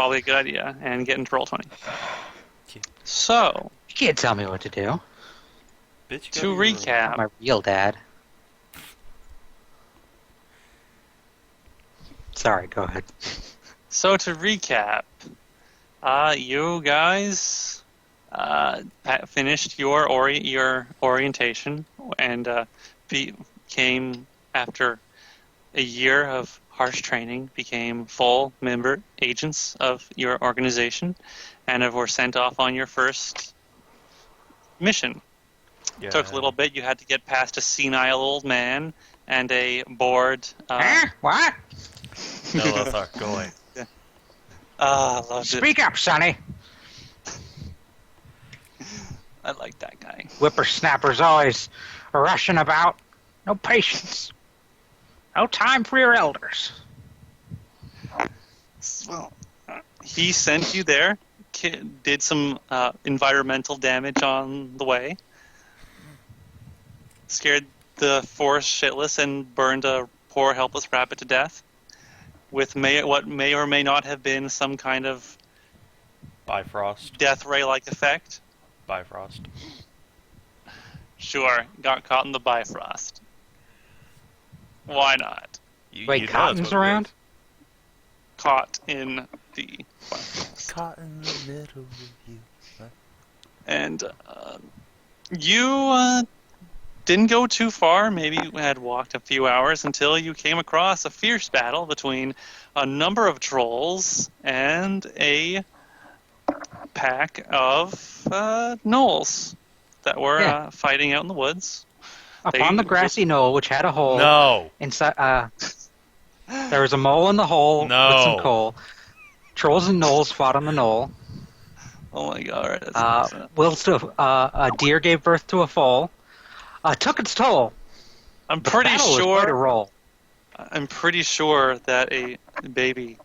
probably a good idea, and get into Roll20. So, You can't tell me what to do. Bitch, to recap, I'm my real dad. Sorry, go ahead. You guys finished your orientation and became, after a year of harsh training, became full member agents of your organization, and were sent off on your first mission. Yeah. Took a little bit. You had to get past a senile old man and a bored. What? No, Lothar, go away. Loved Speak up, Sonny. I like that guy. Whippersnappers always rushing about. No patience. No time for your elders. Well, he sent you there. Did some environmental damage on the way. Scared the forest shitless and burned a poor helpless rabbit to death. With what may or may not have been some kind of Bifrost. death ray-like effect. Bifrost. Sure, got caught in the Bifrost. Why not? Wait, Cotton's around? Caught in the Bifrost. Caught in the middle of you. And you didn't go too far. Maybe you had walked a few hours until you came across a fierce battle between a number of trolls and a pack of gnolls that were fighting out in the woods. On the grassy knoll, which had a hole. No. Inside, there was a mole in the hole with some coal. Trolls and gnolls fought on the knoll. Oh my god! A deer gave birth to a foal. Took its toll. I'm pretty sure. Was quite a roll. I'm pretty sure that a baby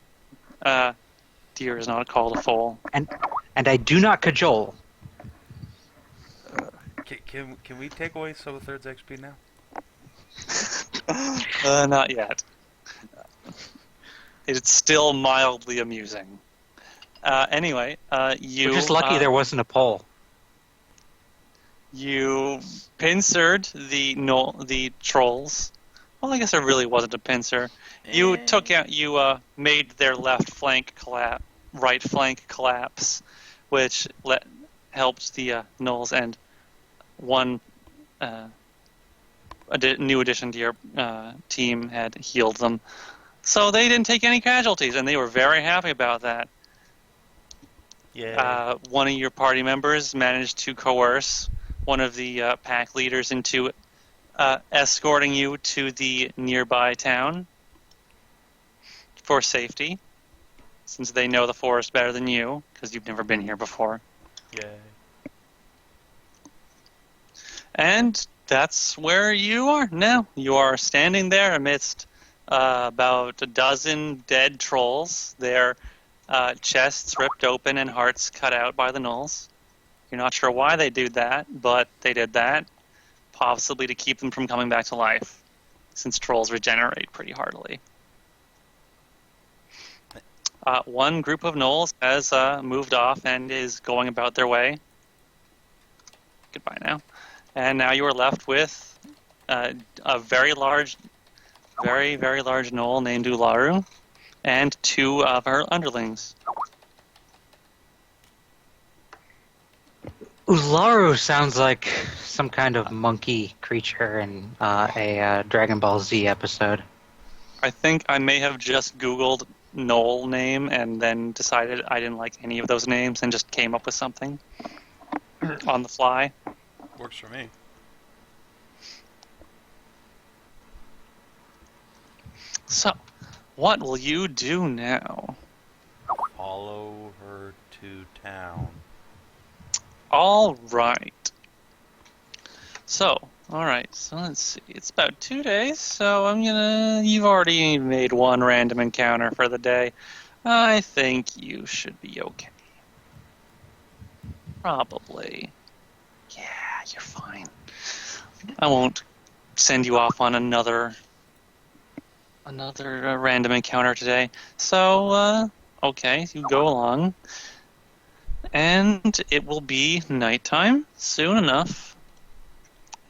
deer is not called a foal. And I do not cajole. Can we take away some of Third's XP now? Not yet. It's still mildly amusing. Anyway, you... We're just lucky there wasn't a pole. You pincered the trolls. Well, I guess there really wasn't a pincer. You made their left flank collapse, right flank collapse, which helped the gnolls, and one new addition to your team had healed them. So they didn't take any casualties, and they were very happy about that. Yeah. One of your party members managed to coerce one of the pack leaders into escorting you to the nearby town for safety, since they know the forest better than you, because you've never been here before. Yeah. And that's where you are now. You are standing there amidst about a dozen dead trolls, their chests ripped open and hearts cut out by the gnolls. You're not sure why they did that, but they did that, possibly to keep them from coming back to life, since trolls regenerate pretty heartily. One group of gnolls has moved off and is going about their way. Goodbye now. And now you are left with a very large gnoll named Ularu and two of her underlings. Ularu sounds like some kind of monkey creature in a Dragon Ball Z episode. I think I may have just Googled gnoll name and then decided I didn't like any of those names and just came up with something on the fly. Works for me. So, what will you do now? Follow her to town. All right. So, let's see. It's about 2 days, so you've already made one random encounter for the day. I think you should be okay. Probably. Yeah, you're fine. I won't send you off on another random encounter today. So, Okay, you go along. And it will be nighttime soon enough.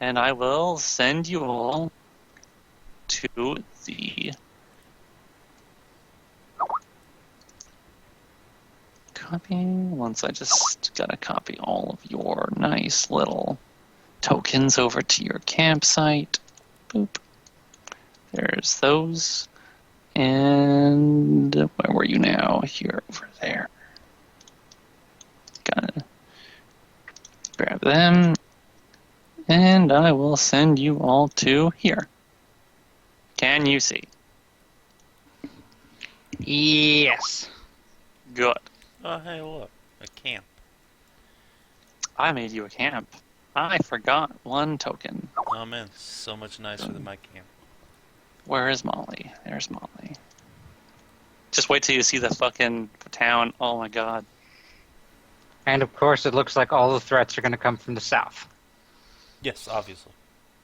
And I will send you all to the copy. Once I just gotta copy all of your nice little tokens over to your campsite. Boop. There's those. And where were you now? Here, over there. Gotta grab them. And I will send you all to here. Can you see? Yes. Good. Oh, hey, look. A camp. I made you a camp. I forgot one token. Oh, man. So much nicer than my camp. Where is Molly? There's Molly. Just wait till you see the fucking town. Oh my god. And of course, it looks like all the threats are going to come from the south, Yes, obviously.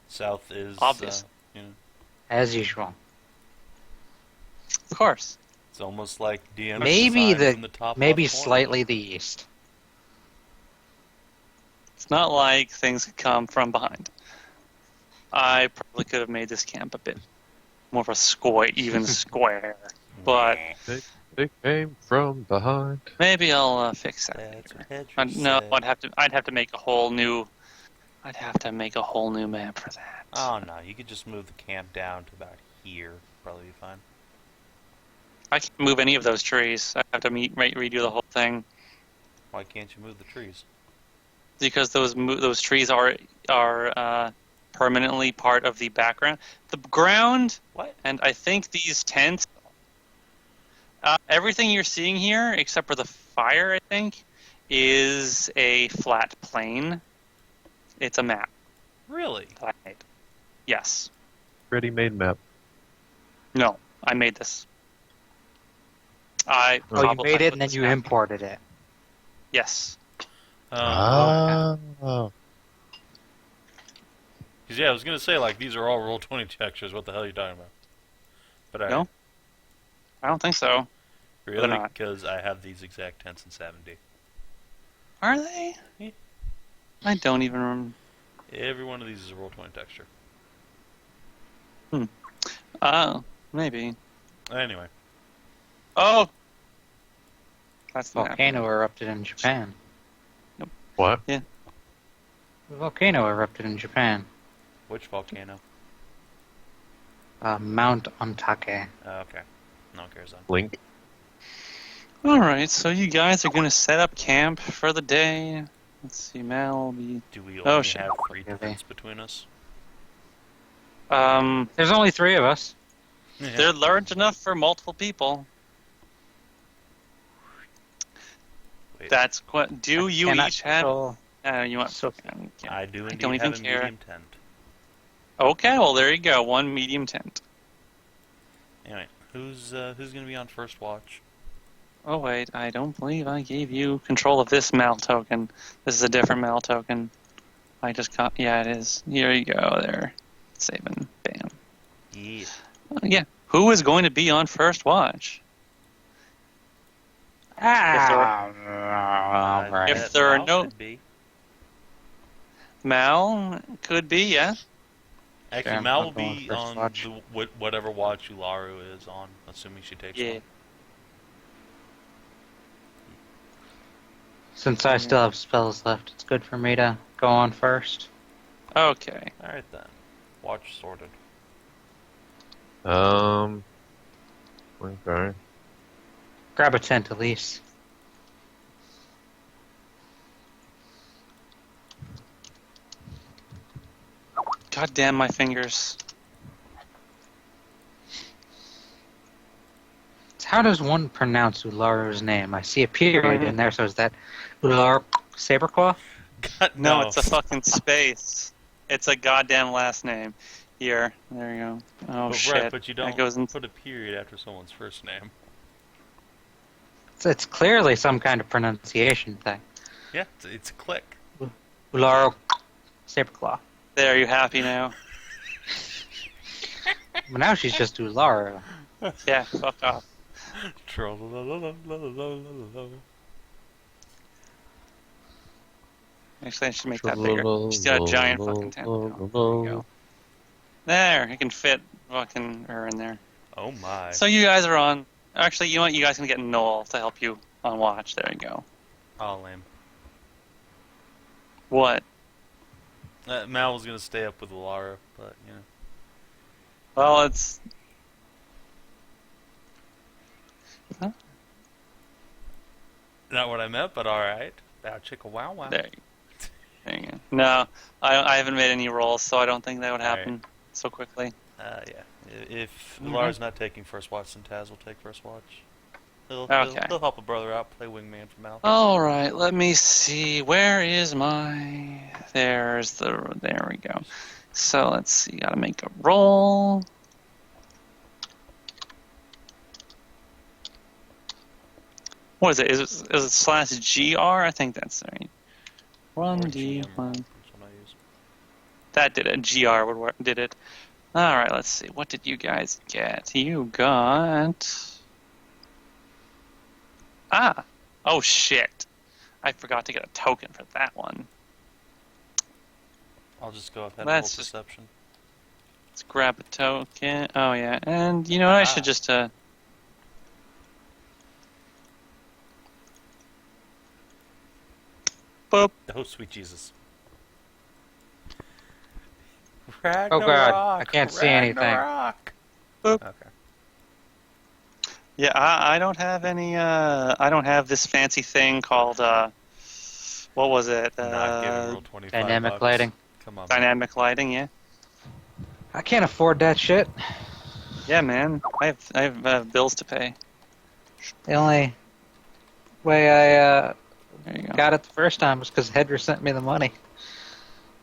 South is... Obvious. as usual. Of course. It's almost like DM Maybe design from the top maybe left corner. slightly the east. It's not like things could come from behind. I probably could have made this camp a bit more of a even square. But They came from behind. maybe I'll fix that That's later. what Hedrah No, said. I'd have to make a whole new map for that. Oh, no. You could just move the camp down to about here. Probably be fine. I can't move any of those trees. I have to redo the whole thing Why can't you move the trees? because those trees are permanently part of the background. The ground, What? and I think these tents. Everything you're seeing here, except for the fire, I think, is a flat plane. It's a map Really? that I made. Yes. Ready-made map. No, I made this. I Oh, you probably made it put and then this you map- imported it. Yes. Oh. Because, yeah, I was going to say, like, these are all Roll20 textures. What the hell are you talking about? But No? I don't think so. Really? they're not. Because I have these exact tents in 7D. Are they? Yeah. I don't even remember. Every one of these is a Roll20 texture. Oh, maybe. Anyway. Oh! That's the map. Volcano erupted in Japan. What? A volcano erupted in Japan. Which volcano? Mount Ontake. Oh, okay. No one cares then. Link? Alright, so you guys are going to set up camp for the day. Let's see, Mal will be... Do we Oh, only shit. have 3 Okay. tents between us? There's only 3 of us. They're large enough for multiple people. Wait, That's what... Do you Cannot each have... control- you want... Sophie. I do indeed don't even have a care. medium tent. Okay, well, there you go. One medium tent. Anyway, who's going to be on first watch? Oh, wait, I don't believe I gave you control of this Mal token. This is a different Mal token. I just got... Yeah, it is. Here you go, there. Savin. Bam. Yeah. Yeah. Who is going to be on first watch? Alright. If bet there are Mal no- could be. Mal could be, yeah. Actually, Yeah, Mal I'll will go on be first on watch. whatever watch Ularu is on, assuming she takes Yeah. one. Since I still have spells left, it's good for me to go on first. Okay. Alright then. Watch sorted. Okay. Grab a tent, Elise. God damn my fingers. How does one pronounce Ularu's name? I see a period in there, so is that Ular Saberclaw? God, No, it's a fucking space. It's a goddamn last name. Here. There you go. Oh, But shit. right, but you don't That goes in... put a period after someone's first name. It's clearly some kind of pronunciation thing. Yeah, it's a click. Ularu Saberclaw. There, you happy now? But now she's just Ularu. Yeah, fuck off. Actually, I should make that bigger. She's got a giant fucking tent now. There you go. There, it can fit fucking her in there. Oh my. So you guys are on. Actually, you know what? You guys can get Noel to help you on watch. There you go. Oh, lame. What? Mal was gonna stay up with Lara, but you know. Well, it's. Huh? Not what I meant, but alright. Bow chicka wow wow. There you go. No, I haven't made any rolls, so I don't think that would happen so quickly. Yeah. If Lara's not taking first watch, then Taz will take first watch. He'll help a brother out, play wingman for Mal. Alright, let me see. Where is my... There we go. So let's see, gotta make a roll. What is it? Is it /GR? I think that's right. 1D1. That's what I use. That did it. GR would work. Did it. Alright, let's see. What did you guys get? You got... Oh shit. I forgot to get a token for that one. I'll just go ahead and Let's roll perception. Let's grab a token. Oh yeah, and you know what? I should just boop. Oh sweet Jesus. Oh god, I can't see anything. Boop. Okay. Yeah, I don't have any. I don't have this fancy thing called. What was it? Not giving roll 25 Dynamic bucks. lighting. Come on. Dynamic lighting. Yeah. I can't afford that shit. Yeah, man. I have bills to pay. The only way I There you go. got it the first time was because Hedrah sent me the money.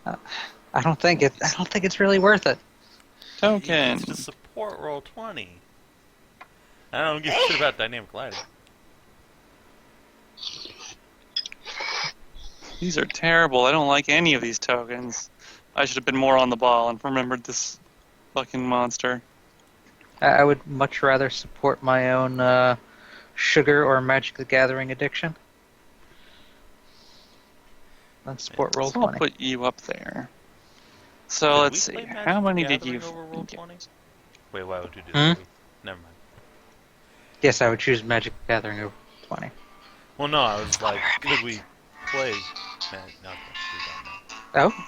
I don't think it's really worth it. Token. It's just support roll 20. I don't give a shit about dynamic lighting. These are terrible. I don't like any of these tokens. I should have been more on the ball and remembered this fucking monster. I would much rather support my own sugar or Magic the Gathering addiction than support roll So I'll 20. put you up there. So Did let's we see. play Magic How the many did Gathering you over roll get? 20? Wait, why would you do that? Never mind. Yes, I would choose Magic the Gathering over 20. Well, no, I was like, could we play? No, we don't know. Oh?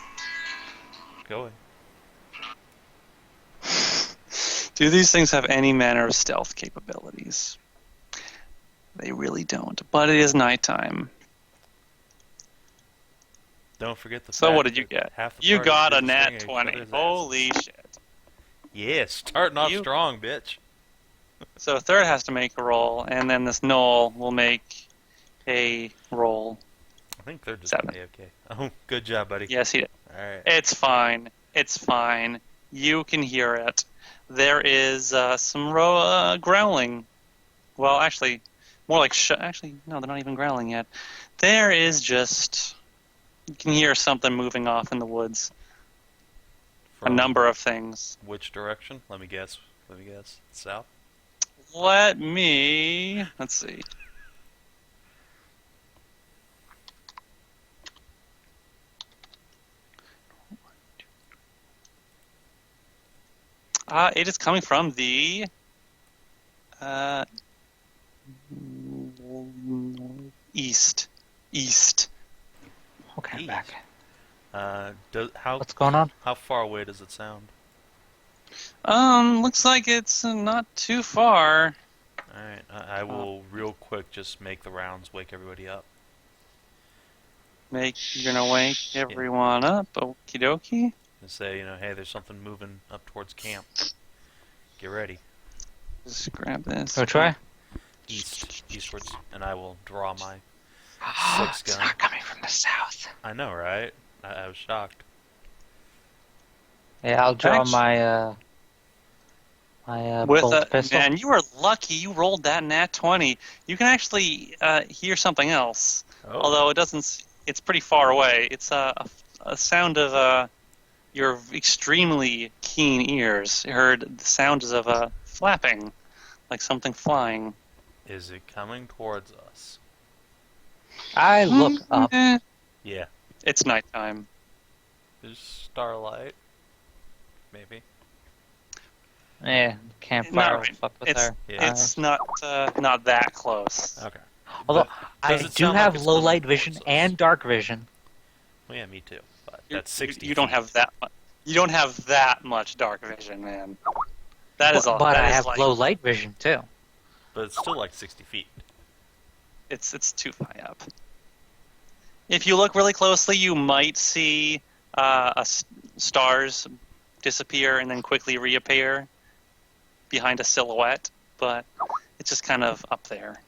Go away. Do these things have any manner of stealth capabilities? They really don't. But it is nighttime. Don't forget the So fact what did you that get? half the You party got a did nat string each 20. other's Holy asses. shit. Yeah, starting off You- strong, bitch. So third has to make a roll, and then this gnoll will make a roll. I think they're just 7. okay. Oh, good job, buddy. Yes, he did. Alright. It's fine. It's fine. You can hear it. There is some growling. Well, actually, more like actually, no, they're not even growling yet. There is just... You can hear something moving off in the woods. A From number of things. which direction? Let me guess. South? Let's see. It is coming from the east. Okay, I'm East. back. How What's going on? How far away does it sound? Looks like it's not too far. Alright, I will real quick just make the rounds, wake everybody up. You're gonna wake everyone up. Okie dokie. And say, hey, there's something moving up towards camp. Get ready. Just grab this. Go try. Eastwards, and I will draw my It's gun. not coming from the south. I know, right? I was shocked. Yeah, I'll draw Actually- my With bolt pistol. man, you were lucky you rolled that nat 20. You can actually hear something else. Oh. Although it doesn't, it's pretty far away. It's a sound of your extremely keen ears heard the sounds of flapping, like something flying. Is it coming towards us? I look up. Yeah. It's nighttime. There's starlight. Maybe. Campfire will Not, fuck with it's our it's eyes. not that close. Okay. Although, I does it do sound like have it's low coming light vision towards us? and dark vision. Well, yeah, me too. But You- that's 60 You don't feet. have that much. You don't have that much dark vision, man. That is all. But That I is have like, low light vision too. But it's still like 60 feet. It's too high up. If you look really closely, you might see stars disappear and then quickly reappear behind a silhouette, but it's just kind of up there.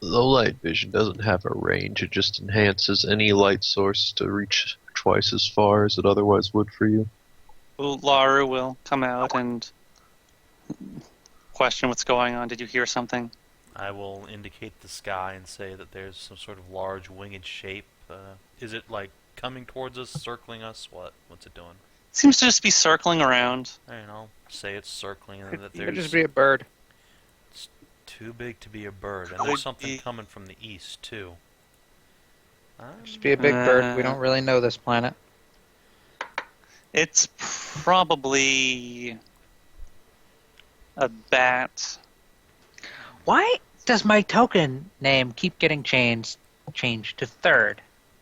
Low light vision doesn't have a range. It just enhances any light source to reach twice as far as it otherwise would for you. Well, Laru will come out and question what's going on. Did you hear something? I will indicate the sky and say that there's some sort of large winged shape. Is it like coming towards us, circling us? What's it doing? Seems to just be circling around. I don't know. Say it's circling and that Could there's just be a bird. too big to be a bird. And there's something coming from the east too. Just be a big bird. We don't really know this planet. It's probably a bat. Why does my token name keep getting changed to third?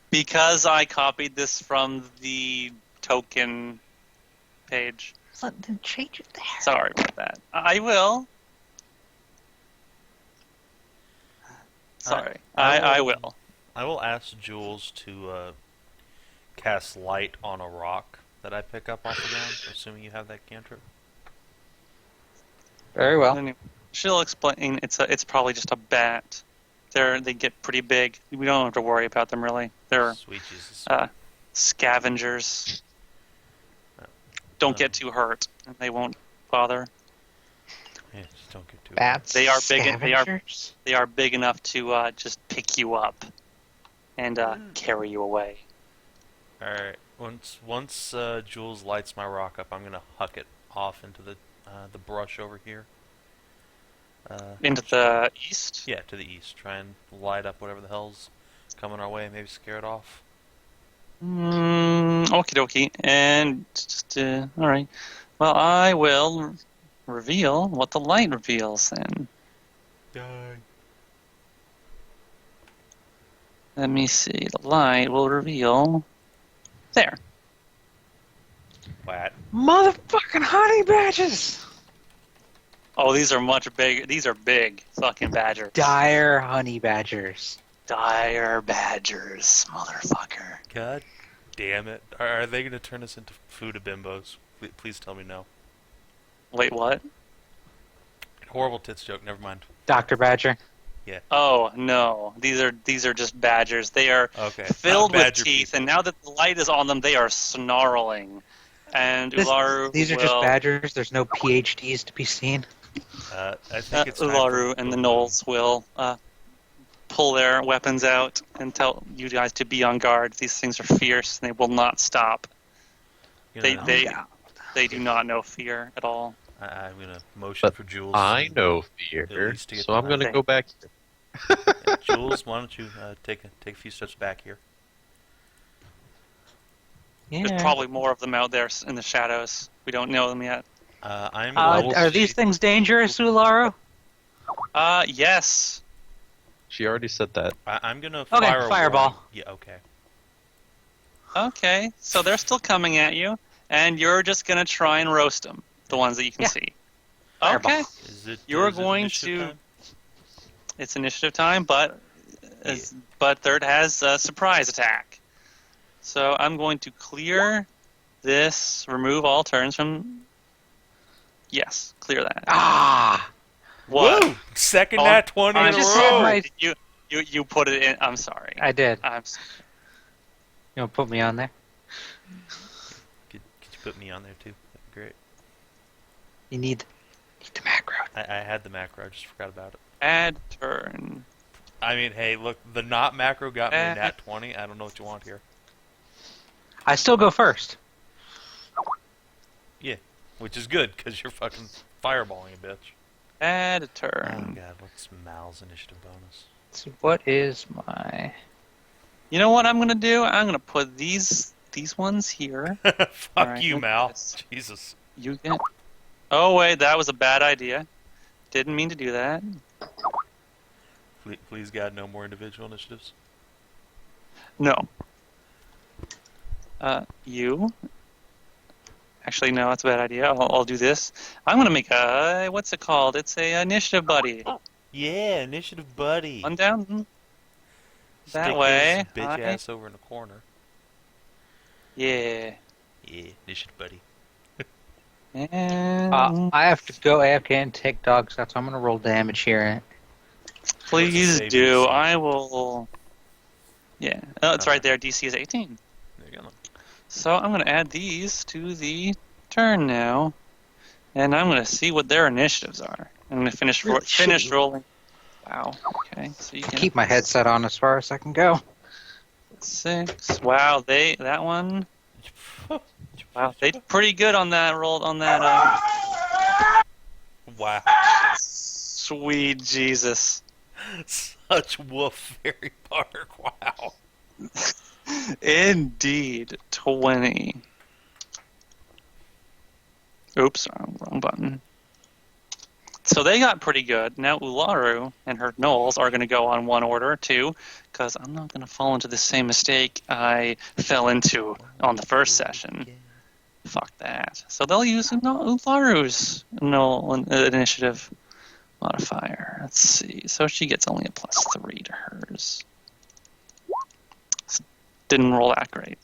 Because I copied this from the token page. So then change it there. Sorry about that. I will. Sorry. I will. I will ask Jules to cast light on a rock that I pick up off the ground, assuming you have that cantrip. Very well. Anyway, she'll explain. It's probably just a bat. They get pretty big. We don't have to worry about them really. They're Sweet Jesus. scavengers. Don't get too hurt, and they won't bother. Yeah, just don't get too. Bats. They are big. Scavengers? They are big enough to just pick you up and carry you away. All right. Once Jules lights my rock up, I'm gonna huck it off into the brush over here. Into the east. Yeah, to the east. Try and light up whatever the hell's coming our way. Maybe scare it off. Okie dokie. And just all right. Well, I will reveal what the light reveals then. Die. Let me see. The light will reveal. There. What? Motherfucking honey badgers! Oh, these are much big. These are big fucking badgers. Dire honey badgers. Dire badgers, motherfucker. God damn it. Are they going to turn us into food bimbos? Please tell me no. Wait, what? Horrible tits joke, never mind. Dr. Badger. Oh no, these are just badgers. They are Okay. filled with Badger teeth, people. and now that the light is on them, they are snarling. And Ularu These are will, just badgers. There's no PhDs to be seen. I think it's time Ularu for and the Boom gnolls will pull their weapons out and tell you guys to be on guard. These things are fierce, and they will not stop. Boom. They do not know fear at all. I'm going to motion for Jules. I know fear, Elise to get so I'm going to Okay. go back. Yeah, Jules, why don't you take a few steps back here? There's Yeah. probably more of them out there in the shadows. We don't know them yet. I'm Are these things dangerous, Ularu? Yes. She already said that. I'm going to Okay, fire a fireball. warning. Yeah, okay. Okay, so they're still coming at you, and you're just gonna try and roast them, the ones that you can Yeah. see. Fireball. Okay, You're is it going initiative to- time? it's initiative time, but third has a surprise attack. So I'm going to clear this, remove all turns from. Yes, clear that. Ah! What? Woo! Second Oh, nat 20 I'm in a just row. had sorry. my- You put it in. I'm sorry. I did. I'm s- You want to put me on there? Could you put me on there too? That'd be great. You need the macro. I had the macro, I just forgot about it. add turn. I mean, hey, look, the not macro got me a Uh, nat 20. I don't know what you want here. I still go first. Yeah, which is good, because you're fucking fireballing a bitch. Add a Oh turn. god, what's Mal's initiative bonus? Let's see, what is my... You know what I'm gonna do? I'm gonna put these ones here. Fuck Alright, you, look at Mal. this. Jesus. You get. Oh wait, that was a bad idea. Didn't mean to do that. Please, God, no more individual initiatives. No. You. Actually, no, that's a bad idea. I'll do this. I'm gonna make a what's it called? It's a initiative buddy. Yeah, initiative buddy. One down. That Stick way. his bitch ass over in the corner. Yeah. Yeah, initiative buddy. And I have to go AFK and take dogs out, so I'm gonna roll damage here. please Save do. DC. I will. Yeah. Oh, it's right there. DC is 18. There you go. So I'm going to add these to the turn now, and I'm going to see what their initiatives are. I'm going to finish rolling. Wow. Okay. So you can Keep my headset on as far as I can go. 6. Wow. That one. Wow. They did pretty good on that roll on that. Wow. Sweet Jesus. Such woof fairy park. Wow. Indeed. 20. Oops, wrong button. So they got pretty good. Now Ularu and her gnolls are going to go on one order too, because I'm not going to fall into the same mistake I fell into on the first session. Fuck that. So they'll use Ularu's initiative modifier. Let's see. So she gets only a +3 to hers. Didn't roll that great.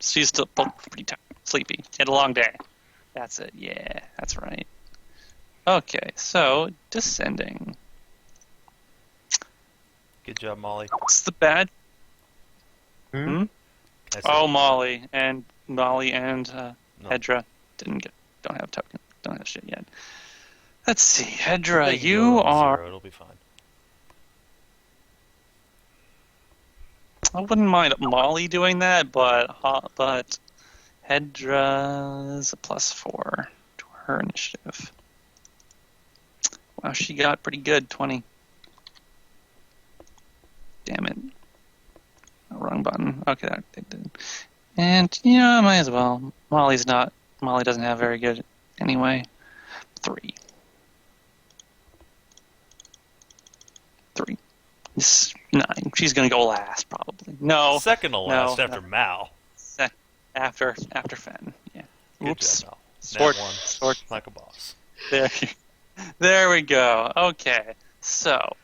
She's still pretty tired, sleepy. She had a long day. That's it. Yeah, that's right. Okay, so descending. Good job, Molly. What's the bad? I said- Oh, Molly and No. Hedrah don't have token, don't have shit yet. Let's see, They Hedrah, can go you on are. 0, it'll be fine. I wouldn't mind Molly doing that, but Hedrah is a +4 to her initiative. Wow, she got pretty good, 20. Damn it. Oh, wrong button. Okay, that did. And, I might as well. Molly doesn't have very good anyway. 3. 3. It's 9. She's gonna go last, probably. No. Second to last no, after Mal. After Fen. Yeah. Good Oops. job, Mal. Sword. Nat 1. Sword. Like a boss. There we go. Okay. So,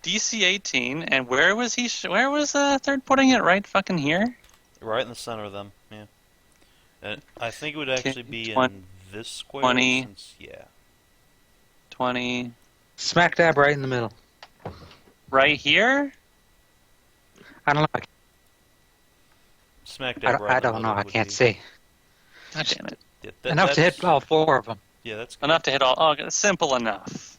DC 18, and where was third putting it? Right fucking here? Right in the center of them, yeah. And I think it would actually be 20, in this square. 20. Since, yeah. 20. Smack dab right in the middle. Right here? I don't know. Smack dab right I in the don't know. middle I would can't be- see. God damn it. Yeah, Enough to that's- hit all 4 of them. Yeah, that's good. Enough to hit all. Oh, simple enough.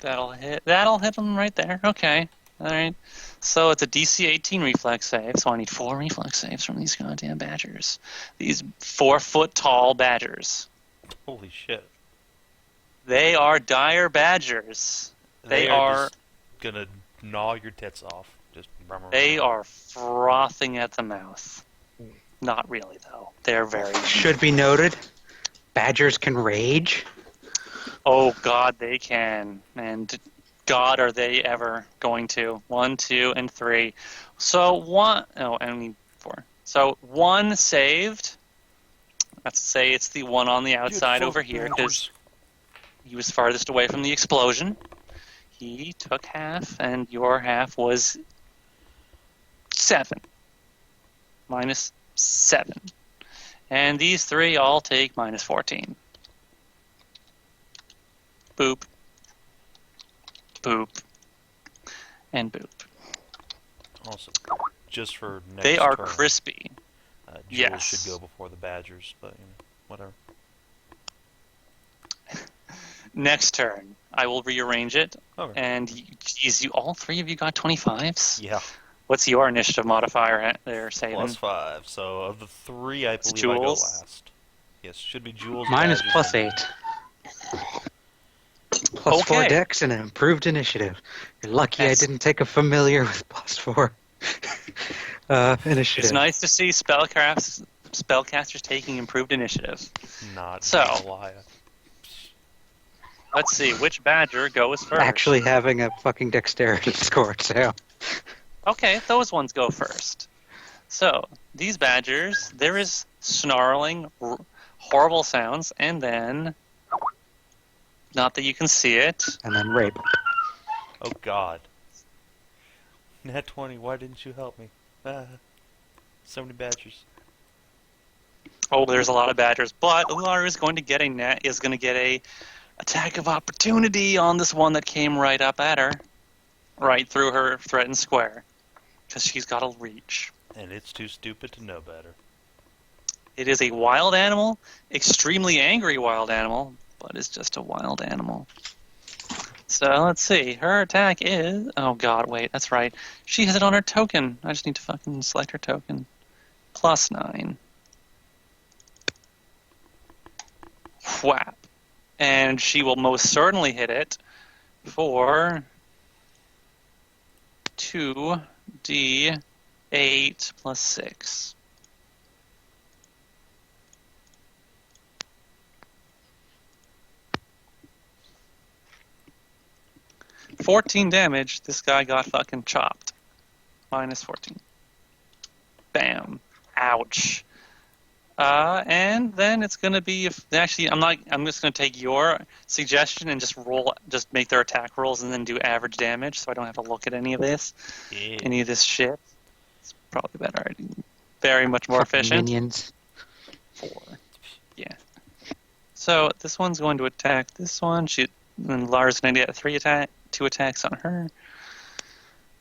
That'll hit them right there. Okay. Alright. So it's a DC 18 reflex save, so I need 4 reflex saves from these goddamn badgers. These 4-foot tall badgers. Holy shit. They are dire badgers. They are just gonna gnaw your tits off. Just They are frothing at the mouth. Not really, though. They're very... Should be noted, badgers can rage. Oh, God, they can. And God, are they ever going to. 1, 2, and 3. So, 1... Oh, I need 4. So, 1 saved. Let's say it's the one on the outside over here, because he was farthest away from the explosion. He took half, and your half was 7. -7. And these 3 all take -14. Boop. Boop. And boop. Awesome. Just for next They are turn, crispy. Jules Yes. should go before the Badgers, but whatever. Next turn, I will rearrange it. Okay. And, geez, all 3 of you got 25s? Yeah. What's your initiative modifier there, Savin? +5. So of the 3, I believe I go Jules. last. Yes, should be Jules. Mine is badges +8. +4 Okay. dex and an improved initiative. You're lucky I Yes. didn't take a familiar with +4 initiative. It's nice to see spellcasters taking improved initiative. Not So- Goliath. Let's see, which badger goes first? Actually having a fucking dexterity score, too. Okay, those ones go first. So, these badgers, there is snarling, horrible sounds, and then, not that you can see it, And then rape. Oh God. Nat 20. Why didn't you help me? So many badgers. oh, there's a lot of badgers, but Ular is going to get a attack of opportunity on this one that came right up at her, right through her threatened square, because she's got a reach. And it's too stupid to know better. It is a wild animal, extremely angry wild animal, but it's just a wild animal. So let's see. Her attack is... Oh god, wait, that's right. She has it on her token. I just need to fucking select her token. +9. Whap. And she will most certainly hit it for 2d8 +6. 14 damage. This guy got fucking chopped. -14. Bam. Ouch. And then it's gonna be actually I'm just gonna take your suggestion and just make their attack rolls and then do average damage, so I don't have to look at any of this shit. It's probably better. Very much more Fucking efficient. Minions. 4. Yeah. So this one's going to attack this one. And Lara's going to get 2 attacks on her.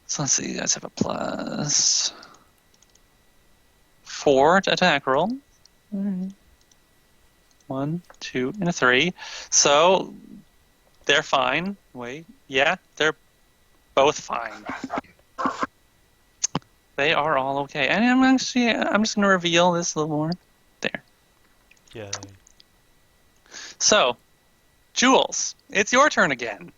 So let's see, you guys have a +4 to attack roll. 1, 2, and a 3. So they're fine. Wait, yeah, they're both fine. They are all okay. And I'm just going to reveal this a little more. There. Yay. So, Jules, it's your turn again.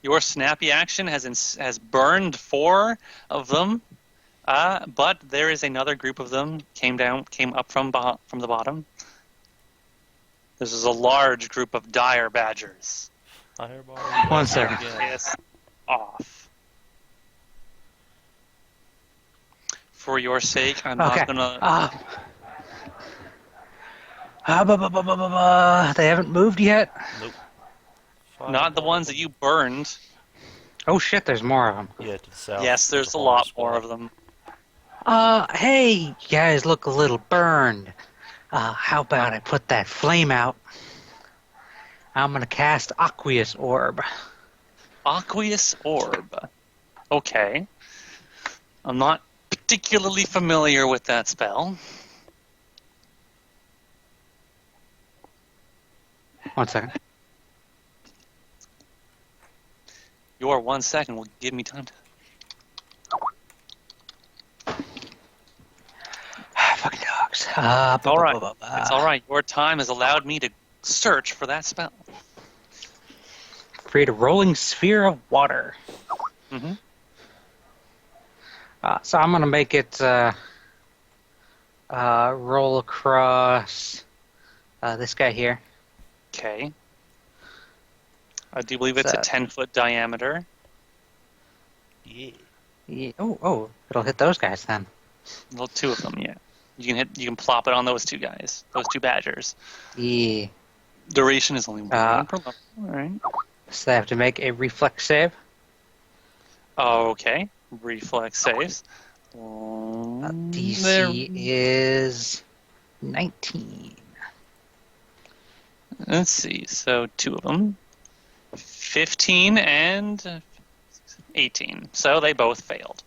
Your snappy action has burned 4 of them, but there is another group of them came up from the bottom. This is a large group of dire badgers. Fireball. 1 second. Piss off. For your sake, I'm Okay. not gonna. They haven't moved yet? Nope. Not the ones that you burned. Oh shit, there's more of them. Yeah, to the south. Yes, there's a lot more of them. Hey, you guys look a little burned. How about I put that flame out? I'm gonna cast Aqueous Orb. Aqueous Orb. Okay. I'm not particularly familiar with that spell. 1 second. Your 1 second will give me time to... Fucking dogs. It's all right. It's all right. Your time has allowed me to search for that spell. Create a rolling sphere of water. Mm-hmm. So I'm gonna make it roll across this guy here. Okay. I do believe it's a So- 10-foot diameter. Yeah. Yeah. Oh, it'll hit those guys then. Well, 2 of them, yeah. You can plop it on those 2 guys, those 2 badgers. Yeah. Duration is only 1 per level. All right. So they have to make a reflex save. Okay. Reflex saves. DC is 19. Let's see. So 2 of them. 15 and 18. So they both failed.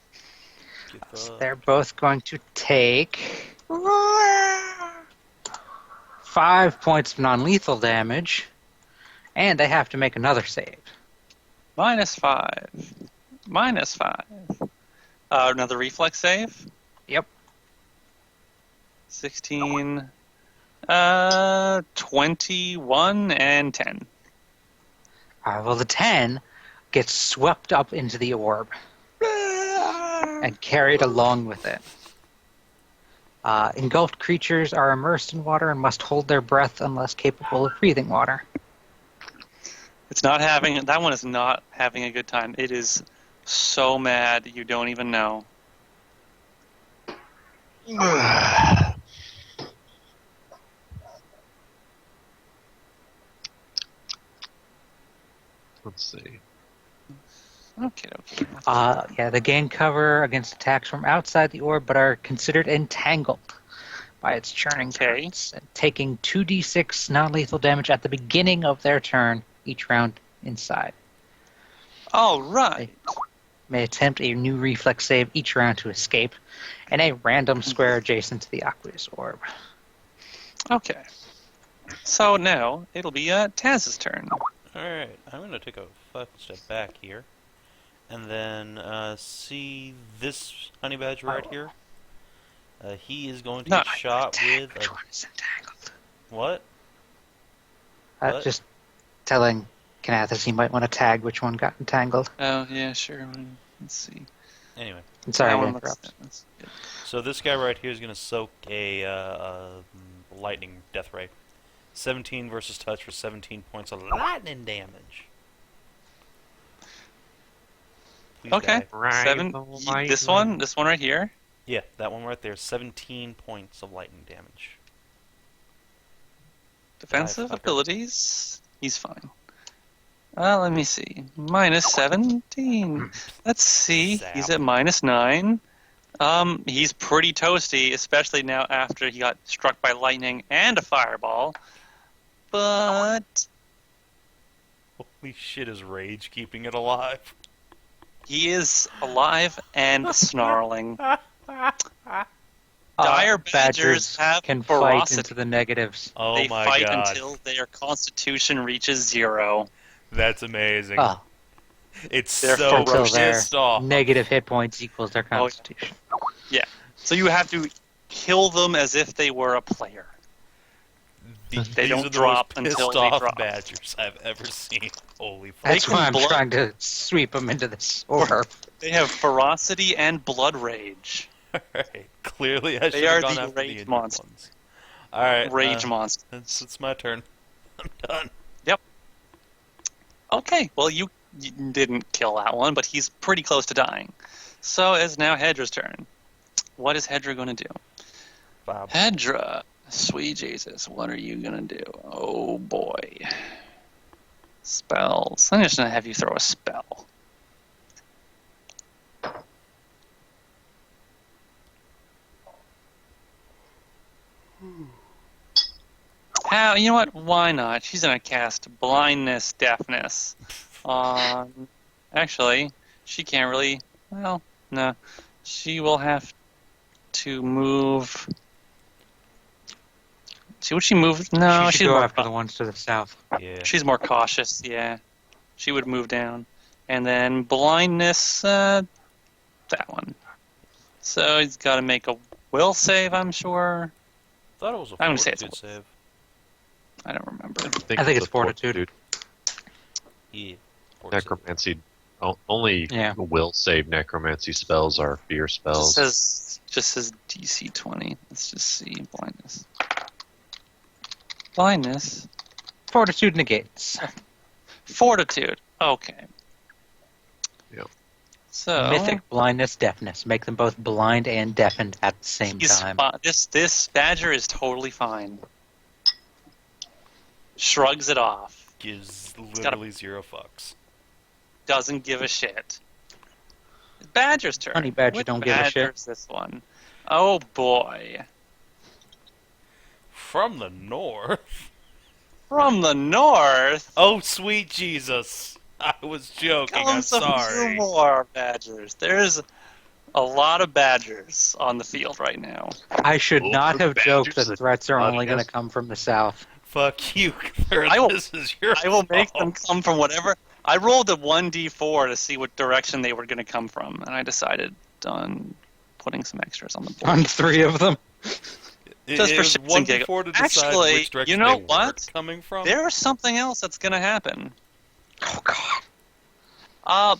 Give up. They're both going to take 5 points of non-lethal damage, and they have to make another save. -5. -5. Another reflex save. Yep. 16, 21, and 10. Well, the 10 gets swept up into the orb and carried along with it. Engulfed creatures are immersed in water and must hold their breath unless capable of breathing water. That one is not having a good time. It is so mad you don't even know. Let's see. Okay. They gain cover against attacks from outside the orb, but are considered entangled by its churning currents, and taking 2d6 non-lethal damage at the beginning of their turn each round inside. All right. May attempt a new reflex save each round to escape, in a random square adjacent to the aqueous orb. Okay. So now it'll be Taz's turn. Alright, I'm going to take a 5 step back here. And then see this honey badger right here? He is going to get shot with... Which one is entangled? What? What? Just telling Kinathis he might want to tag which one got entangled. Oh, yeah, sure. Let's see. Anyway. I'm sorry That to one interrupt. looks good. So this guy right here is going to soak a lightning death ray. 17 versus touch for 17 points of lightning damage. Please Okay. die. Right. This one right here. Yeah, that one right there. 17 points of lightning damage. Defensive 500. abilities. He's fine. Let me see. Minus 17. Let's see. Zap. He's at minus 9. He's pretty toasty, especially now after he got struck by lightning and a fireball. But Holy shit, is rage keeping it alive? he is alive and snarling. Dire badgers have can ferocity. fight into the negatives. Oh They my fight god. until their constitution reaches 0. That's amazing. Oh, It's They're so until their pissed off. negative hit points equals their yeah. constitution. So you have to kill them as if they were a player. They These don't are the drop most until pissed they off drop. badgers I've ever seen. Holy fuck. That's can why I'm blow- trying to sweep them into this orb. They have ferocity and blood rage. Alright, clearly I They should are have gone the after the rage injured monster. ones. Alright, Rage monster. it's my turn. I'm done. Okay, well you didn't kill that one, but he's pretty close to dying. So it's now Hedrah's turn. What is Hedrah going to do? Bob. Hedrah, sweet Jesus, what are you going to do? Oh boy. Spells. I'm just going to have you throw a spell. How? You know what? Why not? She's going to cast Blindness, Deafness on... Actually, she can't really... Well, no. She will have to move... Would she move? No, she she's should go more after the ones to the south. Yeah. She's more cautious, yeah. She would move down. And then blindness, that one. So he's got to make a will save, I'm sure. Thought it was a I'm gonna say it's fortitude save. I don't remember. I think it's fortitude. Yeah. Fortitude. Necromancy. Only Yeah. will save necromancy spells are fear spells. Just says DC 20. Let's just see. Blindness. Blindness. Fortitude negates. Fortitude. Okay. Yep. So Mythic, blindness, deafness. Make them both blind and deafened at the same he's time. this badger is totally fine. Shrugs it off. Gives got literally 0 fucks. Doesn't give a shit. Badger's turn. Honey badger Which don't give a shit. badger's this one? Oh boy. From the north? From the north. Oh, sweet Jesus. I was joking, I'm Comes a few sorry. more badgers. There's a lot of badgers on the field right now. I should Oh, not have joked badgers that threats are only going to podcast. come from the south. Fuck you, I will- this is your I will make them fault. come from whatever. I rolled a 1d4 to see what direction they were going to come from, and I decided on putting some extras on the board. On 3 of them. Just it for was shits one and giggles. before to decide Actually, which direction you know they what? weren't coming from. There's something else that's gonna happen. Oh God.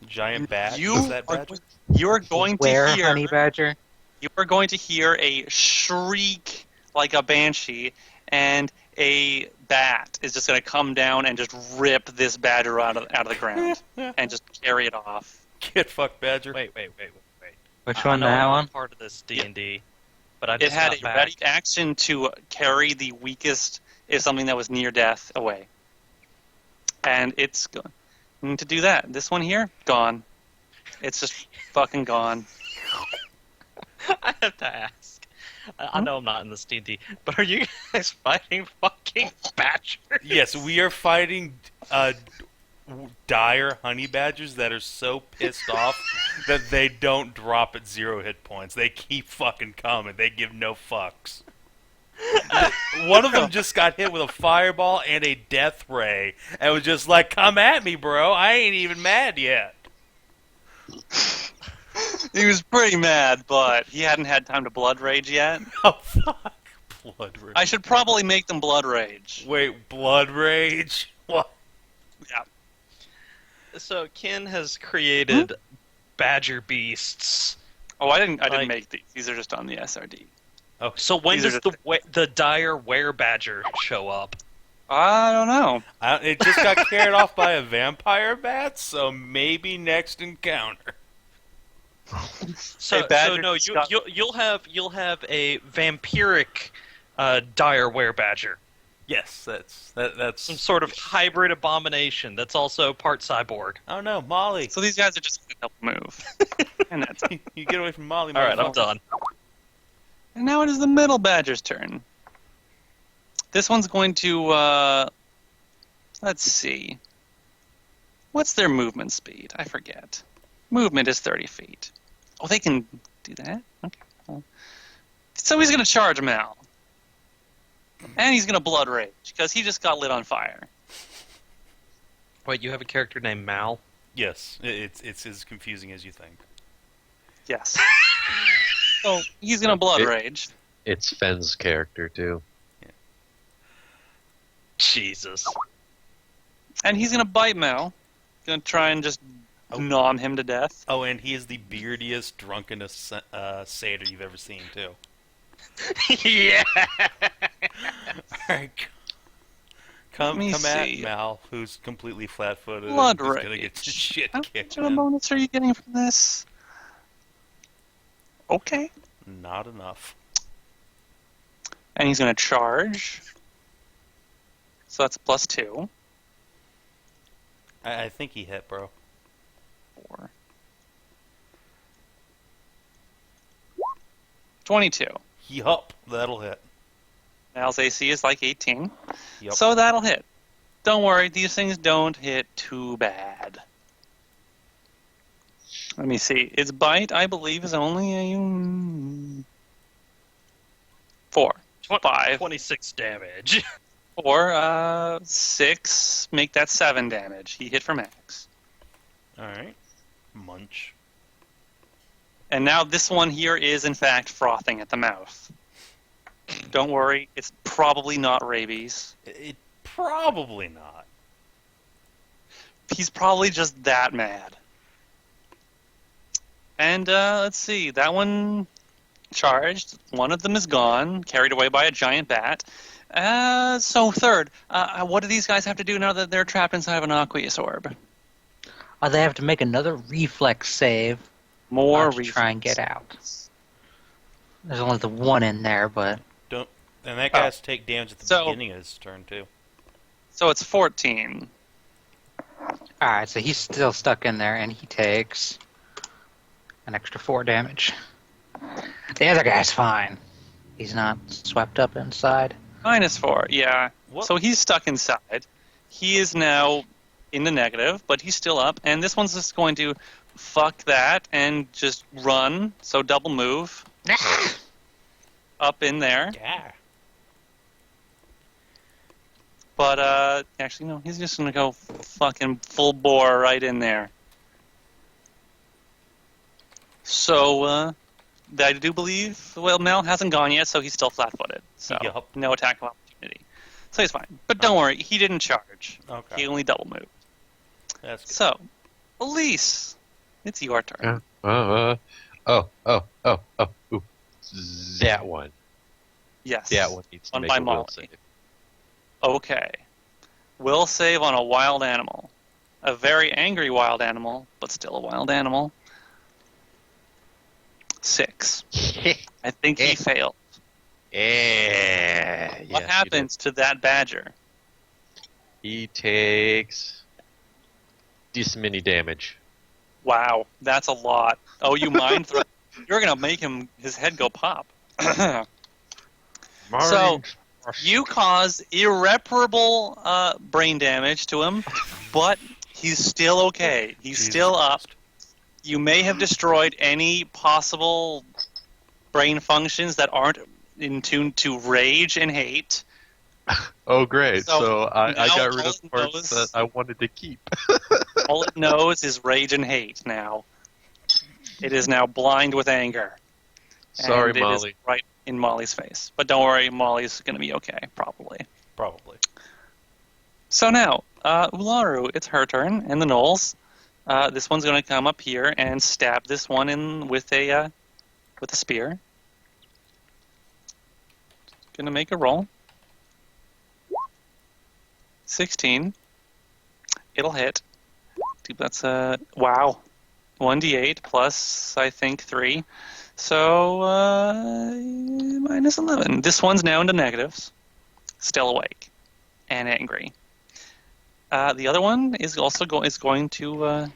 Giant bat. You Is that are, badger? you're going to Where, hear. honey badger? You are going to hear a shriek like a banshee, and a bat is just going to come down and just rip this badger out of the ground and just carry it off. Get fucked, badger. Wait. Which I one? know That I'm one? not part of this D&D, but I It just had got a back. ready action to carry the weakest, if something that was near death, away. And it's going to do that. This one here, gone. It's just fucking gone. I have to ask. I know I'm not in this D&D, but are you guys fighting fucking badgers? Yes, we are fighting dire honey badgers that are so pissed off that they don't drop at 0 hit points. They keep fucking coming. They give no fucks. One of them just got hit with a fireball and a death ray and was just like, "Come at me, bro. I ain't even mad yet." He was pretty mad, but he hadn't had time to blood rage yet. Oh, fuck. Blood rage. I should probably make them blood rage. Wait, blood rage? What? Yeah. So Ken has created badger beasts. Oh, I didn't Like- make these. These are just on the SRD. So when These are does the dire were-badger show up? I don't know. It just got carried off by a vampire bat, so maybe next encounter. So, Hey, badger so no, just got- you'll have a vampiric dire were-badger, Yes, that's. some sort of hybrid abomination that's also part cyborg. Oh no, Molly! So these guys are just going to help move. And that's it. You get away from Molly. All right, I'm motherfucker. done. And now it is the middle badger's turn. This one's going to, let's see. What's their movement speed? I forget. Movement is 30 feet. Oh, they can do that? Okay. Well, so he's going to charge Mal. And he's going to blood rage, because he just got lit on fire. Wait, you have a character named Mal? Yes, it's as confusing as you think. Yes. So he's going to blood rage. It's Fenn's character, too. Jesus. And he's going to bite Mal. Going to try and just nom him to death. Oh, and he is the beardiest, drunkenest satyr you've ever seen, too. Yeah. Alright. Come me at see. Mal, who's completely flat-footed Blood and is gonna rage. get his shit How kicked much of a in. bonus are you getting from this? Okay. Not enough. And he's going to charge. So that's +2. I think he hit, bro. 4. 22. Yup, that'll hit. Mal's AC is like 18. Yup. So that'll hit. Don't worry, these things don't hit too bad. Let me see. Its bite, I believe, is only a 4. 5. 26 damage. 4, 6. Make that 7 damage. He hit for max. Alright. Munch. And now this one here is, in fact, frothing at the mouth. Don't worry, it's probably not rabies. It probably not. He's probably just that mad. And let's see, that one charged. One of them is gone, carried away by a giant bat. So third, what do these guys have to do now that they're trapped inside of an aqueous orb? They have to make another reflex save More to try and get out. There's only the one in there, but And that guy has to take damage at the beginning of his turn, too. So it's 14. alright, so he's still stuck in there, and he takes an extra 4 damage. The other guy's fine. He's not swept up inside. -4, yeah. What? So he's stuck inside. He is now in the negative, but he's still up. And this one's just going to fuck that and just run. So double move. Up in there. Yeah. But, actually, no. He's just going to go fucking full bore right in there. So, I do believe, well, Mel hasn't gone yet, so he's still flat-footed. So Yup. no attack of opportunity. So he's fine. But don't worry, he didn't charge. Okay. He only double moved. That's good. So, Elise, it's your turn. Ooh. That one. Yes. That one needs to One make by a will Molly. save. Okay. Will save on a wild animal. A very angry wild animal, but still a wild animal. 6. I think he failed. Yeah. What happens to that badger? He takes this many damage. Wow, that's a lot. Oh, you mind throw? You're gonna make his head go pop. So you cause irreparable brain damage to him, but he's still okay. He's Jesus still up. Christ. You may have destroyed any possible brain functions that aren't in tune to rage and hate. Oh, great. So So I now got rid all of it parts knows- that I wanted to keep. All it knows is rage and hate now. It is now blind with anger. Sorry, and it is Molly. right in Molly's face. But don't worry, Molly's going to be okay, probably. Probably. So now, Ularu, it's her turn, and the gnolls. This one's going to come up here and stab this one in with a spear. Going to make a roll. 16. It'll hit. That's wow. 1d8 plus, I think, 3. So, minus 11. This one's now into negatives. Still awake. And angry. The other one is also going to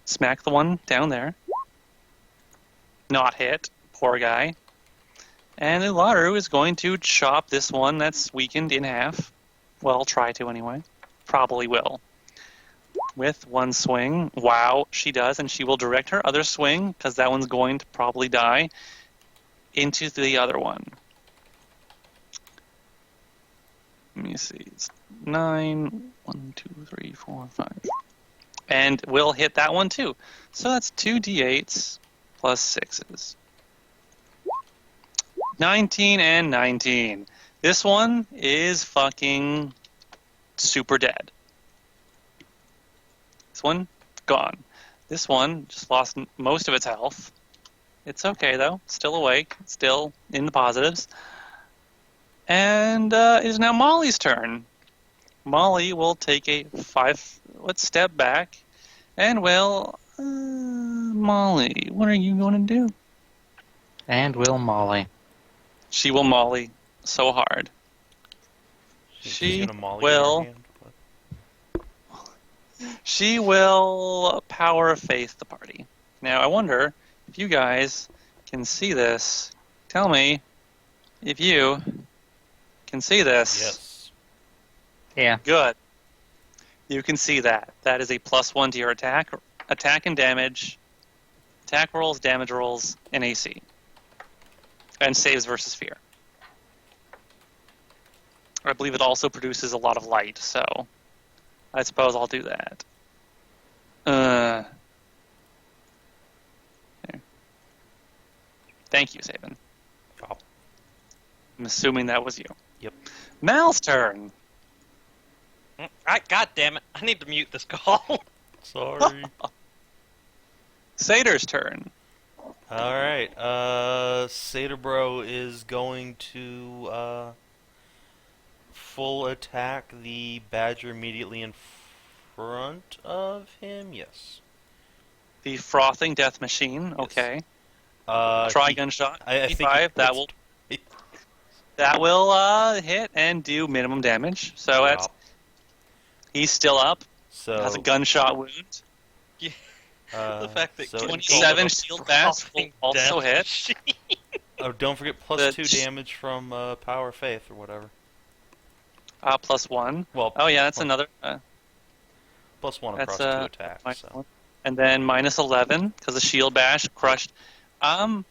smack the one down there. Not hit. Poor guy. And Ularu is going to chop this one that's weakened in half. Well, try to anyway. Probably will. With one swing. Wow, she does, and she will direct her other swing, because that one's going to probably die, into the other one. Let me see. It's 9. 1, 2, 3, 4, 5. And we'll hit that one too. So that's 2 d8s plus 6s. 19 and 19. This one is fucking super dead. This one, gone. This one just lost most of its health. It's okay, though. Still awake. Still in the positives. And it is now Molly's turn. Molly will take a 5-foot step back. And will... Molly, what are you going to do? And will Molly. She will Molly so hard. She's She gonna molly will... in her hand. She will power of faith the party. Now, I wonder if you guys can see this. Tell me if you can see this. Yes. Yeah. Good. You can see that. That is a +1 to your attack and damage, attack rolls, damage rolls, and AC. And saves versus fear. I believe it also produces a lot of light, so I suppose I'll do that. There. Thank you, Savin. Oh. I'm assuming that was you. Yep. Mal's turn. God damn it! I need to mute this call. Sorry. Satyr's turn. Alright, Satyr Bro is going to full attack the badger immediately in front of him, yes. The frothing death machine. Okay. Try gunshot. I think 55. That will hit and do minimum damage. So that's he's still up. So Has a gunshot wound. The fact that so 27 shield bash will also hit. Oh, don't forget The +2 damage from Power of Faith or whatever. +1. Well, Oh yeah, that's another. +1 That's, across 2 attacks. minus So. one. And then -11 because the shield bash crushed. I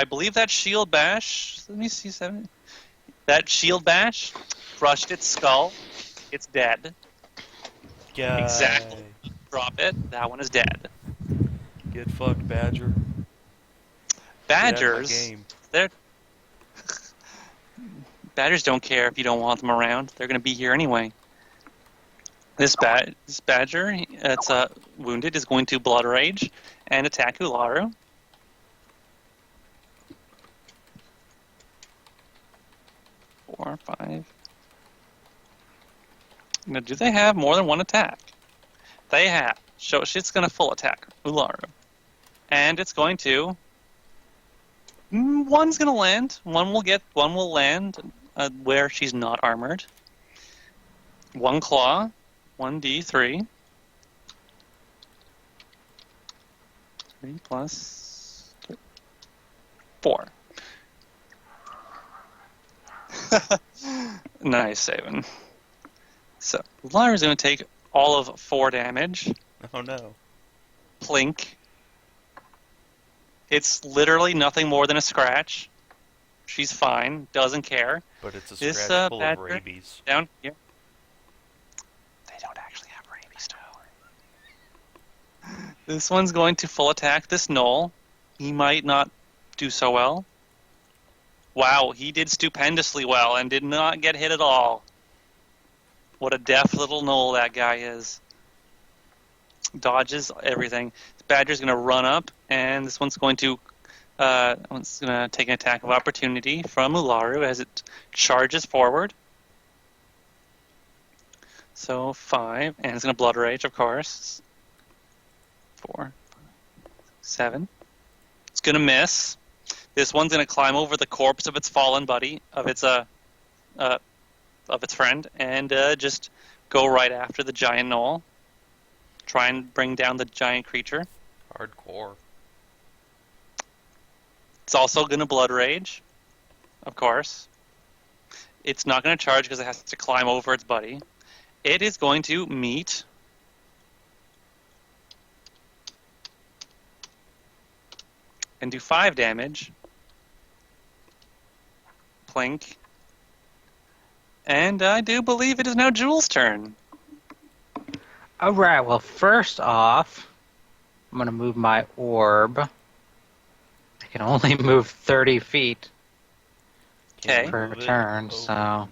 believe that shield bash. Let me see 7. That shield bash crushed its skull. It's dead. Yay. Exactly. Drop it. That one is dead. Get fucked, Badger. Badgers, game. they're badgers don't care if you don't want them around. They're going to be here anyway. This badger, it's wounded, is going to Blood Rage and attack Ularu. Four, five. Now, do they have more than one attack? They have. So it's going to full attack Ularu. And it's going to... One's going to land. One will land where she's not armored. One claw. 1d3. 3 plus 4. Nice, Savin. So, Lyra's going to take all of 4 damage. Oh no. Plink. It's literally nothing more than a scratch. She's fine, doesn't care. But it's a This, scratch full of badger rabies. Down here. They don't actually have rabies, though. This one's going to full attack this gnoll. He might not do so well. Wow, he did stupendously well and did not get hit at all. What a deft little gnoll that guy is. Dodges everything. This badger's going to run up, and this one's going to take an attack of opportunity from Ularu as it charges forward. So 5, and it's going to Blood Rage, of course. 4, 7. It's going to miss. This one's going to climb over the corpse of its fallen buddy, of its friend, and just go right after the giant gnoll. Try and bring down the giant creature. Hardcore. It's also going to Blood Rage, of course. It's not going to charge because it has to climb over its buddy. It is going to meet and do 5 damage. Plink. And I do believe it is now Jules' turn. Alright, well, first off, I'm going to move my orb. I can only move 30 feet Okay. per turn, so...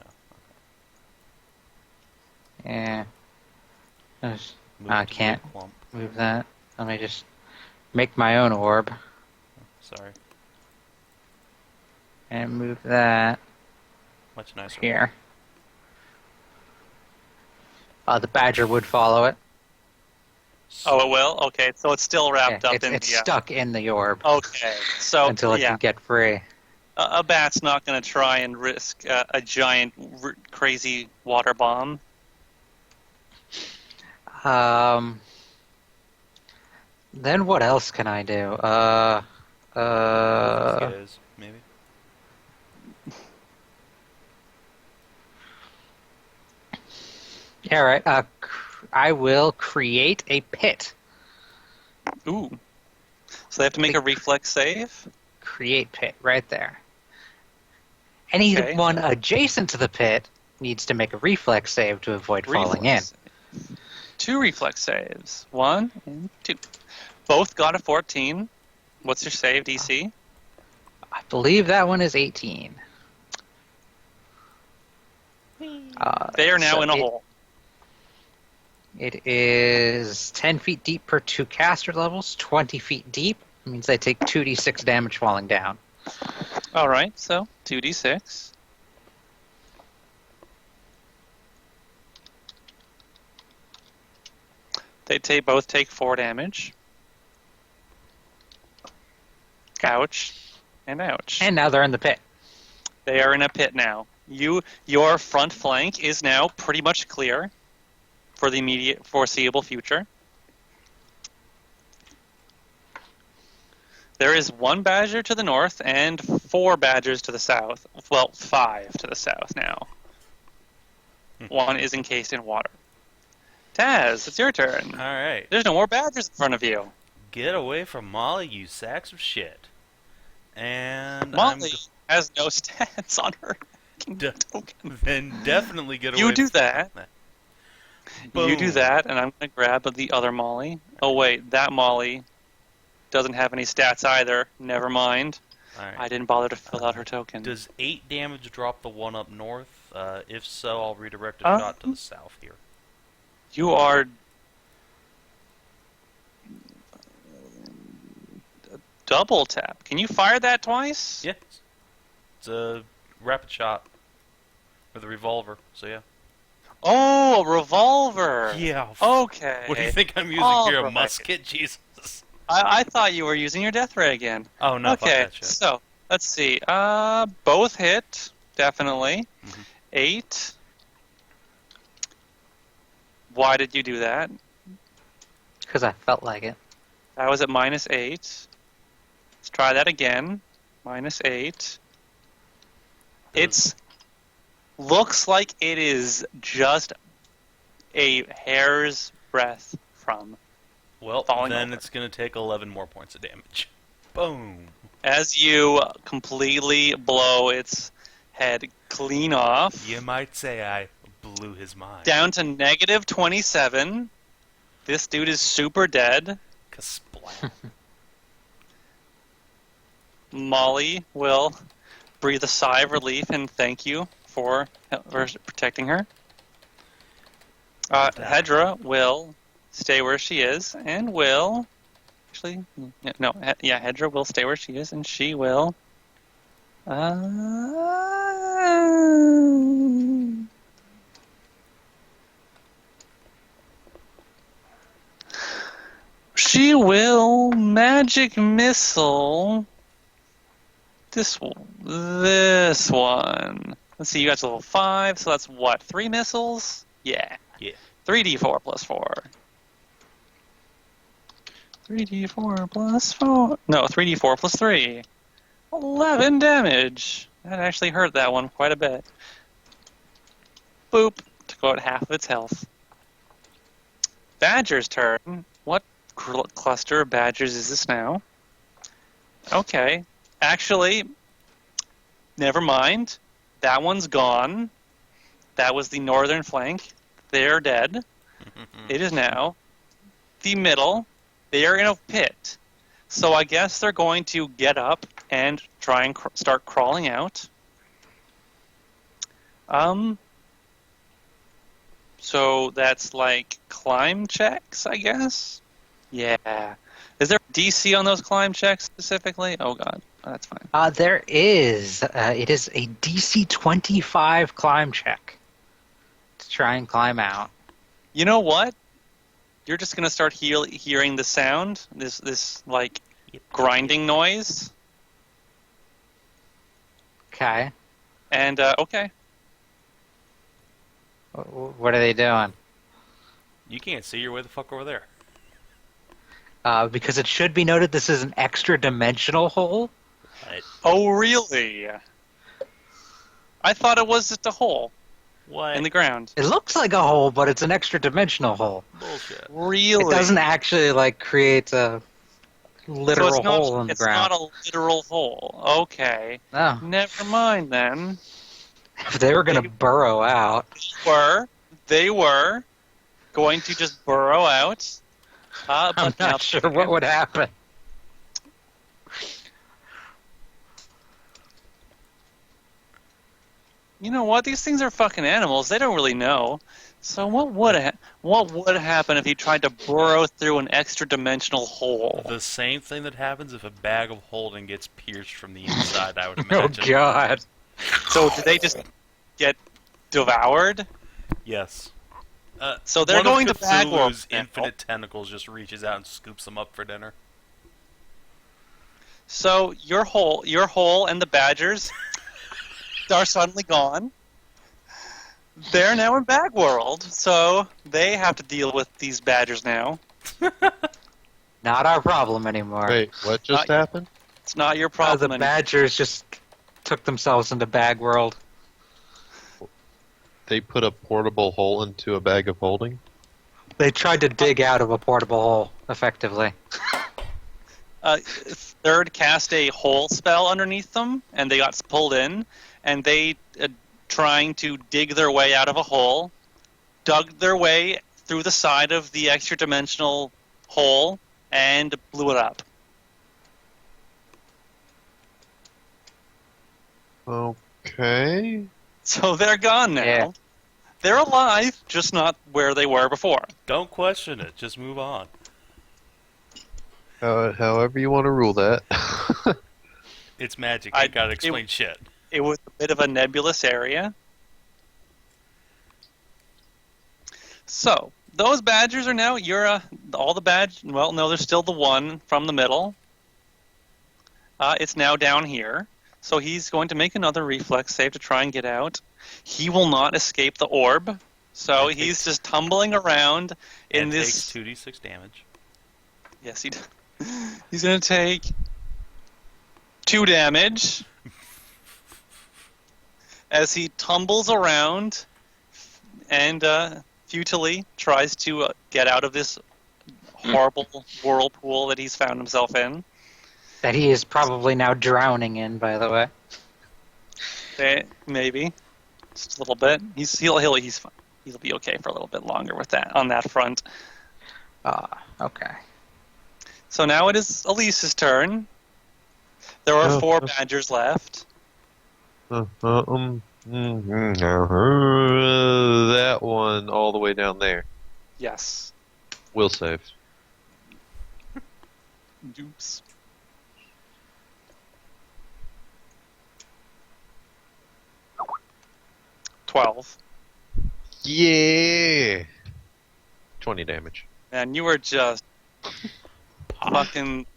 Yeah. I can't move that. Let me just make my own orb Sorry. and move that Much nicer. here. The badger would follow it. Oh, it will? Okay, so it's still wrapped up It's, in it's the... stuck in the orb Okay, so until it yeah, can get free. a bat's not going to try and risk a giant, crazy water bomb. Then what else can I do? Guys, maybe. Yeah, right. I will create a pit. Ooh. So they have to make a reflex save? Create pit right there. Anyone adjacent to the pit needs to make a reflex save to avoid falling in. Reflex save. 2 reflex saves. 1 and 2. Both got a 14. What's your save, DC? I believe that one is 18. They are now so in a hole. It is 10 feet deep per 2 caster levels, 20 feet deep. It means they take 2d6 damage falling down. Alright, so 2d6. They both take 4 damage. Ouch. And ouch. And now they're in the pit. They are in a pit now. Your front flank is now pretty much clear for the immediate foreseeable future. There is 1 badger to the north and 4 badgers to the south. Well, 5 to the south now. 1 is encased in water. Taz, it's your turn. Alright. There's no more badgers in front of you. Get away from Molly, you sacks of shit. And Molly has no stats on her token. Then definitely get away You do from that. You do Boom. that, and I'm going to grab the other Molly. Oh, wait, that Molly doesn't have any stats either. Never mind. Alright. I didn't bother to fill out her token. Does 8 damage drop the one up north? If so, I'll redirect a shot to the south here. You are double tap. Can you fire that twice? Yeah. It's a rapid shot with a revolver, so yeah. Oh, a revolver. Yeah. Okay. What do you think I'm using All here? A right. musket? Jesus. I thought you were using your death ray again. Oh, no, fuck Okay, that shit. so let's see. Both hit, definitely. Mhm. 8. Why did you do that? Because I felt like it. That was at -8. Let's try that again. -8. It's looks like it is just a hair's breadth from. Well, falling then over. it's going to take 11 more points of damage. Boom. As you completely blow its head clean off. You might say I blew his mind. Down to -27. This dude is super dead. Kasplat. Molly will breathe a sigh of relief and thank you for protecting her. Hedrah will stay where she is and will... Actually, no, Hedrah will stay where she is and she will... She will magic missile this one. Let's see, you got to level 5, so that's what, 3 missiles? Yeah. Yeah. 3d4 plus 4. 3d4 plus 4. No, 3d4 plus 3. 11 damage. That actually hurt that one quite a bit. Boop. Took out half of its health. Badger's turn. What cluster of badgers is this now? Okay. Actually, never mind. That one's gone. That was the northern flank. They're dead. It is now the middle. They are in a pit. So I guess they're going to get up and try and start crawling out. So that's like climb checks, I guess? Yeah. Is there a DC on those climb checks specifically? Oh god, that's fine. There is. It is a DC 25 climb check to try and climb out. You know what? You're just gonna start hearing the sound, this like grinding noise. Okay. And okay. What are they doing? You can't see your way the fuck over there. Because it should be noted this is an extra dimensional hole. Oh really? I thought it was just a hole What? in the ground. It looks like a hole, but it's an extra dimensional hole. Bullshit. Really? It doesn't actually create a literal so it's not, hole in the it's ground. not a literal hole. Okay. No. Never mind then. If they were going to burrow out. They were going to just burrow out. I'm But now not sure what would happen. You know what? These things are fucking animals. They don't really know. So what would happen if he tried to burrow through an extra dimensional hole? The same thing that happens if a bag of holding gets pierced from the inside, I would Oh, imagine. God. So do they just get devoured? Yes. So they're one going of to bag Cthulhu's worms now. infinite tentacles just reaches out and scoops them up for dinner. So your hole and the badgers are suddenly gone. They're now in bag world, so they have to deal with these badgers now. Not our problem anymore. Wait, what just happened? It's not your problem The anymore. badgers just took themselves into bag world. They put a portable hole into a bag of holding? They tried to dig out of a portable hole, effectively. Third cast a hole spell underneath them, and they got pulled in, and they, trying to dig their way out of a hole, dug their way through the side of the extra-dimensional hole, and blew it up. Okay. So they're gone now. Yeah. They're alive, just not where they were before. Don't question it. Just move on. However you want to rule that. It's magic. I- Ain't gotta explain shit. It was a bit of a nebulous area. So, those badgers are now, all the badge, well, no, there's still the one from the middle. It's now down here. So he's going to make another reflex save to try and get out. He will not escape the orb. So And he's just tumbling around in And this. takes 2d6 damage. Yes, he's going to take 2 damage as he tumbles around and futilely tries to get out of this horrible whirlpool that he's found himself in. That he is probably now drowning in, by the way. Maybe just a little bit. He's fine. He'll be okay for a little bit longer with that on that front. Okay. So now it is Elise's turn. There are 4 badgers left. That one all the way down there. Yes. Will save. Oops. $12. Yeah. 20 damage. And you were just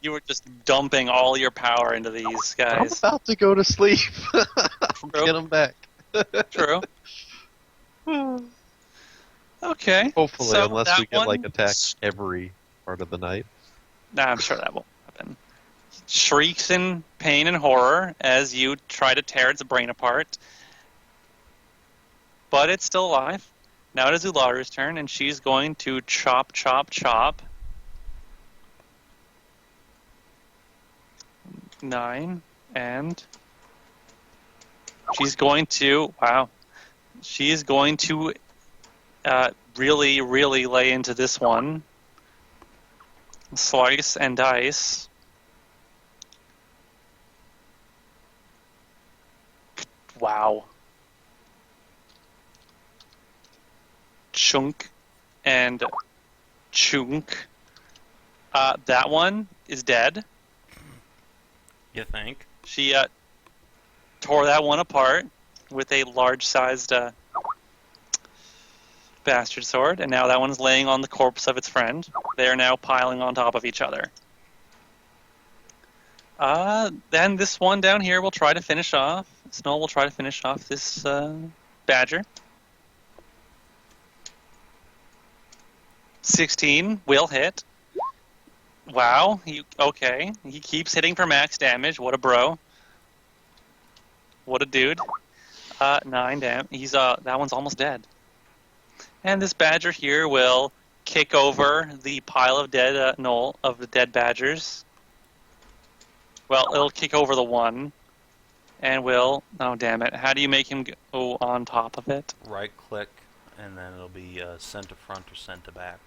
you were just dumping all your power into these I'm guys. about to go to sleep. True. Get him back. True. Okay. Hopefully, so unless that we get one- attacked every part of the night. Nah, I'm sure that won't happen. Shrieks in pain and horror as you try to tear its brain apart. But it's still alive. Now it is Ularu's turn, and she's going to chop, chop, chop. 9, and she's going to, wow, she is going to really, really lay into this one. Slice and dice. Wow. Chunk and chunk. That one is dead. You think? She tore that one apart with a large-sized bastard sword, and now that one's laying on the corpse of its friend. They are now piling on top of each other. Then this one down here will try to finish off. Snow will try to finish off this badger. 16 will hit. Wow. Okay. He keeps hitting for max damage. What a bro. What a dude. 9 damage. That one's almost dead. And this badger here will kick over the pile of dead dead badgers. Well, it'll kick over the one, and will. Oh damn it! How do you make him go on top of it? Right click, and then it'll be send to front or send to back.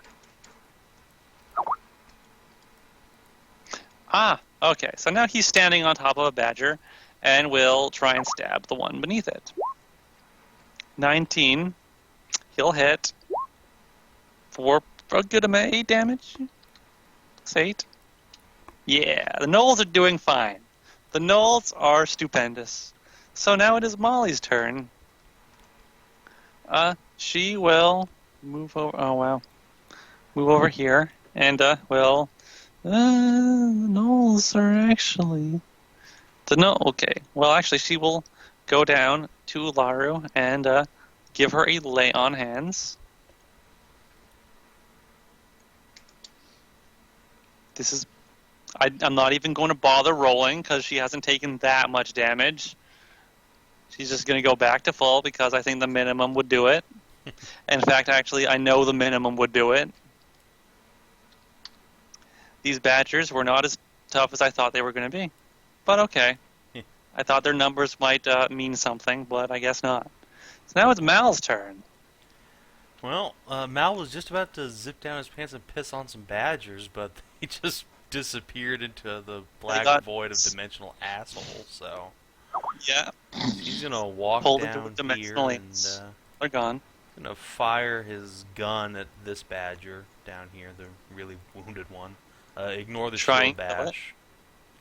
Okay. So now he's standing on top of a badger, and will try and stab the one beneath it. 19. He'll hit for a good amount, 8 damage. That's 8. Yeah, the gnolls are doing fine. The gnolls are stupendous. So now it is Molly's turn. She will move over. Oh wow, move over here, and will. The gnolls are actually. Okay. Well, actually, she will go down to Ularu and give her a lay on hands. This is. I'm not even going to bother rolling because she hasn't taken that much damage. She's just going to go back to full because I think the minimum would do it. In fact, actually, I know the minimum would do it. These badgers were not as tough as I thought they were going to be. But okay. I thought their numbers might mean something, but I guess not. So now it's Mal's turn. Well, Mal was just about to zip down his pants and piss on some badgers, but he just disappeared into the black void of dimensional asshole, so... Yeah. He's gonna walk Pulled into down dimensional here and links. They're gone. gonna fire his gun at this badger down here, the really wounded one. Ignore the Try shield and kill it. bash.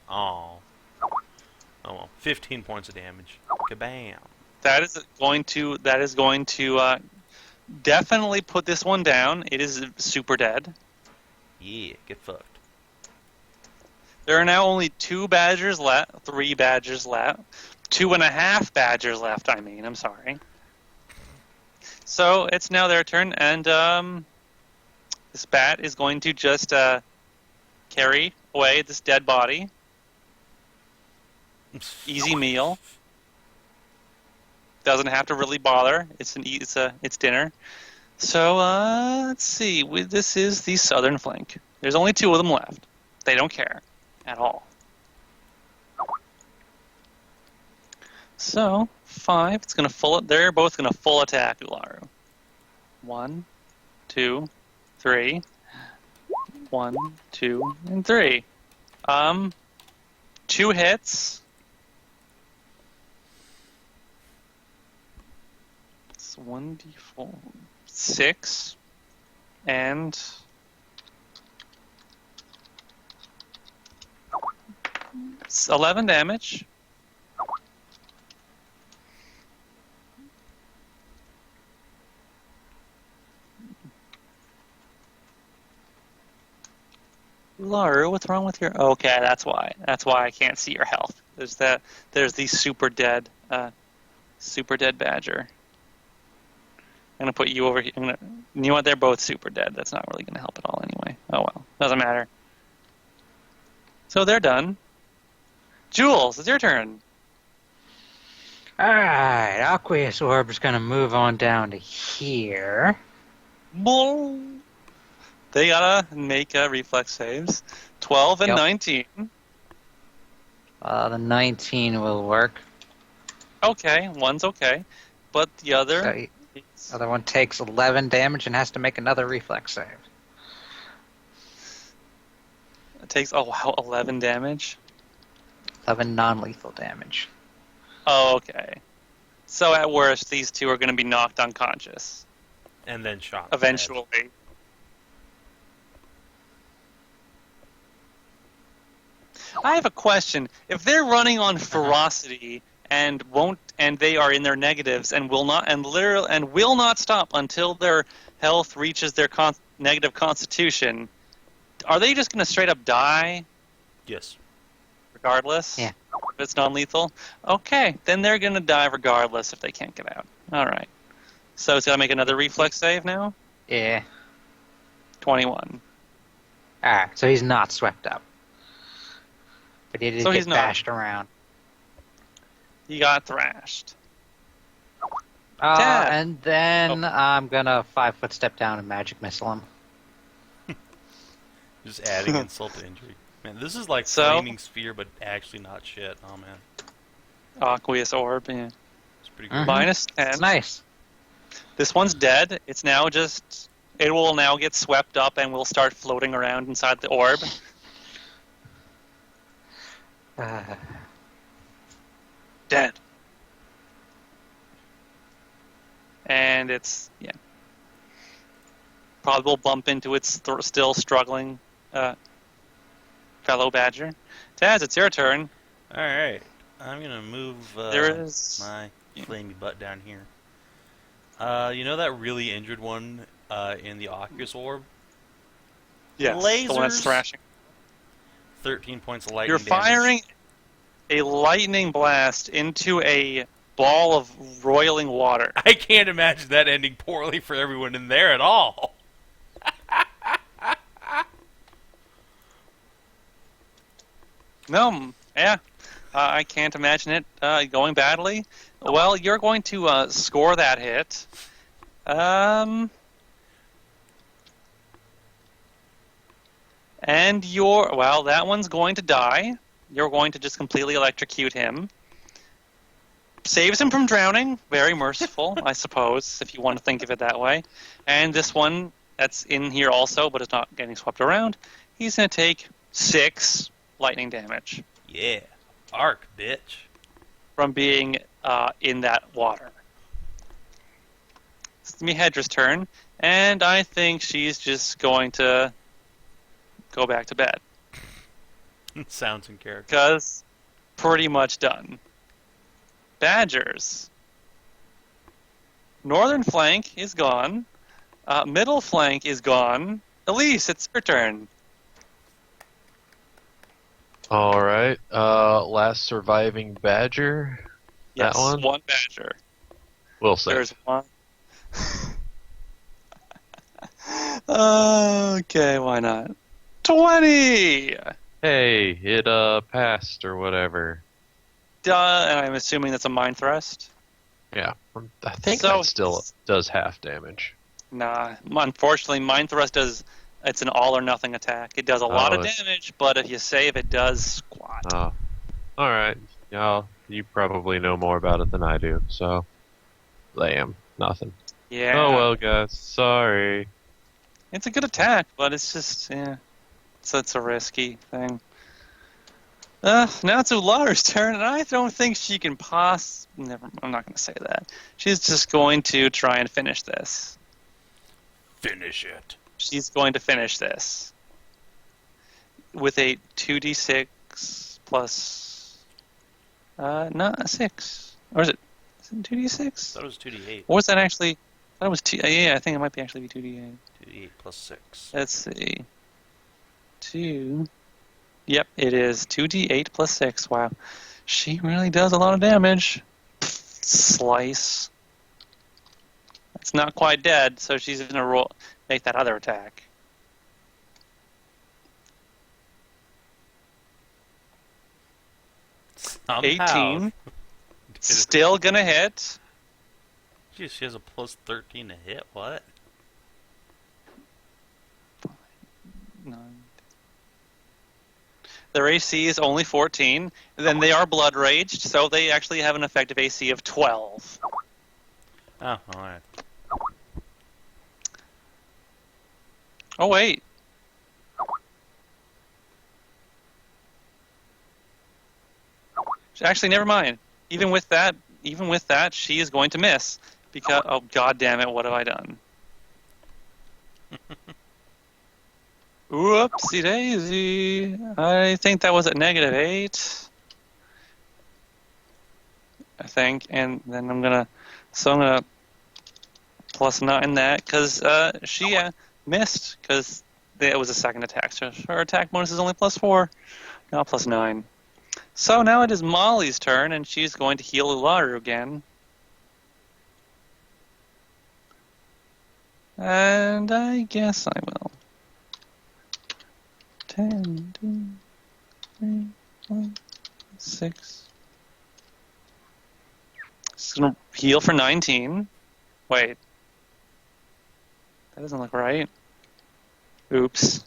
Oh. Oh well. 15 points of damage. Kabam. That is going to definitely put this one down. It is super dead. Yeah, get fucked. There are now only 2 badgers left, 3 badgers left, 2.5 badgers left. I'm sorry. So it's now their turn, and this bat is going to just carry away this dead body. Easy meal. Doesn't have to really bother. It's dinner. So let's see. This is the southern flank. There's only 2 of them left. They don't care at all. So 5. It's gonna full. They're both gonna full attack Ularu. 1, 2, 3. 1, 2, and 3. 2 hits. It's 1d4, 6, and 11 damage. Laru, what's wrong with your? Okay, that's why. That's why I can't see your health. There's the super dead badger. I'm gonna put you over here. You know what? They're both super dead. That's not really gonna help at all anyway. Oh well, doesn't matter. So they're done. Jules, it's your turn. Alright, Aqueous Orb's gonna move on down to here. Bull. They gotta make reflex saves. 12 and Yep. 19. The 19 will work. Okay, one's okay, but the other. So the other one takes 11 damage and has to make another reflex save. It takes 11 damage. 11 non-lethal damage. Oh, okay. So at worst, these 2 are going to be knocked unconscious And then shot. eventually. I have a question. If they're running on ferocity and they are in their negatives and will not stop until their health reaches their negative constitution, are they just going to straight up die Yes. regardless? Yeah. If it's non-lethal? Okay, then they're going to die regardless if they can't get out. All right. So it's got to make another reflex save now? Yeah. 21. Alright, so he's not swept up. But he did So get he's not. bashed around. He got thrashed. Dad. And then I'm gonna 5-foot step down and magic missile him. Just adding insult to injury. Man, this is like So- flaming sphere, but actually not shit. Oh man, Aqueous Orb, yeah. it's pretty good. Mhm. Minus 10. It's nice. This one's dead. It's now just... It will now get swept up and will start floating around inside the orb. Dead. And it's... Yeah. Probably will bump into its still struggling fellow badger. Taz, it's your turn. All right, I'm gonna move There is... my flamey butt down here. You know that really injured one in the Aqueous Orb? Yes, the one that's lasers. thrashing. 13 points of lightning You're damage. firing a lightning blast into a ball of roiling water. I can't imagine that ending poorly for everyone in there at all. No, yeah. I can't imagine it going badly. Well, you're going to score that hit. And that one's going to die. You're going to just completely electrocute him. Saves him from drowning. Very merciful, I suppose, if you want to think of it that way. And this one that's in here also, but it's not getting swept around, he's going to take 6 lightning damage Yeah, arc, bitch. from being in that water. It's Hedrah's turn, and I think she's just going to go back to bed. Sounds in character. Because pretty much done. Badgers. Northern flank is gone. Middle flank is gone. Elise, it's your turn. All right. Last surviving badger. Yes, That one? badger. We'll say. There's one. Okay, why not? 20! Hey, it passed or whatever. Duh, and I'm assuming that's a mind thrust? Yeah, I think So- that still does half damage. Nah, unfortunately, mind thrust does. It's an all or nothing attack. It does a lot of it's- damage, but if you save, it does squat. Oh, all right. Yeah, you probably know more about it than I do. So, lamb, nothing. Yeah. Oh well, guys. Sorry. It's a good attack, but it's just, yeah. So it's a risky thing. Now it's Ularu's turn, and I don't think she can Never. I'm not going to say that. She's just going to try and finish this. Finish it. She's going to finish this with a 2d6 plus, not a 6. Or is it 2d6? That was 2d8. Or was that actually? That was 2. Yeah, I think it might be actually be 2d8. 2d8 plus 6. Let's see. 2. Yep, it is 2d8 plus 6. Wow. She really does a lot of damage. Slice. It's not quite dead, so she's going to make that other attack. Somehow. 18. Still going to hit. Jeez, she has a plus 13 to hit. What? 9. Their AC is only 14. Then they are blood raged, so they actually have an effective AC of 12. Oh, alright. Oh, wait. Actually, never mind. Even with that, she is going to miss. Because, oh, god damn it, what have I done? Whoopsie daisy. I think that was at -8. I think, and then I'm gonna plus 9 that, because she missed, because it was a second attack, so her attack bonus is only plus 4, not plus 9. So now it is Molly's turn, and she's going to heal Ularu again. And I guess I will. 10, 2, 3, 4, 6. It's going to heal for 19. Wait. That doesn't look right. Oops.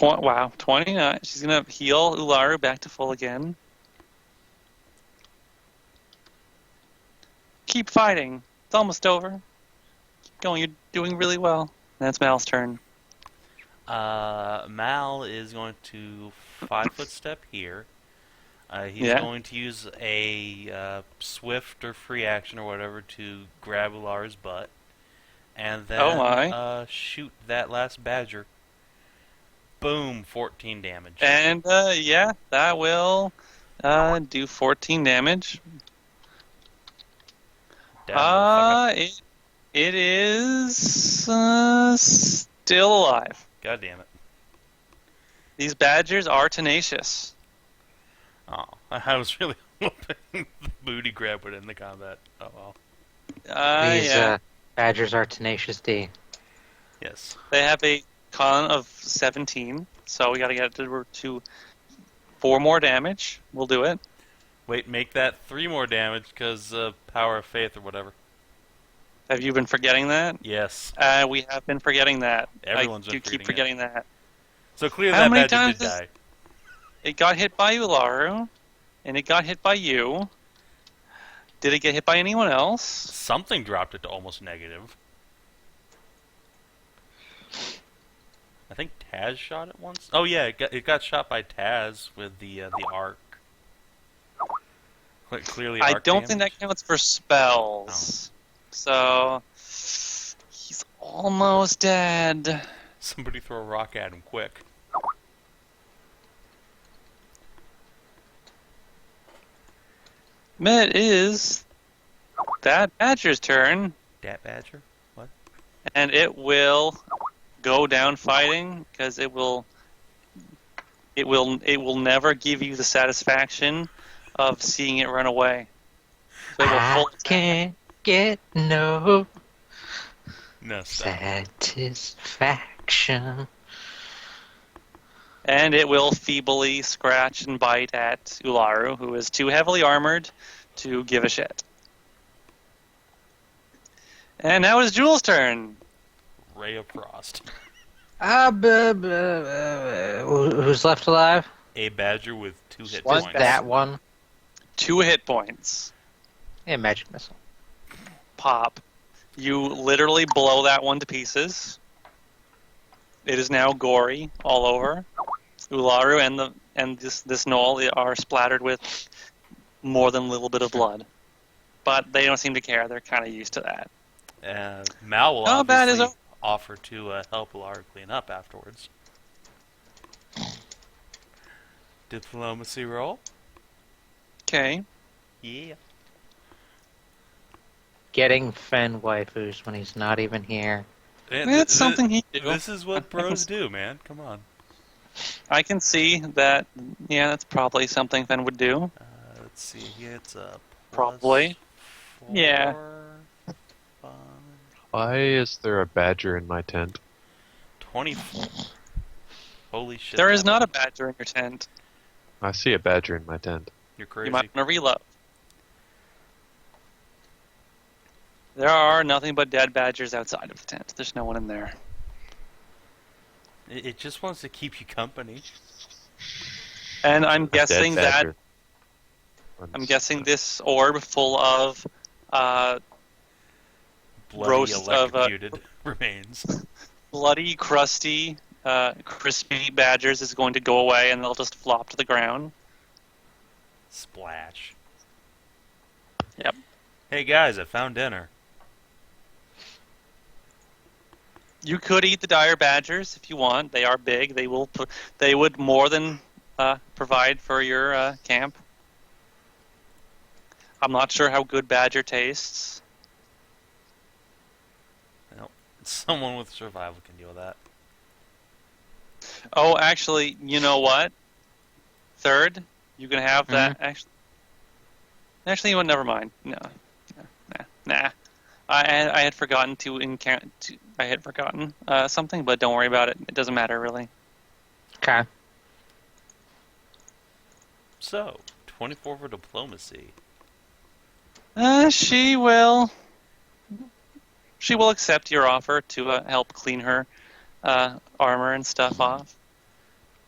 Wow, 29. She's going to heal Ularu back to full again. Keep fighting. It's almost over. Keep going. You're doing really well. That's Mal's turn. Mal is going to 5-foot step here. He's Yeah. going to use a swift or free action or whatever to grab Ularu's butt. And then Oh my. shoot that last badger. Boom, 14 damage. And, yeah, that will do 14 damage. Down, It is still alive. God damn it. These badgers are tenacious. Oh, I was really hoping the booty grab would end the combat. Oh well. These Yeah. badgers are tenacious D. Yes. They have a con of 17, so we gotta get to 4 more damage. We'll do it. Wait, make that 3 more damage because power of faith or whatever. Have you been forgetting that? Yes. We have been forgetting that. Everyone's I been do keep forgetting forgetting that. So clearly How that many badger times did die. It got hit by Ularu, and it got hit by you. Did it get hit by anyone else? Something dropped it to almost negative. I think Taz shot it once. Oh yeah, it got shot by Taz with the arc. Clearly, I arc don't damage. think that counts for spells. So he's almost dead. Somebody throw a rock at him quick. It is that badger's turn, Dat Badger? What? and it will go down fighting because it will never give you the satisfaction of seeing it run away. So it will I full attack. can't get no No, stop. satisfaction. And it will feebly scratch and bite at Ularu, who is too heavily armored to give a shit. And now it's Jules' turn. Ray of Frost. Who's left alive? A Badger with 2 hit What's points. that one? 2 hit points. Yeah, magic missile. Pop. You literally blow that one to pieces. It is now gory all over. Ularu and this gnoll are splattered with more than a little bit of blood. But they don't seem to care. They're kind of used to that. Mal will How bad is obviously it? offer to help Lara clean up afterwards. Diplomacy roll? Okay. Yeah. Getting Fen waifus when he's not even here. It's something he do. This is what bros do, man. Come on. I can see that, yeah, that's probably something Fen would do. Let's see. He gets a Probably. +4, Yeah. 5, Why is there a badger in my tent? 24. Holy shit. There is that- not a badger in your tent. I see a badger in my tent. You're crazy. You might want to reload. There are nothing but dead badgers outside of the tent. There's no one in there. It just wants to keep you company. And I'm A dead guessing that badger. I'm guessing this orb full of Bloody Roast of, electrocuted remains. bloody, crusty, crispy badgers is going to go away, and they'll just flop to the ground. Splash. Yep. Hey guys, I found dinner. You could eat the dire badgers if you want. They are big. They will. They would more than provide for your camp. I'm not sure how good badger tastes. Well, someone with survival can deal with that. Oh, actually, you know what? Third, you can have that. Actually, you know what? Never mind. No, nah. I had forgotten I had forgotten something, but don't worry about it. It doesn't matter really. Okay. So, 24 for diplomacy. She will accept your offer to help clean her armor and stuff off.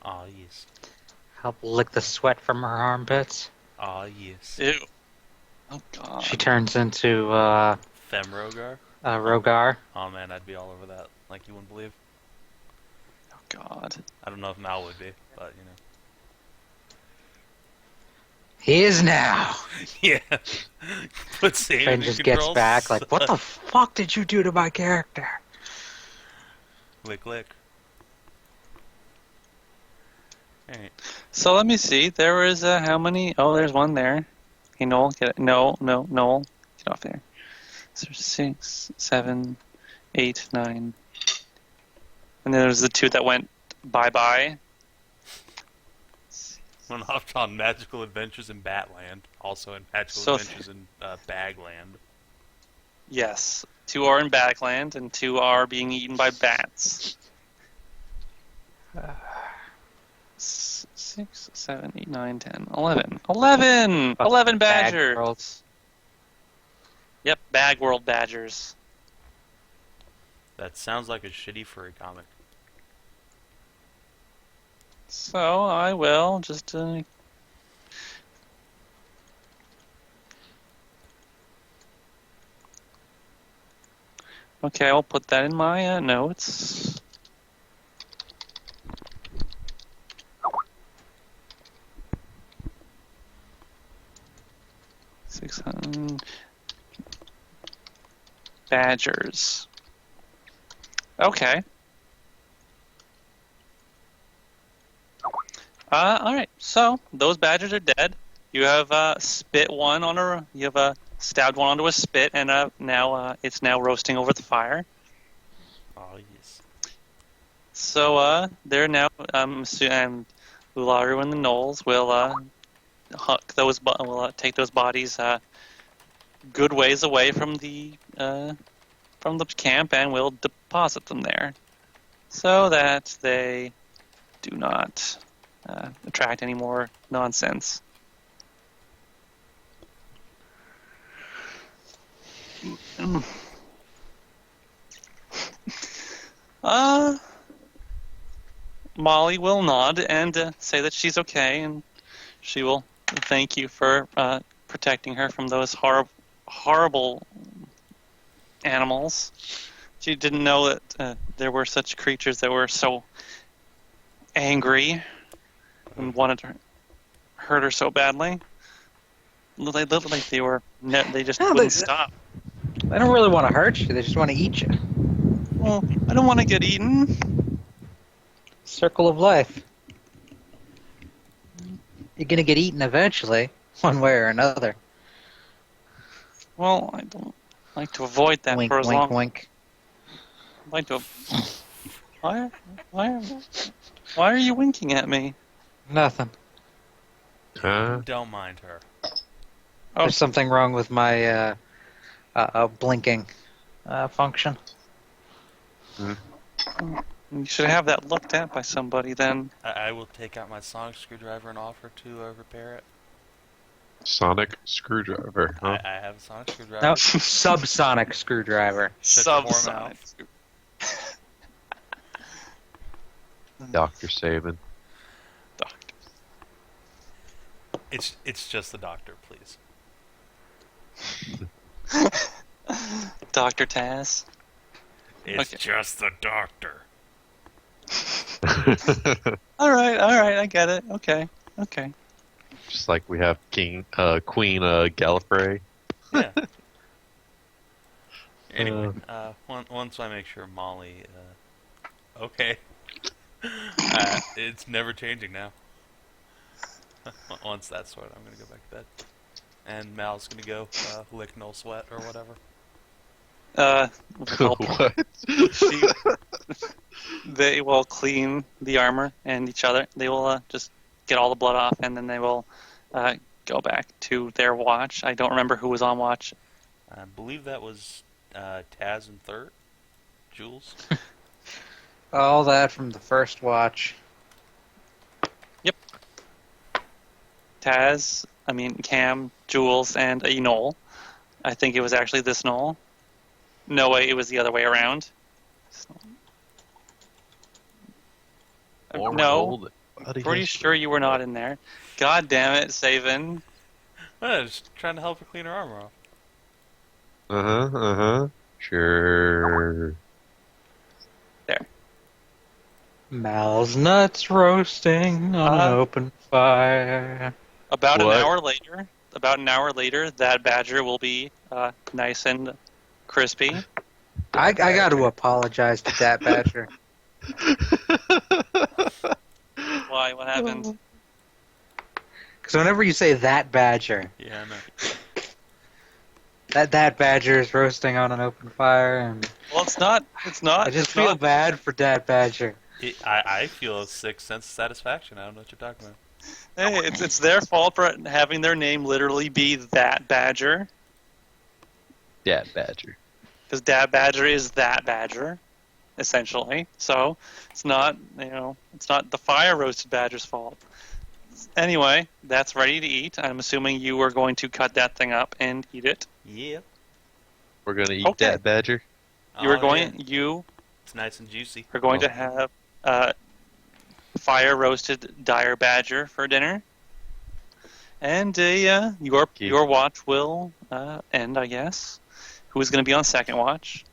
Ah, yes. Help lick the sweat from her armpits. Ah, yes. Ew. Oh god. She turns into Femrogar? Rogar. Oh man, I'd be all over that. Like you wouldn't believe. Oh god. I don't know if Mal would be, but you know. He is now. Yeah. Put sanity Fen just gets controls. back like, what the fuck did you do to my character? Lick, lick. Alright. So let me see. There was how many? Oh, there's one there. Hey, Noel, get it. No, Noel, get off there. So 6, 7, 8, 9, and then there's the 2 that went bye. Went off on magical adventures in Batland. Also in magical So adventures in Bagland. Yes, 2 are in Backland, and 2 are being eaten by bats. 6, 7, 8, 9, 10, 11. 11! 11 Bag badgers! girls. Yep, Bag World badgers. That sounds like a shitty furry comic. So I will just okay, I'll put that in my notes. 600 badgers. Okay. All right. So those badgers are dead. You have spit one on a. You have stabbed one onto a spit, and now it's now roasting over the fire. Oh yes. So they're now. And Ularu and the gnolls will huck those. Will take those bodies good ways away from the camp, and will deposit them there, so that they do not attract any more nonsense. Molly will nod and say that she's okay, and she will thank you for protecting her from those horrible animals. She didn't know that there were such creatures that were so angry and wanted to hurt her so badly. They looked like they were. They just wouldn't stop. They don't really want to hurt you. They just want to eat you. Well, I don't want to get eaten. Circle of life. You're gonna get eaten eventually, one way or another. Well, I don't like to avoid that Wink, for as wink, long. wink. I'd like to. Why are you winking at me? Nothing. Don't mind her. Oh. There's something wrong with my blinking function. You should have that looked at by somebody then. I will take out my sonic screwdriver and offer to repair it. Sonic screwdriver, huh? I have a sonic screwdriver. No, subsonic screwdriver. Shut your whore Subsonic. mouth. Dr. Savin. Doctor. It's just the doctor, please. Dr. Taz. It's Okay. just the doctor. All right, I get it. Okay. Just like we have Queen Gallifrey. Yeah. Anyway, once I make sure Molly, okay, it's never changing now. Once that's sorted, I'm gonna go back to bed, and Mal's gonna go lick no sweat or whatever. What? They will clean the armor and each other. They will just get all the blood off, and then they will go back to their watch. I don't remember who was on watch. I believe that was Taz and Third, Jules. All that from the first watch. Cam, Jules, and a gnoll. I think it was actually this gnoll. No way, it was the other way around. No, pretty sure you were not in there. God damn it, Savin. I was just trying to help her clean her armor off. Sure. There. Mal's nuts roasting on an open fire. About What? an hour later, that badger will be nice and crispy. I got to apologize to that badger. Why? What happened? Because whenever you say that badger, Yeah, I know. that badger is roasting on an open fire, and Well, it's not. I just feel bad for that badger. I feel a sick sense of satisfaction. I don't know what you're talking about. Hey, it's their fault for having their name literally be that badger. Dad Badger. Because Dad Badger is that badger, essentially. So it's not the fire roasted badger's fault. Anyway, that's ready to eat. I'm assuming you are going to cut that thing up and eat it. Yep. We're gonna eat Okay. Dad Badger. You are Oh, going. yeah. You It's nice and juicy. are going to have fire roasted dire badger for dinner, and your watch will end, I guess. Who is going to be on second watch?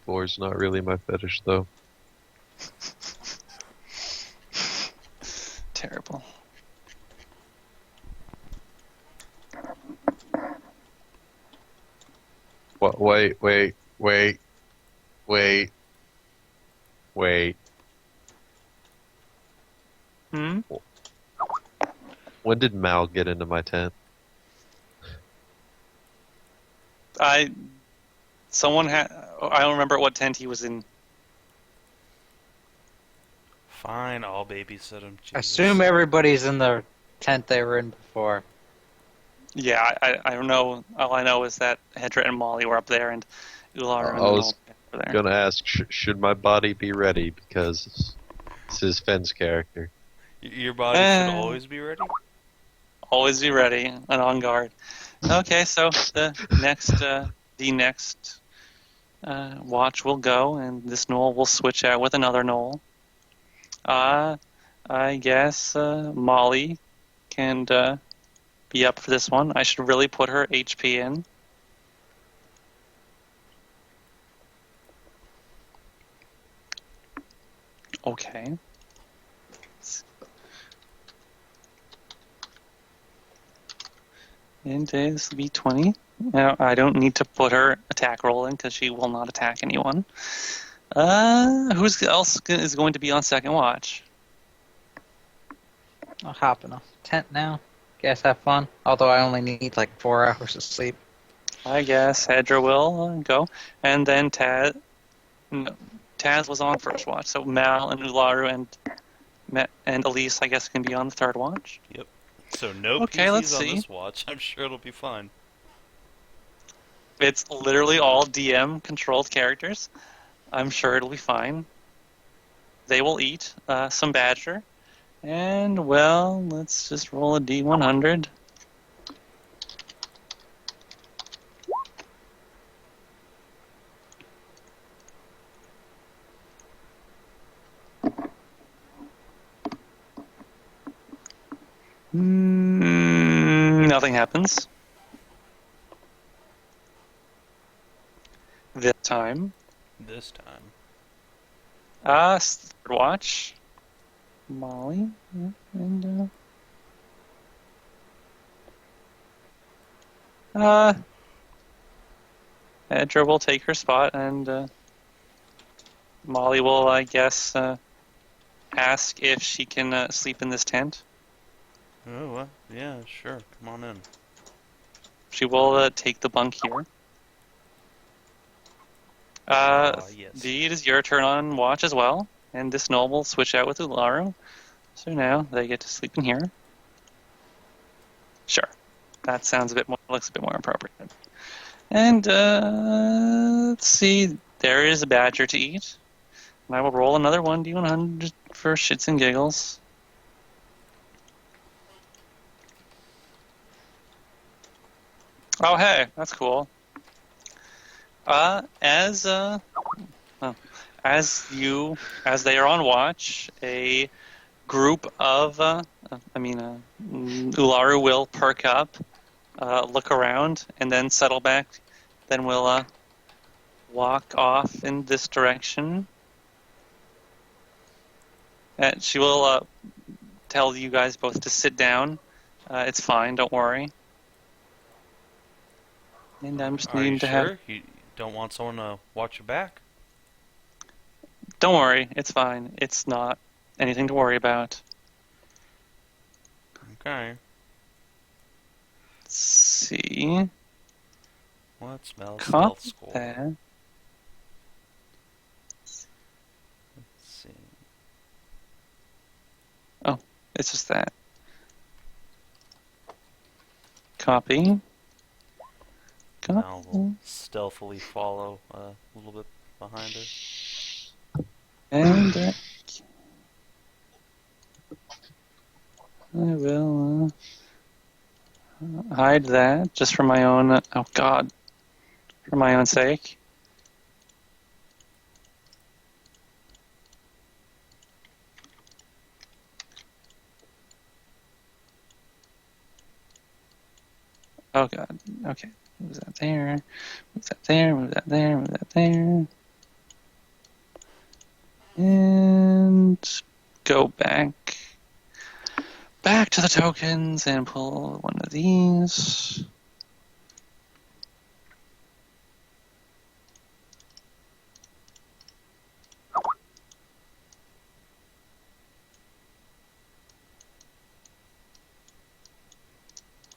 Boar's not really my fetish, though. Terrible. What? Wait. Hmm? When did Mal get into my tent? Someone had. I don't remember what tent he was in. Fine, I'll babysit him. Jesus. Assume everybody's in the tent they were in before. Yeah, I don't know. All I know is that Hedrah and Molly were up there, and Ular and I the was Gnoll were there. gonna ask, should my body be ready? Because it's his Fenn's character. Your body should always be ready? Always be ready and on guard. Okay, so the next watch will go, and this gnoll will switch out with another gnoll. I guess Molly can be up for this one. I should really put her HP in. Okay. And this will be 20. Now, I don't need to put her attack roll in because she will not attack anyone. Who else is going to be on second watch? I'll hop in a tent now. Guess have fun. Although I only need like 4 hours of sleep. I guess Hedrah will go. And then Taz was on first watch. So Mal and Ularu and Elise, I guess, can be on the third watch. Yep. So no Okay, PCs let's on see. this watch. I'm sure it'll be fine. It's literally all DM controlled characters. I'm sure it'll be fine. They will eat some badger. And, well, let's just roll a D100. Nothing happens. This time. This time. Third watch. Molly. And, Hedrah will take her spot, and, Molly will, I guess, ask if she can sleep in this tent. Oh, well, yeah, sure. Come on in. She will take the bunk here. Yes. It is your turn on watch as well, and this gnoll will switch out with Ularu. So now they get to sleep in here. Sure, that looks a bit more appropriate. And let's see, there is a badger to eat. And I will roll another 1d100 for shits and giggles. Oh, hey, that's cool. As they are on watch, a group of, Ularu will perk up, look around, and then settle back. Then we'll walk off in this direction. She will tell you guys both to sit down. It's fine, don't worry. And I'm just Are you needing to sure? have. You don't want someone to watch your back? Don't worry, it's fine. It's not anything to worry about. Okay. Let's see. What smells? Cop Stealth score. there. Let's see. It's just that. Copy. Now we'll stealthily follow a little bit behind her. And I will hide that just for my own. Oh God, for my own sake. Oh God. Okay. Move that there. Move that there. Move that there. Move that there. And go back. Back to the tokens and pull one of these.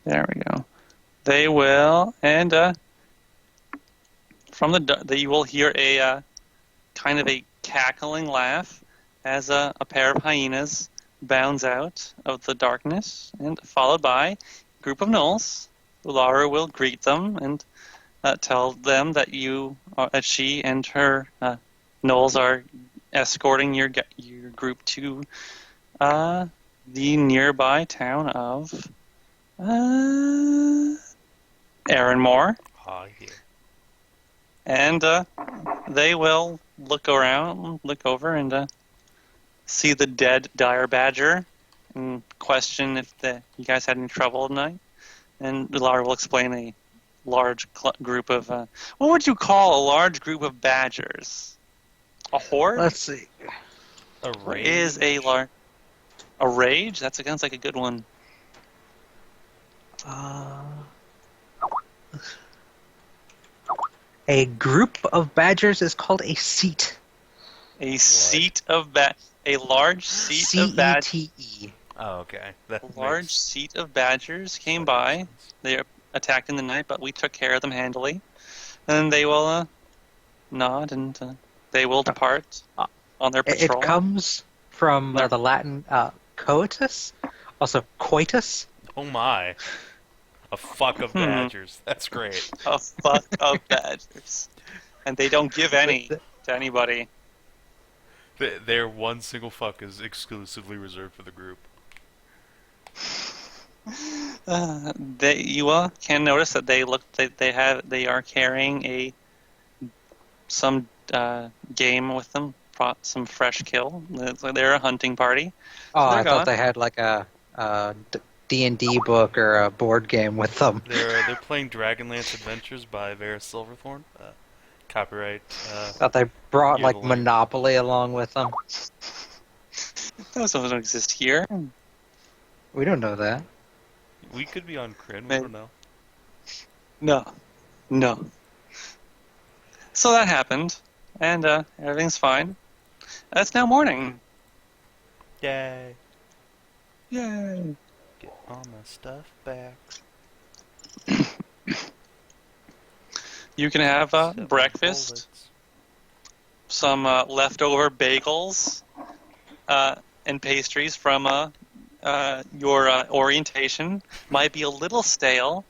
There we go. They will, and from you will hear a kind of a cackling laugh as a pair of hyenas bounds out of the darkness, and followed by a group of gnolls. Ulara will greet them and tell them that she and her gnolls are escorting your group to the nearby town of Aaronmore. Oh, yeah. And they will look over, and see the dead dire badger, and question if you guys had any trouble at night. And Lara will explain a large group of what would you call a large group of badgers? A horde? Let's see. A What rage? is a rage? That sounds like a good one. A group of badgers is called a seat. A seat of a large seat of badgers. C-E-T-E. Oh, okay. A large seat of badgers came by. They attacked in the night, but we took care of them handily. And they will nod, and they will depart on their patrol. It comes from the Latin coitus, also coitus. Oh my. A fuck of badgers. That's great. A fuck of badgers. And they don't give any to anybody. Their one single fuck is exclusively reserved for the group. You can notice that they are carrying some game with them, brought some fresh kill. They're a hunting party. Oh, So I thought they had like a D&D book or a board game with them. They're playing Dragonlance Adventures by Vera Silverthorn. Copyright. Thought they brought like Yodeling. Monopoly along with them. Those don't exist here. We don't know that. We could be on Kryn. We don't know. No. So that happened, and everything's fine. It's now morning. Yay. Yay. Get all my stuff back. You can have 7 breakfast, bullets. some leftover bagels, and pastries from your orientation. Might be a little stale,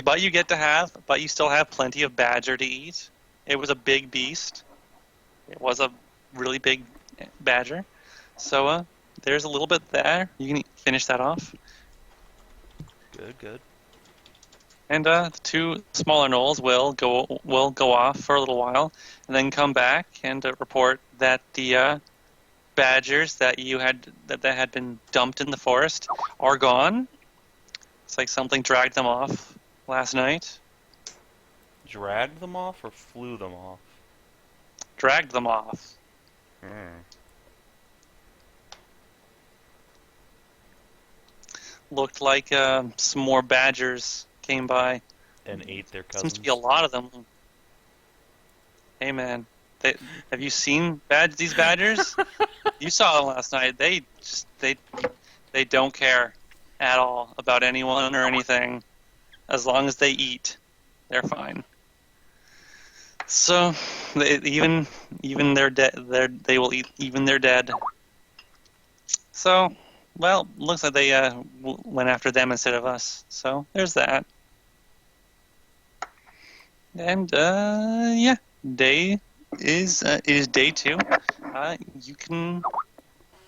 but you still have plenty of badger to eat. It was a big beast. It was a really big badger. So there's a little bit there. You can finish that off. Good. And the two smaller gnolls will go off for a little while, and then come back and report that the badgers that had been dumped in the forest are gone. It's like something dragged them off last night. Dragged them off or flew them off? Dragged them off. Looked like some more badgers came by. And ate their cousins. Seems to be a lot of them. Hey man, have you seen these badgers? You saw them last night. They don't care at all about anyone or anything. As long as they eat, they're fine. So even they're dead. They will eat even their dead. So, well, looks like they went after them instead of us. So there's that. And yeah, it is day 2. You can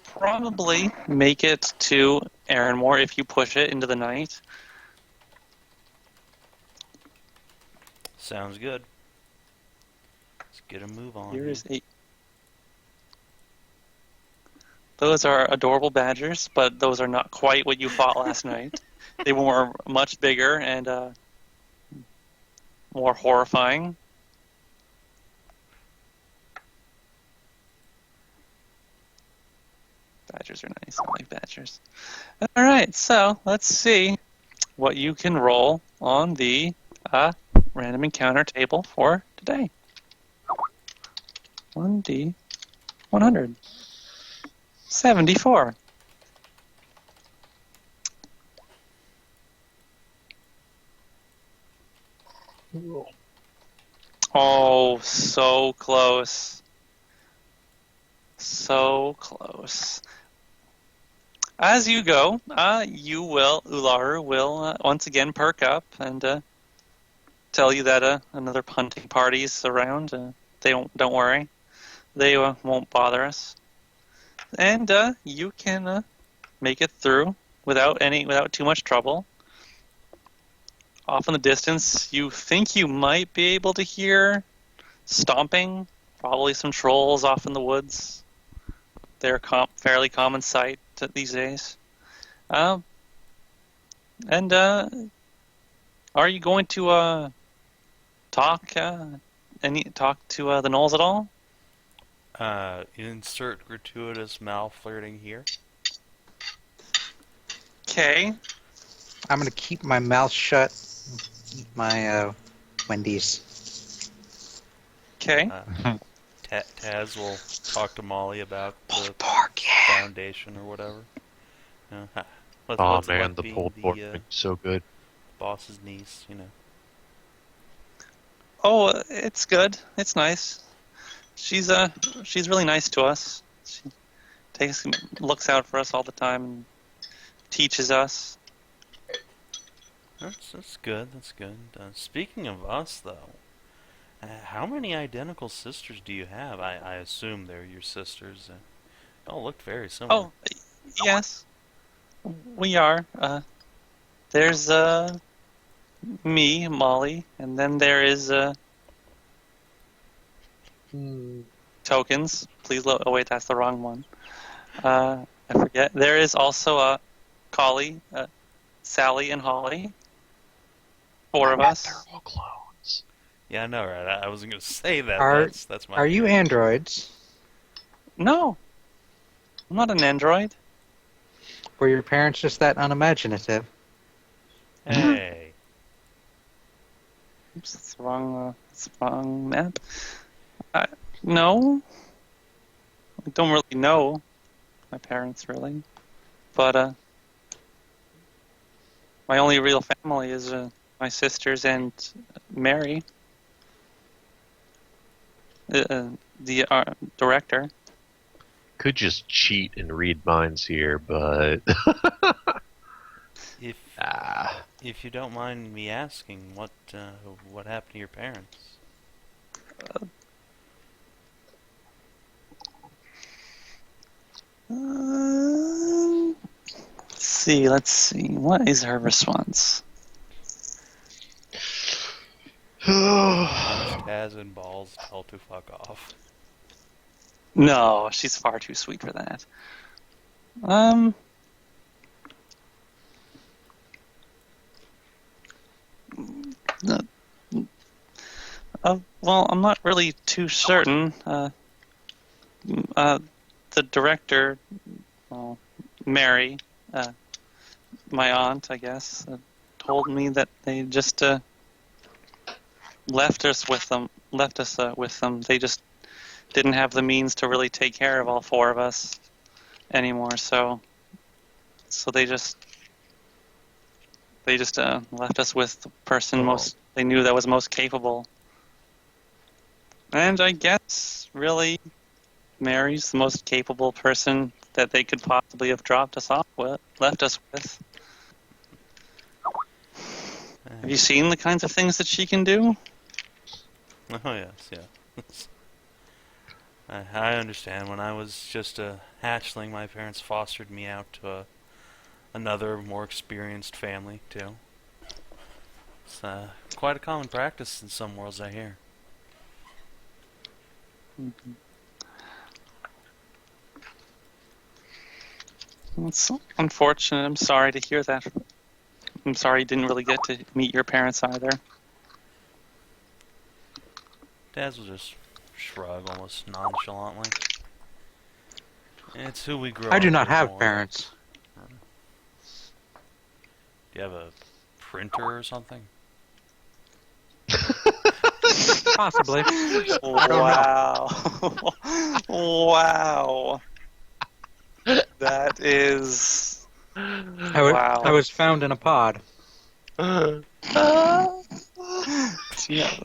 probably make it to Aaronmore if you push it into the night. Sounds good. Let's get a move on. Here is Those are adorable badgers, but those are not quite what you fought last night. They were much bigger and more horrifying. Badgers are nice. I like badgers. All right, so let's see what you can roll on the random encounter table for today. 1D 100. 74. Oh, so close. So close. As you go, Ularu will once again perk up and tell you that another hunting party's around. They don't worry, they won't bother us, and you can make it through without too much trouble. Off in the distance, you think you might be able to hear stomping, probably some trolls off in the woods. They're fairly common sight these days. And are you going to talk to the gnolls at all? Insert gratuitous mal-flirting here. Okay. I'm gonna keep my mouth shut. Eat my Wendy's. Okay. Taz will talk to Molly about the pork, yeah. foundation or whatever. Oh What's it man, like the being pulled pork thing's so good. boss's niece, Oh, it's good. It's nice. She's really nice to us. She looks out for us all the time and teaches us. That's good. That's good. Speaking of us, though, how many identical sisters do you have? I assume they're your sisters. All look very similar. Oh, yes, we are. There's me, Molly, and then there is Tokens. Please load. Oh wait, that's the wrong one. I forget. There is also Collie, Sally, and Holly. Four of us. They're all clones. Yeah, I know, right? I wasn't going to say that. That's my. Are you androids? No, I'm not an android. Were your parents just that unimaginative? Hey. Oops, that's the wrong map. No, I don't really know my parents really, but my only real family is my sisters and Mary, the director. Could just cheat and read minds here, but If you don't mind me asking, what happened to your parents? Let's see. What is her response? Taz and Balls tell to fuck off. No, she's far too sweet for that. Well, I'm not really too certain. The director, well, Mary, my aunt, I guess, told me that they just left us with them. They just didn't have the means to really take care of all four of us anymore. So they just left us with the person they knew that was most capable. And I guess really Mary's the most capable person that they could possibly have left us with. Have you seen the kinds of things that she can do? Oh yes, yeah. I understand. When I was just a hatchling, my parents fostered me out to another, more experienced family, too. It's quite a common practice in some worlds, I hear. Mm-hmm. It's unfortunate. I'm sorry to hear that. I'm sorry you didn't really get to meet your parents either. Daz will just shrug almost nonchalantly. It's who we grow up I do not with have more. parents. Do you have a printer or something? Possibly. Wow. Wow. That is... Wow. I was found in a pod. Yeah,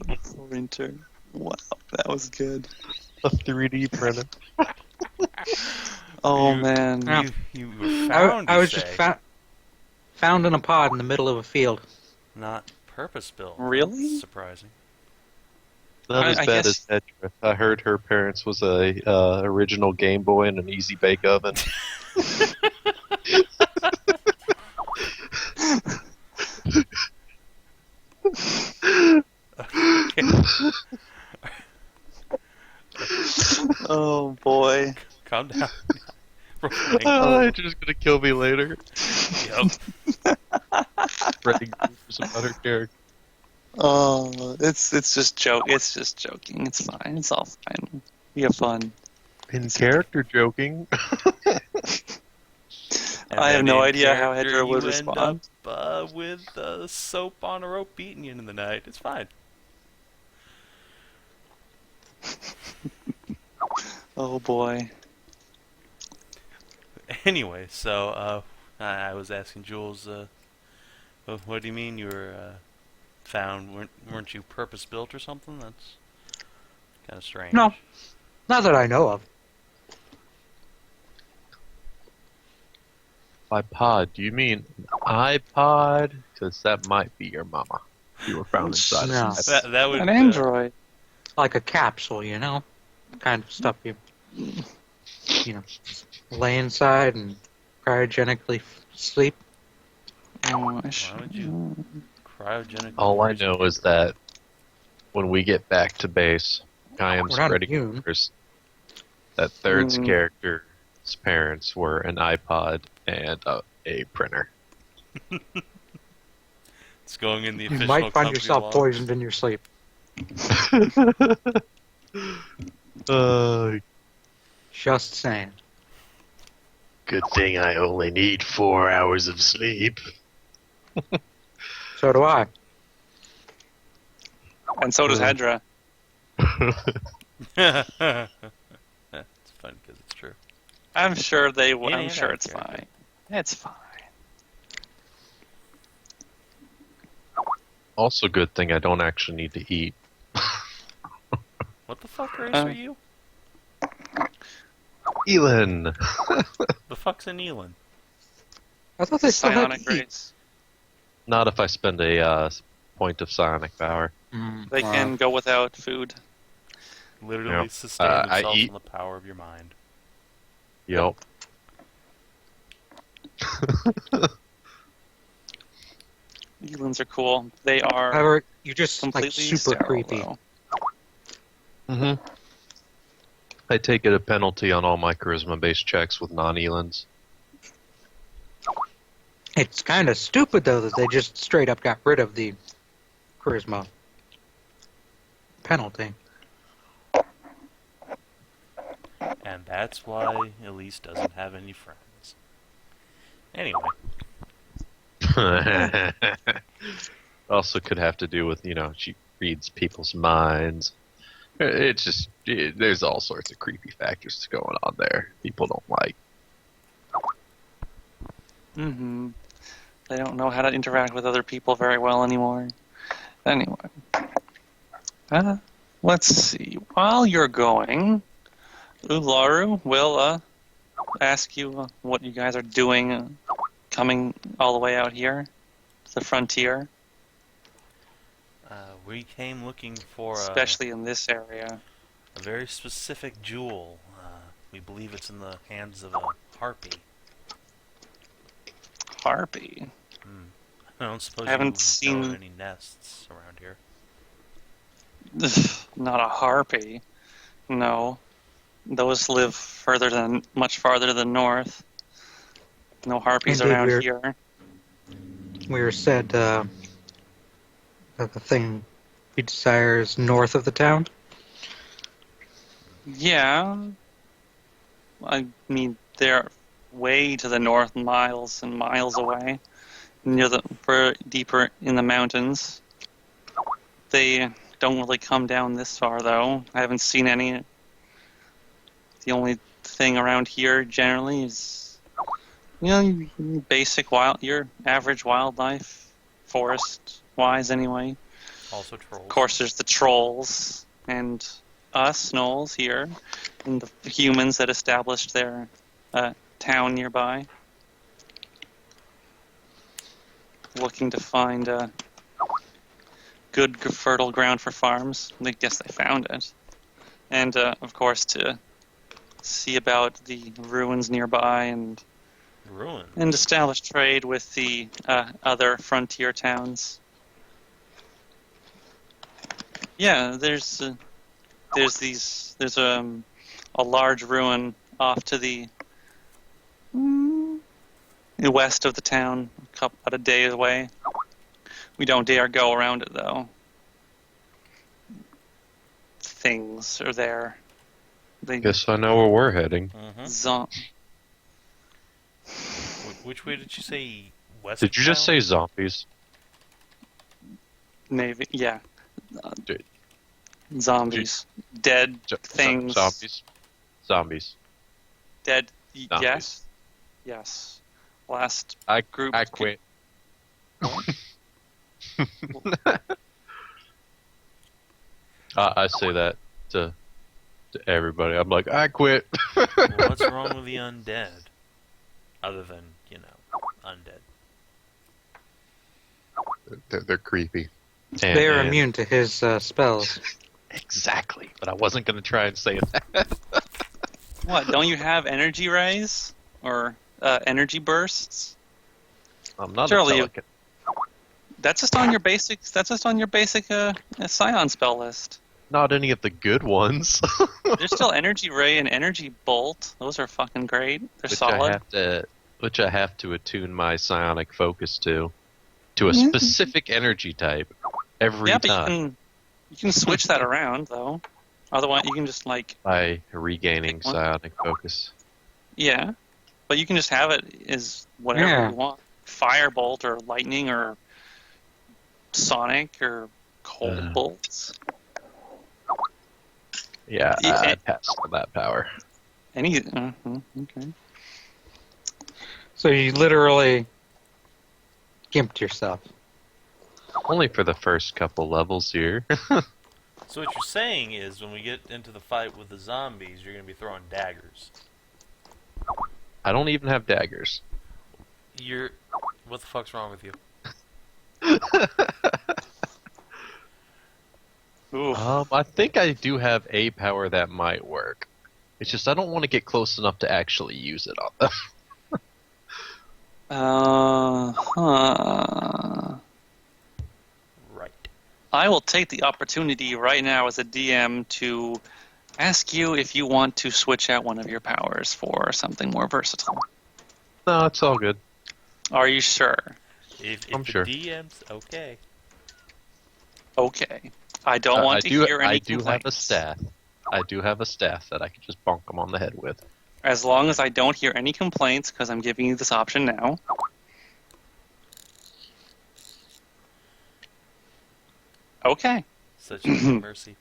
printer. Wow, that was good. A 3D printer. Oh, You- man. You were found, I you was say. just found in a pod in the middle of a field. Not purpose-built. Really? That's surprising. Not as I bad guess- as Hedrah. I heard her parents was a original Game Boy and an Easy Bake Oven. Oh, boy. Calm down. Refrain. Hedrah's gonna kill me later. Yep. Spreading rumors about her character. Oh, it's just joke. It's just joking. It's fine. It's all fine. We have fun. In character joking. And I have then no in idea how character, Hedrah would you end respond. up, with soap on a rope beating you in the night. It's fine. Oh, boy. Anyway, so I was asking Jules, what do you mean you were found? Weren't you purpose-built or something? That's kind of strange. No. Not that I know of. By pod, do you mean iPod? Because that might be your mama. You were found inside No. of That would An android. Like a capsule, you know? Kind of stuff you lay inside and cryogenically sleep. Oh, Why would you cryogenically? All I know is that when we get back to base, I am We're not spreading immune. rumors that Third's Mm. character's parents were an iPod and a printer. It's going in the You official might find company yourself log. poisoned in your sleep. Just saying. Good thing I only need 4 hours of sleep. So do I. And so does Hedrah. It's fun because it's true. I'm sure they will. Yeah, I'm yeah, sure that's it's fair. fine. It's fine. Also, good thing I don't actually need to eat. What the fuck race are you? Elan! The fuck's an Elan? I thought they still had Psionic to eat. race. Not if I spend a point of psionic power. They can go without food. Literally Yep. sustain I themselves eat- on the power of your mind. Yep. Elans are cool. They are However, you're just completely like super sterile, creepy. though. Mm-hmm. I take it a penalty on all my charisma-based checks with non-Elans. It's kind of stupid though that they just straight up got rid of the charisma penalty. And that's why Elise doesn't have any friends. Anyway, Also could have to do with, she reads people's minds. It's just, there's all sorts of creepy factors going on there. People don't like. Mm-hmm. They don't know how to interact with other people very well anymore. Anyway. Let's see. While you're going, Ularu will ask you what you guys are doing coming all the way out here to the frontier, we came looking for especially in this area. a very specific jewel. We believe it's in the hands of a harpy. Harpy. I don't suppose I haven't you know seen- of any nests around here. Not a harpy. No. Those live much farther than north. No harpies Indeed, around we're- here. We were said that the thing he desires north of the town. Yeah. I mean, they're way to the north, miles and miles away, deeper in the mountains. They don't really come down this far, though. I haven't seen any. The only thing around here generally is, basic your average wildlife, forest-wise anyway. Also trolls. Of course, there's the trolls. and us, gnolls, here, and the humans that established their town nearby. Looking to find good, fertile ground for farms. I guess they found it. And, of course, to see about the ruins nearby and establish trade with the other frontier towns. Yeah, there's a large ruin off to the west of the town, about a day away. We don't dare go around it, though. Things are there. Guess I know where we're heading. Which way did you say? West? Did you just say zombies? Maybe, yeah. Dude. Zombies. Dead things. Zombies. Dead, Zombies. yes. Last group. I quit. I say that to everybody. I'm like, I quit. What's wrong with the undead? Other than, undead. They're creepy. They're immune to his spells. Exactly, but I wasn't going to try and say that. What, don't you have energy rays? Or energy bursts? I'm not Surely a telecon. That's just on your basic Scion spell list. Not any of the good ones. There's still energy ray and energy bolt. Those are fucking great. They're solid. Which I have to attune my psionic focus to a specific energy type every time. Yeah, but you can switch that around though. Otherwise, you can just by regaining psionic focus. Yeah, but you can just have it as whatever you want: firebolt or lightning or sonic or cold bolts. Yeah, I passed on that power. Okay. So you literally gimped yourself. Only for the first couple levels here. So what you're saying is, when we get into the fight with the zombies, you're going to be throwing daggers. I don't even have daggers. What the fuck's wrong with you? I think I do have a power that might work. It's just I don't want to get close enough to actually use it on them. Right. I will take the opportunity right now as a DM to ask you if you want to switch out one of your powers for something more versatile. No, it's all good. Are you sure? If I'm the sure. DM's okay. Okay. I don't want to hear any I do have a complaints. staff. I do have a staff that I can just bonk them on the head with. As long as I don't hear any complaints, because I'm giving you this option now. Okay. Such a mercy.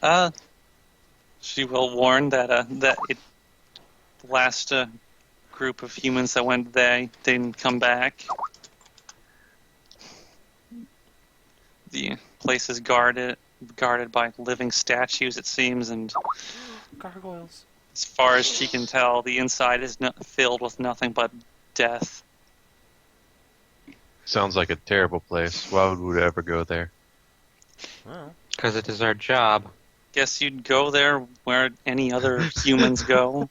Wow. She will warn that the last group of humans that went there didn't come back. The place is guarded by living statues, it seems, and Gargoyles. as far as she can tell, the inside is filled with nothing but death. Sounds like a terrible place. Why would we ever go there? Well, Because it is our job. Guess you'd go there where any other humans go.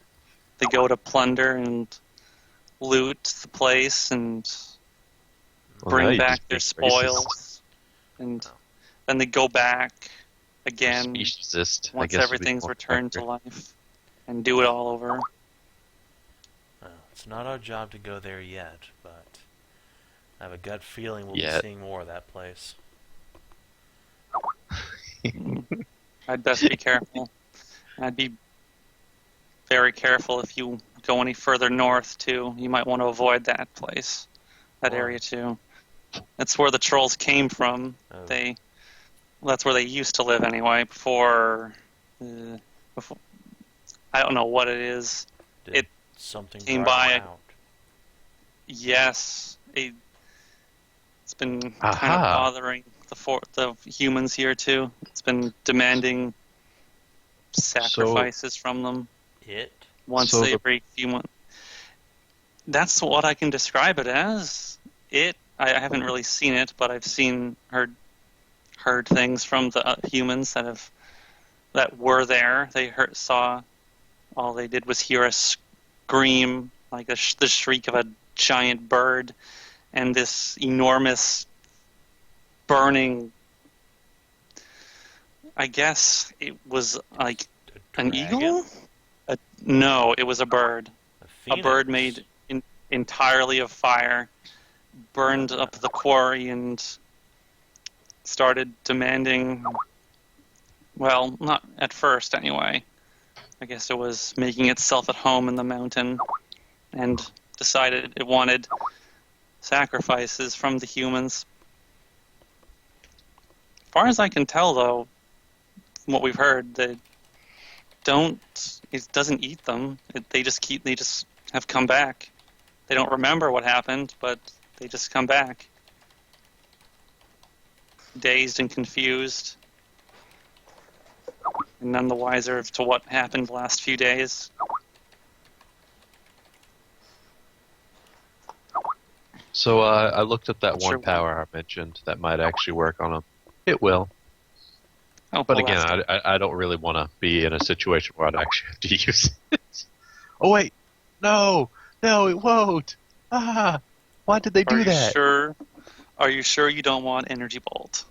They go to plunder and loot the place and bring back their spoils. And then they go back again once everything's returned to life and do it all over. it's not our job to go there yet, but I have a gut feeling we'll be seeing more of that place. I'd best be careful. I'd be very careful if you go any further north, too. You might want to avoid that place, that area, too. That's where the trolls came from. Oh. That's where they used to live, anyway, before I don't know what it is. Did something came drive by. them out? Yes. It's been kind of the humans here too. It's been demanding sacrifices from them It? once So every few months. That's what I can describe it as. I haven't really seen it, but I've heard things from the humans that were there. They saw. All they did was hear a scream, like the shriek of a giant bird, and this enormous burning. I guess it was like an eagle. No, it was a bird. A bird made entirely of fire, burned up the quarry and started demanding. Well, not at first anyway. I guess it was making itself at home in the mountain and decided it wanted sacrifices from the humans. As far as I can tell, though, from what we've heard, it doesn't eat them. They just have come back. They don't remember what happened, but they just come back. Dazed and confused. And none the wiser to what happened the last few days. So I looked at that Sure one power I mentioned that might actually work on them. It will. Oh, But well, again, I don't really want to be in a situation where I'd actually have to use it. Oh, wait. No, it won't. Why did they do that? Are you sure you don't want Energy Bolt?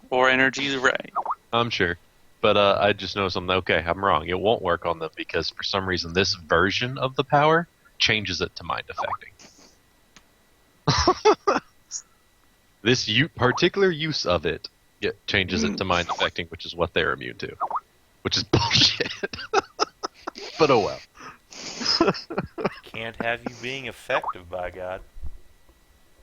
Or Energy Ray? I'm sure. But I just know something. Okay, I'm wrong. It won't work on them because for some reason this version of the power changes it to mind affecting. This particular use of it changes it to mind affecting, which is what they're immune to. Which is bullshit. But oh well. Can't have you being effective, by God.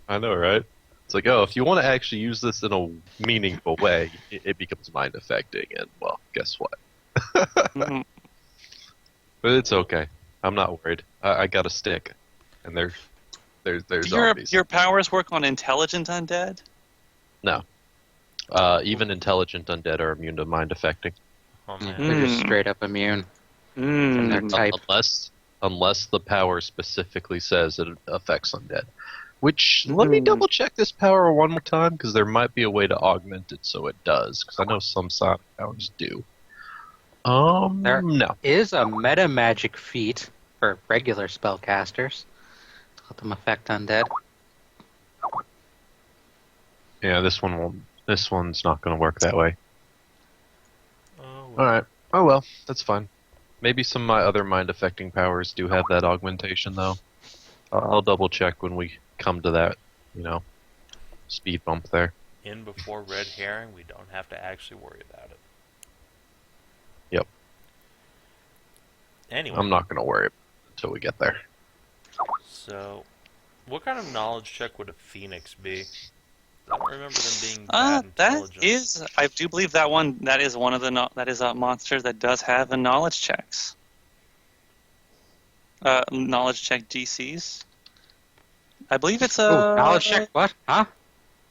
I know, right? It's like, oh, if you want to actually use this in a meaningful way, it becomes mind affecting, and well, guess what? Mm-hmm. But it's okay. I'm not worried. I got a stick, and there's zombies. Your powers work on intelligent undead? No. Even intelligent undead are immune to mind affecting. Oh, man. They're just straight up immune. And their type. Unless the power specifically says it affects undead. Which, let me double check this power one more time, because there might be a way to augment it so it does, because I know some sonic powers do. There no. is a meta magic feat for regular spellcasters to let them affect undead. Yeah, this one won't. This one's not going to work that way. Oh, well. Alright. Oh well, that's fine. Maybe some of my other mind-affecting powers do have that augmentation, though. I'll double check when we come to that, speed bump there. In before red herring, we don't have to actually worry about it. Yep. Anyway. I'm not going to worry until we get there. So, what kind of knowledge check would a phoenix be? I don't remember them being that intelligent. I do believe that is one of the that is a monster that does have a knowledge checks. Knowledge check DCs. I believe it's a knowledge check. What? Huh?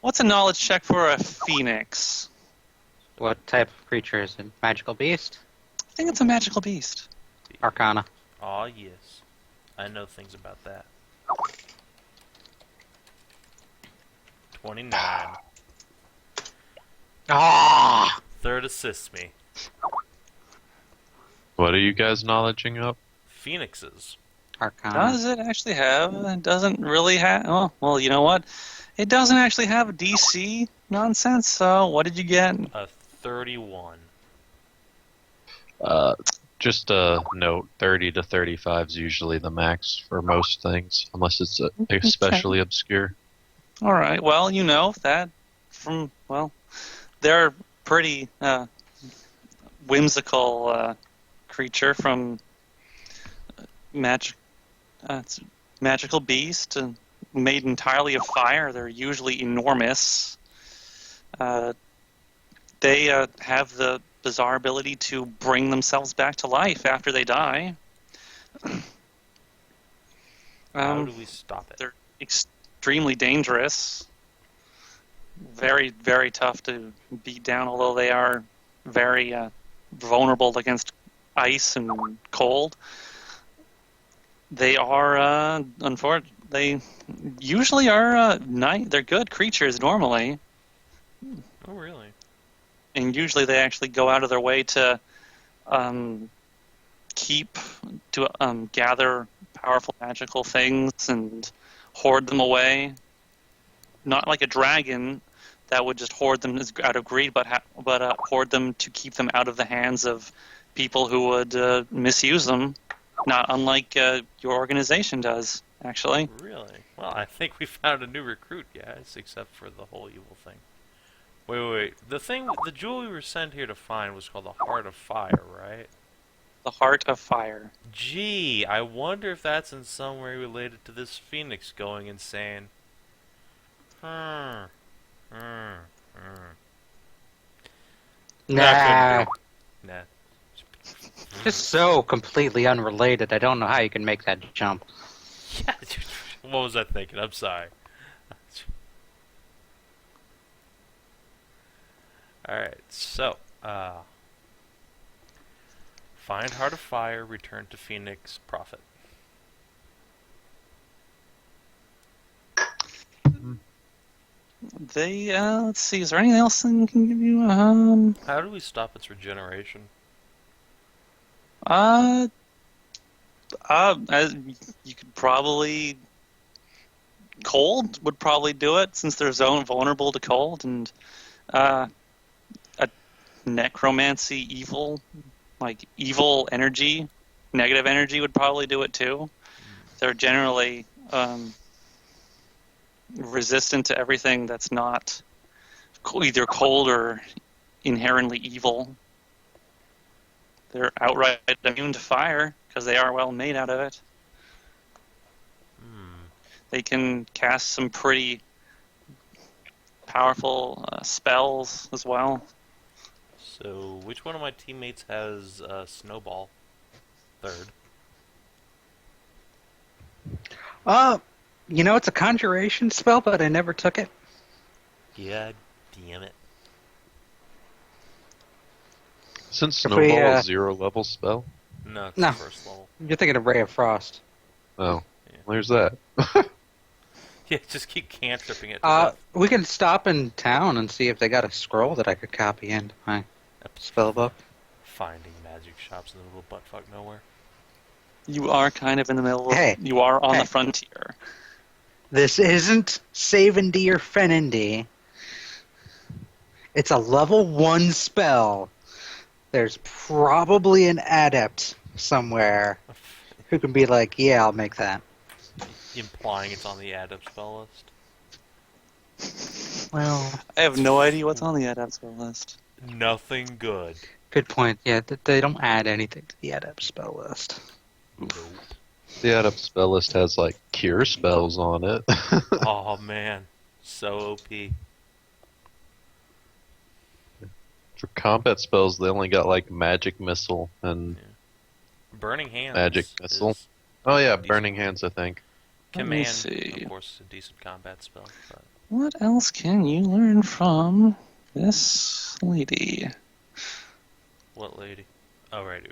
What's a knowledge check for a phoenix? What type of creature is it? Magical beast? I think it's a magical beast. Arcana. Aw, yes. I know things about that. 29. Ah! Third assists me. What are you guys knowledging up? Phoenixes. Arcana. Does it actually have? It doesn't really have. Oh, well, you know what? It doesn't actually have a DC nonsense. So, what did you get? A 31. Just a note, 30 to 35 is usually the max for most things, unless it's especially obscure. All right. Well, you know that they're pretty whimsical creature from magical beast made entirely of fire. They're usually enormous. They have the bizarre ability to bring themselves back to life after they die. How do we stop it? They're extremely dangerous. very, very tough to beat down, although they are very vulnerable against ice and cold. They are, they usually are they're good creatures normally. Oh, really? And usually they actually go out of their way to gather powerful magical things and hoard them away. Not like a dragon that would just hoard them out of greed, but hoard them to keep them out of the hands of people who would misuse them. Not unlike your organization does, actually. Really? Well, I think we found a new recruit, guys, except for the whole evil thing. Wait. The jewel we were sent here to find was called the Heart of Fire, right? The Heart of Fire. Gee, I wonder if that's in some way related to this phoenix going insane. Nah. Nah. Just so completely unrelated. I don't know how you can make that jump. Yeah, what was I thinking? I'm sorry. Alright, so, find Heart of Fire, return to Phoenix, profit. Let's see, is there anything else I can give you? How do we stop its regeneration? As you could probably, cold would probably do it, since they're vulnerable to cold, and a necromancy evil energy, negative energy would probably do it too. They're generally resistant to everything that's not either cold or inherently evil. They're outright immune to fire because they are well made out of it. They can cast some pretty powerful spells as well. So, which one of my teammates has Snowball? Third. It's a conjuration spell, but I never took it. God damn it. Isn't Snowball a 0 level spell? No, it's No. the first level. You're thinking of Ray of Frost. Oh, Yeah. there's that. Yeah, just keep cantripping it to death. We can stop in town and see if they got a scroll that I could copy into my spell book. Finding magic shops in the middle of buttfuck nowhere. You are kind of in the middle of... Hey. You are on the frontier. This isn't Savin-D or Fenin-D. It's a level 1 spell. There's probably an adept somewhere who can be like, yeah, I'll make that. Implying it's on the adept spell list. Well, I have no idea what's on the adept spell list. Nothing good. good point. Yeah, they don't add anything to the adept spell list. Nope. The adept spell list has like cure spells on it. Oh man, so OP. For combat spells, they only got like magic missile and Burning Hands. Magic Missile. is oh yeah, decent. Burning Hands, I think. Let me Command, see. of course, a decent combat spell. But What else can you learn from this lady? what lady? Oh right,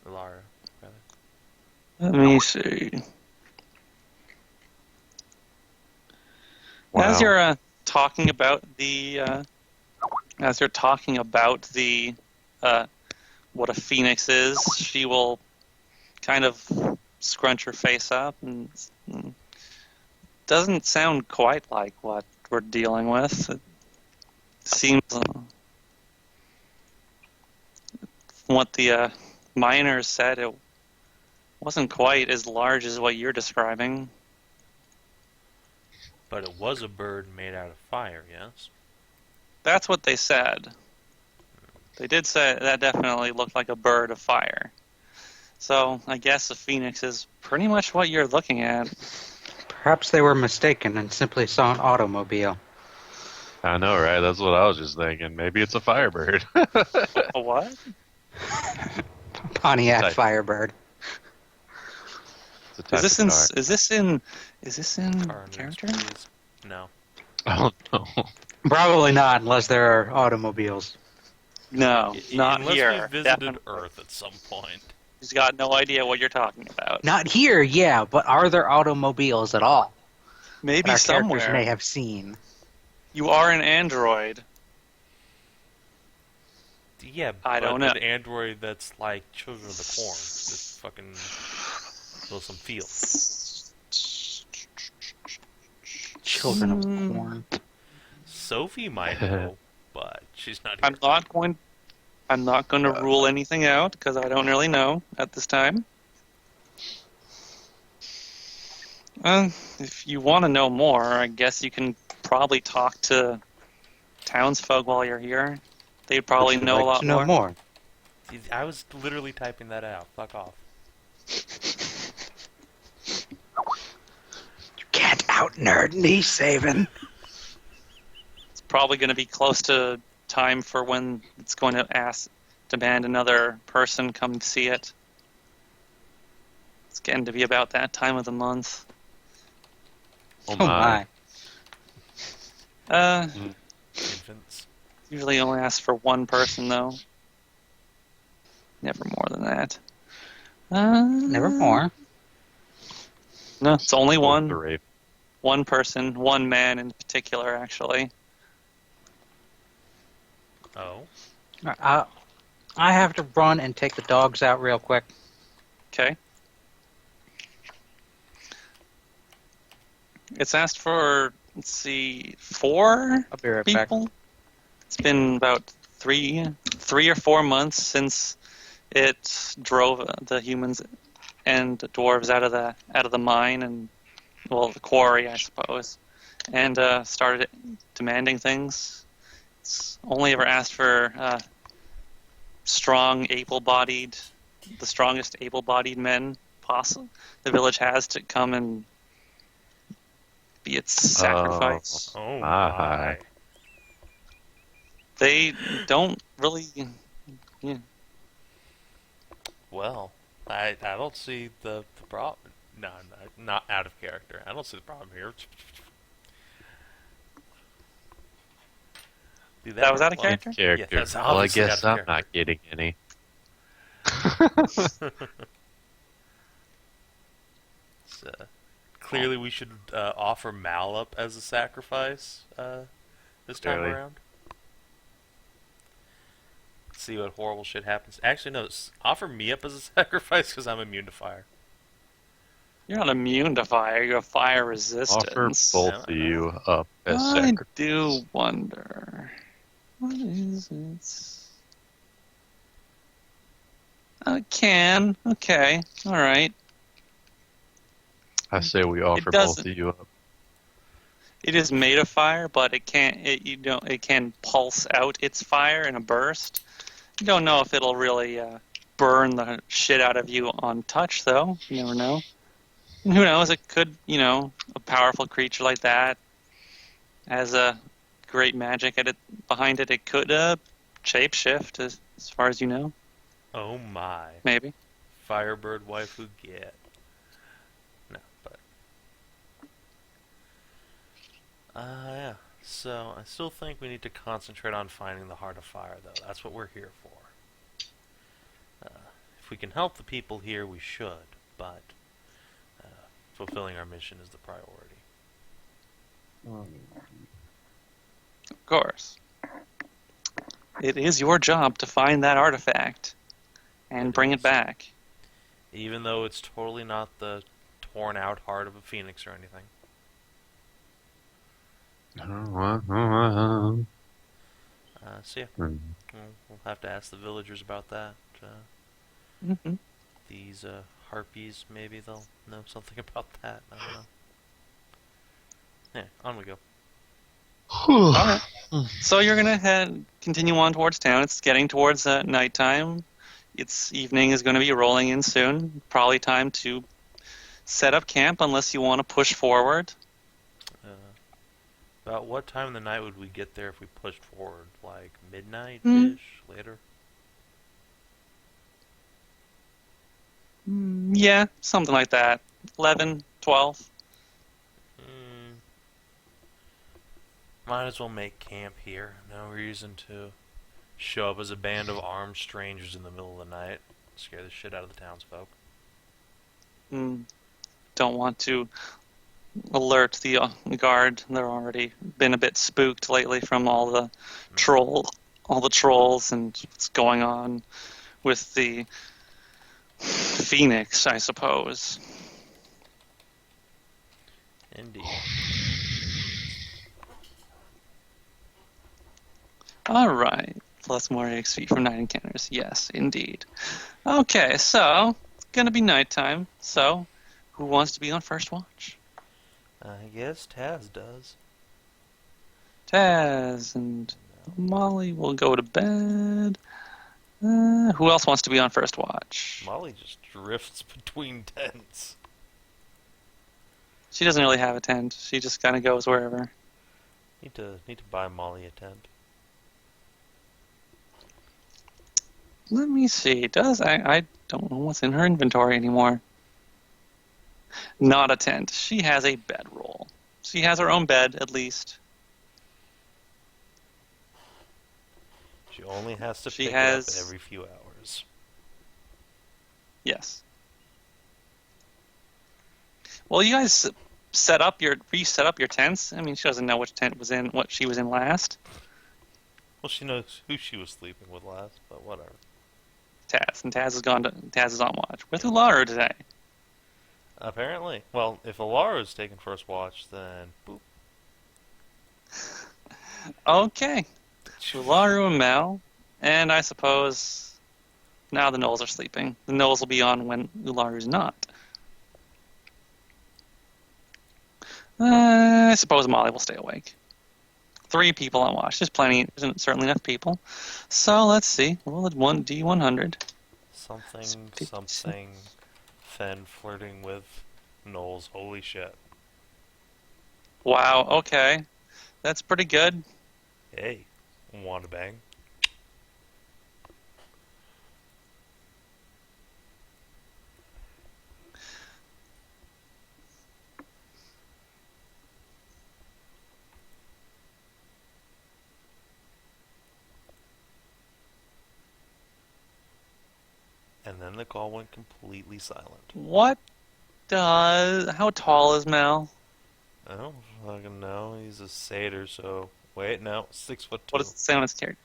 Lara. Rather. Let me see. Wow. As you're talking about the, what a phoenix is, she will kind of scrunch her face up, and doesn't sound quite like what we're dealing with. It seems what the miners said, it wasn't quite as large as what you're describing. But it was a bird made out of fire, yes? That's what they said. They did say that definitely looked like a bird of fire. So I guess a phoenix is pretty much what you're looking at. Perhaps they were mistaken and simply saw an automobile. I know, right? That's what I was just thinking. Maybe it's a firebird. A what? Pontiac Type. Firebird. It's a type Is of car. this in Car character? news, please. No. Oh no. Probably not, unless there are automobiles. No, not Unless here. we visited Definitely. Earth at some point. He's got no idea what you're talking about. Not here, yeah, but are there automobiles at all that Maybe our characters somewhere. may have seen? You are an android. Yeah, I but don't know. an android that's like Children of the Corn. Just fucking fill some fields. Children of the Corn. Sophie might know, but she's not here. I'm not going to rule anything out because I don't really know at this time. If you want to know more, I guess you can probably talk to townsfolk while you're here. They'd probably Would you know like a lot to know more. I was literally typing that out. Fuck off. You can't out-nerd me, Savin. It's probably going to be close to time for when it's going to demand another person come see it. It's getting to be about that time of the month. Oh Oh my. my. Infants. Usually only ask for one person though. Never more than that. Never more. No, it's only one. The rape. One person, one man in particular, actually. Oh. I have to run and take the dogs out real quick. Okay. It's asked for, let's see, 4 I'll be right back. people. It's been about three or 4 months since it drove the humans and the dwarves out of the mine and, well, the quarry, I suppose, and started demanding things. It's only ever asked for strong, the strongest able-bodied men possible the village has to come and be its sacrifice. Oh my. my. They don't really. Yeah. Well, I don't see the problem. No, not out of character. I don't see the problem here. Dude, That was out of well, character? Yeah, Character. that's Well, I obviously out guess of I'm character. not getting any. So, clearly, we should offer Mal up as a sacrifice this time Really? around. See what horrible shit happens. Actually, no. Offer me up as a sacrifice because I'm immune to fire. You're not immune to fire. You have fire resistance. Offer both of you up as I sacrifice. do wonder. What is it? Can. Okay. All right. I say we offer both doesn't- of you up. It is made of fire, but it can't. It can pulse out its fire in a burst. You don't know if it'll really burn the shit out of you on touch, though. You never know. And who knows? It could, a powerful creature like that has a great magic behind it. It could shapeshift, as far as you know. Oh my. Maybe. Firebird waifu get. No, but. Yeah. So, I still think we need to concentrate on finding the Heart of Fire, though. That's what we're here for. If we can help the people here, we should, but fulfilling our mission is the priority. Of course. It is your job to find that artifact and bring it back. Even though it's totally not the torn out heart of a phoenix or anything. So yeah, we'll have to ask the villagers about that. Mm-hmm. These harpies, maybe they'll know something about that. I don't know. Yeah, on we go. Alright. So you're going to continue on towards town. It's getting towards nighttime. Its evening is going to be rolling in soon. Probably time to set up camp unless you want to push forward. About what time of the night would we get there if we pushed forward? Like midnight-ish? Later? Yeah, something like that. 11, 12. Might as well make camp here. No reason to show up as a band of armed strangers in the middle of the night. Scare the shit out of the townsfolk. Don't want to alert the guard. They're already been a bit spooked lately from all the trolls and what's going on with the Phoenix, I suppose. Indeed. All right. Plus more XP from night encounters. Yes, indeed. Okay, so it's gonna be nighttime. So, who wants to be on first watch? I guess Taz does. Taz and Molly will go to bed. Who else wants to be on first watch? Molly just drifts between tents. She doesn't really have a tent. She just kind of goes wherever. Need to buy Molly a tent. Let me see. I don't know what's in her inventory anymore. Not a tent. She has a bedroll. She has her own bed, at least. She only has to She pick has- it up every few hours. Yes. Well, you guys reset up your tents. I mean, she doesn't know which tent was in what she was in last. Well, she knows who she was sleeping with last, but whatever. Taz, and Taz is on watch with Ularu today. Apparently. Well, if Alara's taking first watch, then boop. Okay. Ularu and Mel, and I suppose now the gnolls are sleeping. The gnolls will be on when Ularu's not. I suppose Molly will stay awake. 3 people on watch. There's plenty. There's certainly enough people. So let's see. Roll at 1d100. Something. Fen flirting with Knowles. Holy shit. Wow. Okay, that's pretty good. Hey, wanna bang? And then the call went completely silent. How tall is Mel? I don't fucking know. He's a satyr, so... Wait, no. 6'2". What does it say on his character?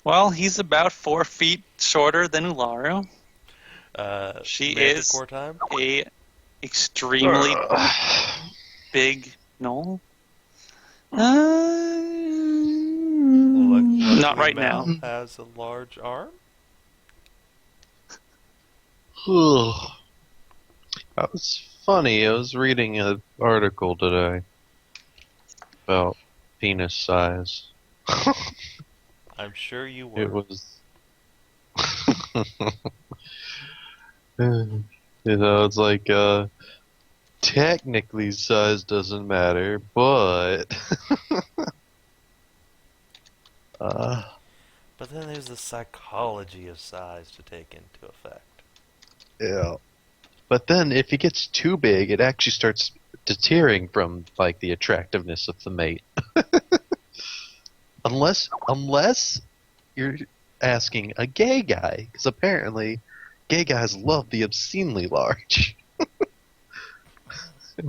Well, he's about 4 feet shorter than Ularu. She is Manticore time? a extremely big gnoll. Not right now. Mal has a large arm? That was funny. I was reading an article today about penis size. I'm sure you were. It was... it's like, technically size doesn't matter, but... But then there's the psychology of size to take into effect. Yeah. But then if it gets too big, it actually starts deterring from, like, the attractiveness of the mate. unless you're asking a gay guy, because apparently gay guys love the obscenely large.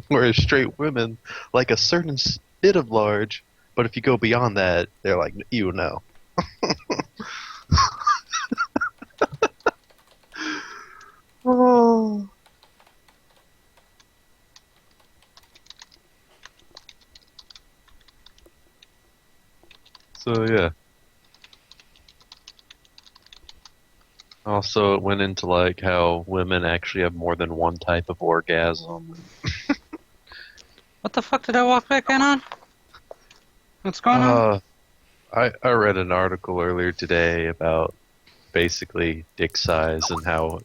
Whereas straight women like a certain bit of large, but if you go beyond that, they're like, you know. Oh. So yeah. Also, it went into like how women actually have more than one type of orgasm. What the fuck did I walk back in on? What's going on? I read an article earlier today about basically dick size and how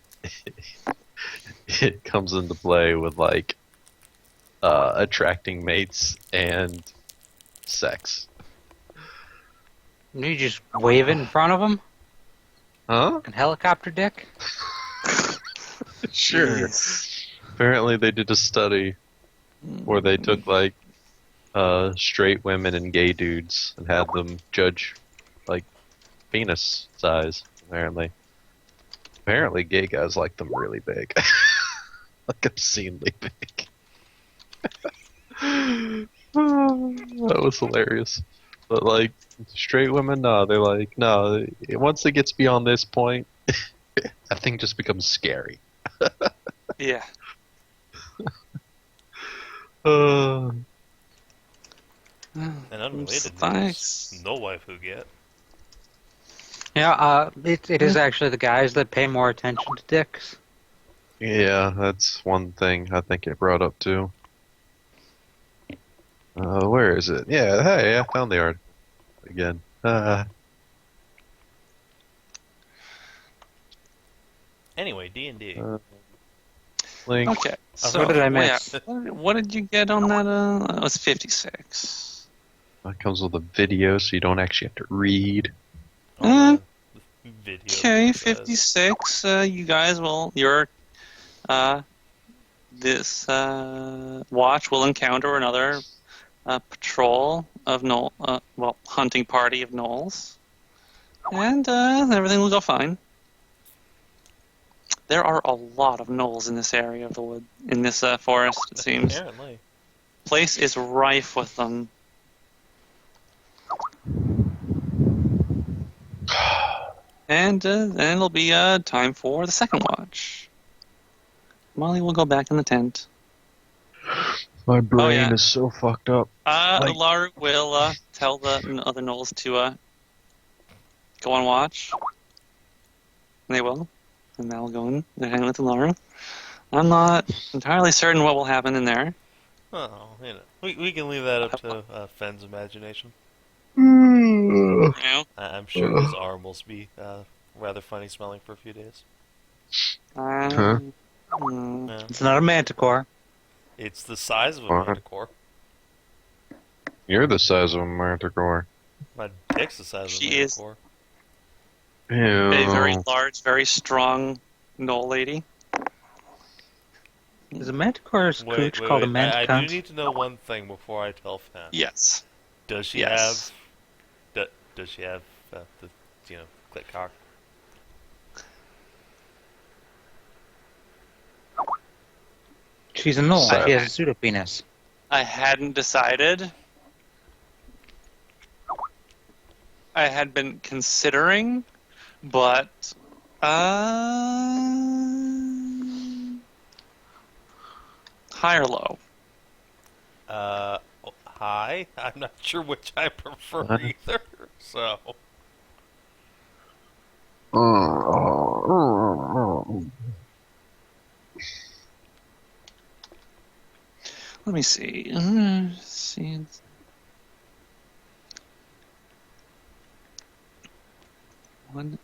it comes into play with like attracting mates and sex. You just wave it in front of him? Huh? And helicopter dick? Sure. Apparently they did a study. Or they took like straight women and gay dudes and had them judge like penis size. Apparently, gay guys like them really big, like obscenely big. That was hilarious. But like straight women, no, they're like no. Once it gets beyond this point, that thing just becomes scary. Yeah. Uh, And unrelated Thanks. news, no waifu get. Yeah, it is actually the guys that pay more attention to dicks. yeah, that's one thing I think it brought up too. Where is it? Yeah, hey, I found the art again. Anyway, D&D. Link. Okay. So what did I miss? yeah, what did you get on that? That was 56. That comes with a video, so you don't actually have to read. On the video Okay, it says. 56. You guys will this watch will encounter another patrol of hunting party of gnolls, and everything will go fine. There are a lot of gnolls in this area of the wood, in this forest. It seems Apparently. place is rife with them. And then it'll be time for the second watch. Molly will go back in the tent. My brain yeah. is so fucked up. Laru will tell the other gnolls to go on watch. They will. And they'll go in. They're hanging with Laru. I'm not entirely certain what will happen in there. Oh, we can leave that up to Fenn's imagination. You know? I'm sure his arm will be rather funny smelling for a few days. Huh? Yeah. It's not a manticore. It's the size of a What? manticore. You're the size of a manticore. My dick's the size She of a is. manticore. Ew. A very large, very strong gnoll lady. Is a manticore's cooch called a I do manticunt? need to know one thing before I tell Fenn. Yes. Does she Yes. have? Does she have the clit cock? She's a gnoll. So- She has a pseudopenis. I hadn't decided. I had been considering, but high or low? Hi. I'm not sure which I prefer Uh-huh. either. So. Let me see. See. One.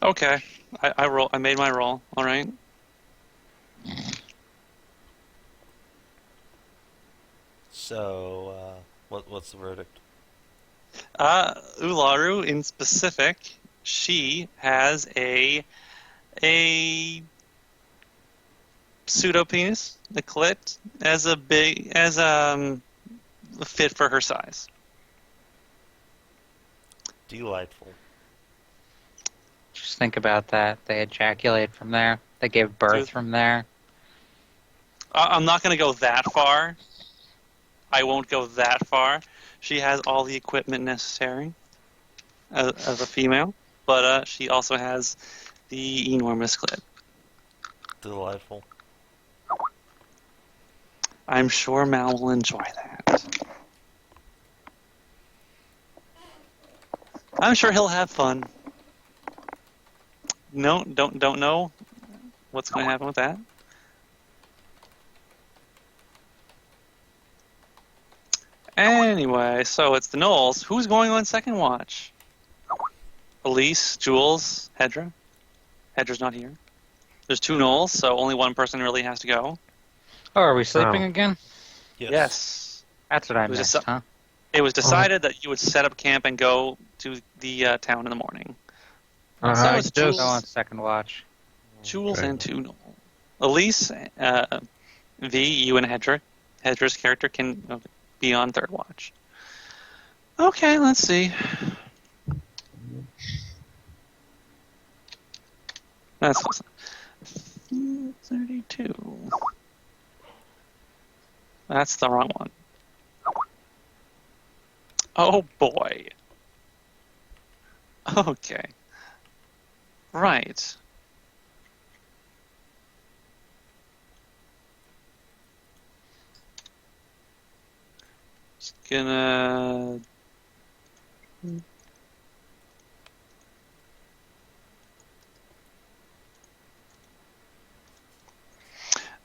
Okay, I roll. I made my roll. All right. So, what's the verdict? Ularu in specific, she has a pseudo penis, a clit, fit for her size. Delightful. Just think about that. They ejaculate from there. They give birth from there. I'm not going to go that far. I won't go that far. She has all the equipment necessary of a female, but she also has the enormous clit. Delightful. I'm sure Mal will enjoy that. I'm sure he'll have fun. No, don't know what's going to happen with that. Anyway, so it's the gnolls. Who's going on second watch? Elise, Jules, Hedrah. Hedrah's not here. There's two gnolls, so only one person really has to go. Oh, are we sleeping again? Yes. Yes. That's what I It was missed, just- huh? It was decided that you would set up camp and go to the town in the morning. So I it's Go Jules, on second watch. Jules Okay. and two gnolls. Elise, V, you and Hedrah. Hedrah's character can be on third watch. Okay, let's see. That's awesome. 32. That's the wrong one. Oh boy. Okay. Right. Just gonna.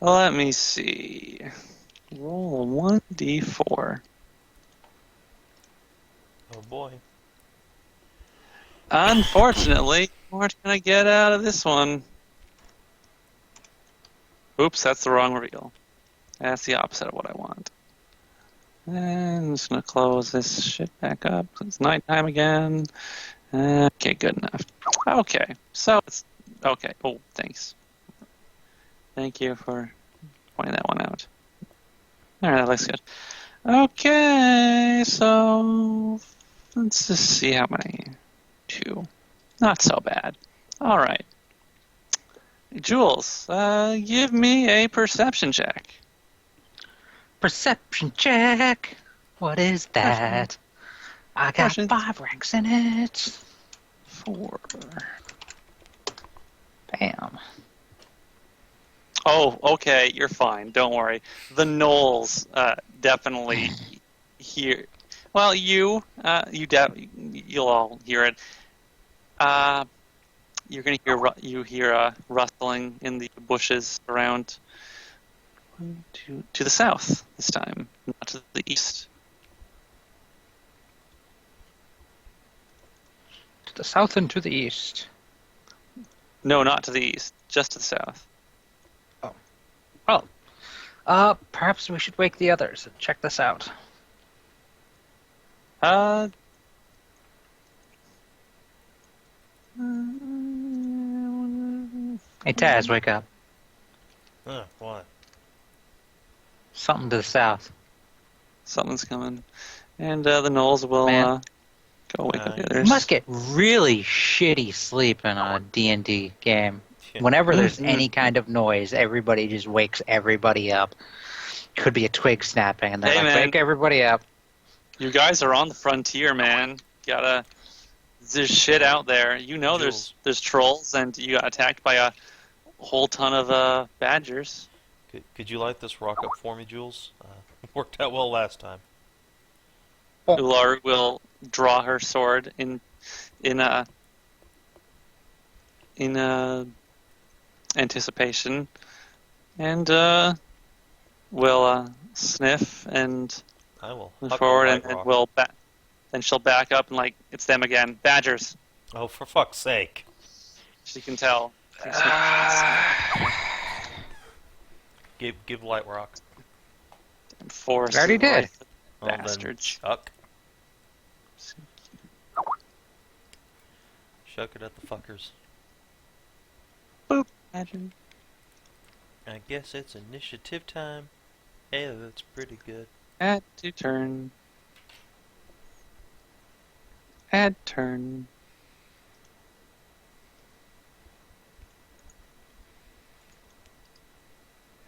Let me see. Roll a 1d4. Oh boy. Unfortunately, we're gonna get out of this one. Oops, that's the wrong reveal. That's the opposite of what I want. And I'm just gonna close this shit back up. It's nighttime again. Okay, good enough. Okay, so it's okay. Oh, thanks. Thank you for pointing that one out. All right, that looks good. Okay, so let's just see how many. 2. Not so bad. All right. Jules, give me a perception check. Perception check. What is that? I got Perception. 5 ranks in it. 4. Bam. Oh, okay, you're fine. Don't worry. The gnolls definitely hear. Well, you'll all hear it. You're gonna hear rustling in the bushes around to the south this time, not to the east. To the south and to the east. No, not to the east, just to the south. Perhaps we should wake the others and check this out. Hey, Taz, wake up. What? Something to the south. Something's coming, and the gnolls will Man. go wake up the You You others. must get really shitty sleep in a D&D game. Whenever there's any kind of noise, everybody just wakes everybody up. Could be a twig snapping, and they're Hey, like, man. wake everybody up. You guys are on the frontier, man. There's shit out there. You know, Jules. there's trolls, and you got attacked by a whole ton of badgers. Could you light this rock up for me, Jules? Worked out well last time. Ular will draw her sword in anticipation, and will sniff and I will. move Huck a forward, light and rock. then she'll back up and it's them again. Badgers. Oh, for fuck's sake! She can tell. Give light rock. Force. Already did. Well, then, Bastards. Chuck. Shuck it at the fuckers. Boop. Badger. I guess it's initiative time. Hey, that's pretty good. Add to turn. Add turn.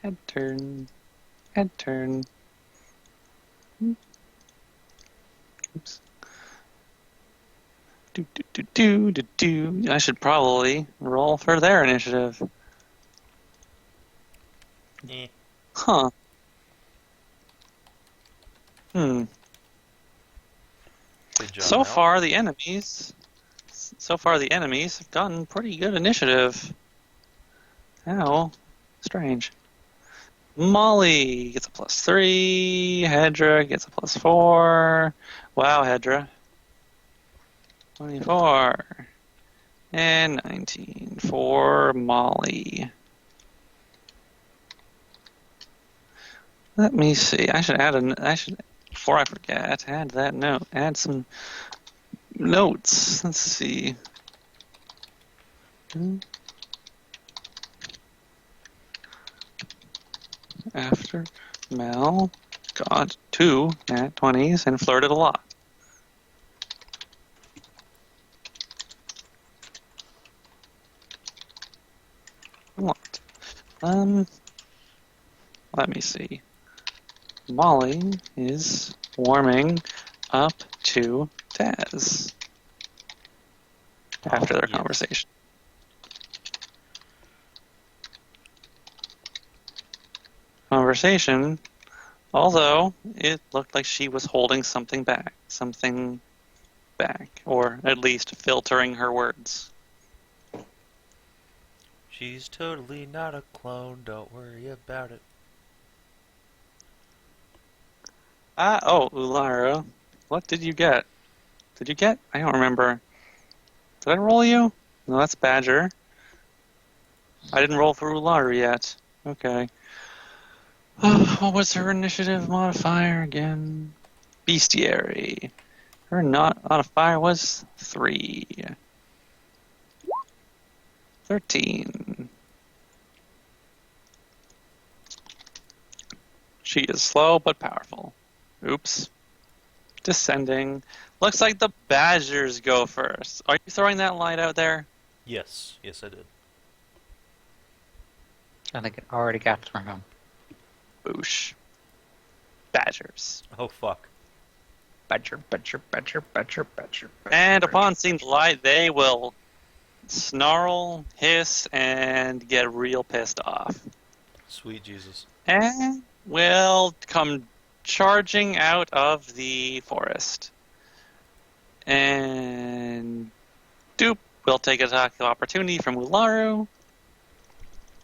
Add turn. Add turn. Oops. Do. I should probably roll for their initiative. Eh. Huh. Hmm. Good job. So Mel. far, the enemies have gotten pretty good initiative. How strange. Molly gets a +3. Hedrah gets a +4. Wow, Hedrah. 24 and 19 for Molly. Let me see. I should before I forget, add that note. Add some notes. Let's see. After Mel got 2 nat 20s and flirted a lot. What? Let me see. Molly is warming up to Taz after their conversation. Conversation, although it looked like she was holding something back, or at least filtering her words. She's totally not a clone, don't worry about it. Ulara, what did you get? Did you get? I don't remember. Did I roll you? No, that's Badger. I didn't roll for Ulara yet. Okay. What was her initiative modifier again? Bestiary. Her modifier was 3. 13. She is slow but powerful. Oops. Descending. Looks like the Badgers go first. Are you throwing that light out there? Yes, I did. I think it already got thrown home. Boosh. Badgers. Oh fuck. Badger. And upon seeing the light, they will snarl, hiss, and get real pissed off. Sweet Jesus. And will come charging out of the forest. And Doop will take attack of opportunity from Ularu.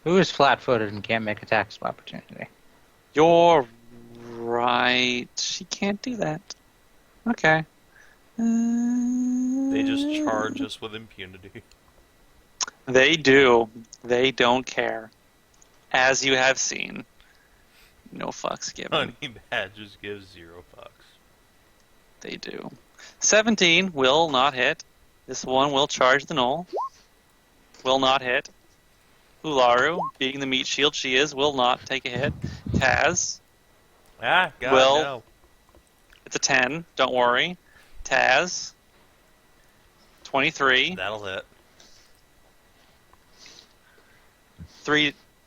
Who is flat-footed and can't make attacks of opportunity? You're right. She can't do that. Okay. They just charge us with impunity. They do. They don't care. As you have seen. No fucks given. Honey Badgers give 0 fucks. They do. 17 will not hit. This one will charge the gnoll. Will not hit. Ularu, being the meat shield she is, will not take a hit. Taz. Ah, God, Will. no. It's a 10. Don't worry. Taz. 23. That'll hit.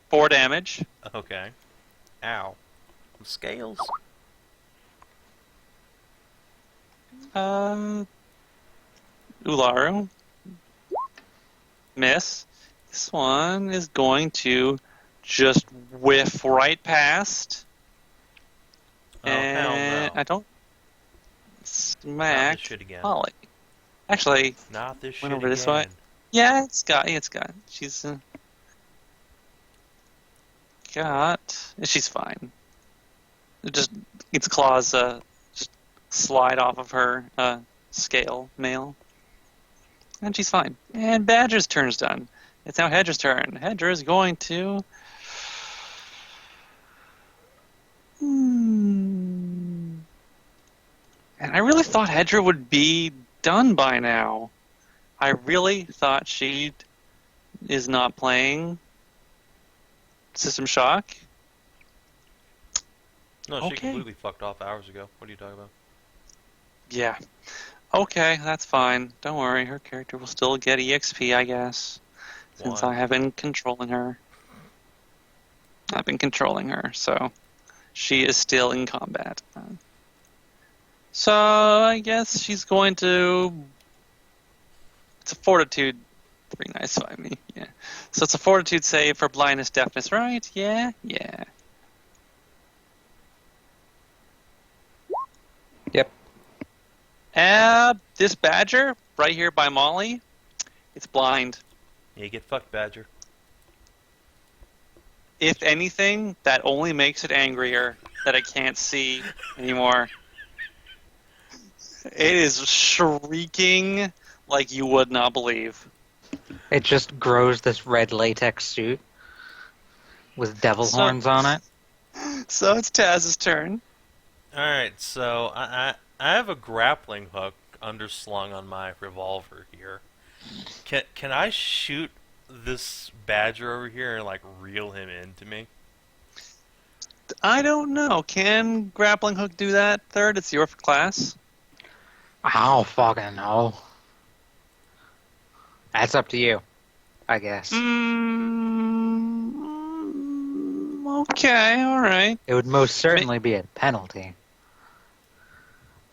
4 damage. Okay. Ow. Scales. Ularu. Miss. This one is going to just whiff right past. Oh, hell no. I don't Not smack this shit again. Holly. Actually, Not this shit went over again. this way. Yeah, it's got. She's she's fine. It just its claws just slide off of her scale mail, and she's fine. And Badger's turn's done. It's now Hedra's turn. Hedrah is going to. And I really thought Hedrah would be done by now. I really thought she is not playing System Shock. No, she Okay. completely fucked off hours ago. What are you talking about? Yeah. Okay, that's fine. Don't worry, her character will still get EXP, I guess. Since Why? I have been controlling her. I've been controlling her, so she is still in combat. So I guess she's going to. It's a fortitude. 3 nice by me. Yeah. So it's a fortitude save for blindness, deafness, right? Yeah. Yep. This badger right here by Molly, it's blind. Yeah, get fucked, Badger. If anything, that only makes it angrier that I can't see anymore. It is shrieking like you would not believe. It just grows this red latex suit with devil horns on it. So it's Taz's turn. Alright, so I have a grappling hook underslung on my revolver here. Can I shoot this badger over here and like reel him into me? I don't know. Can grappling hook do that? Third, it's your class. I don't fucking know. That's up to you, I guess. Okay, all right. It would most certainly be a penalty.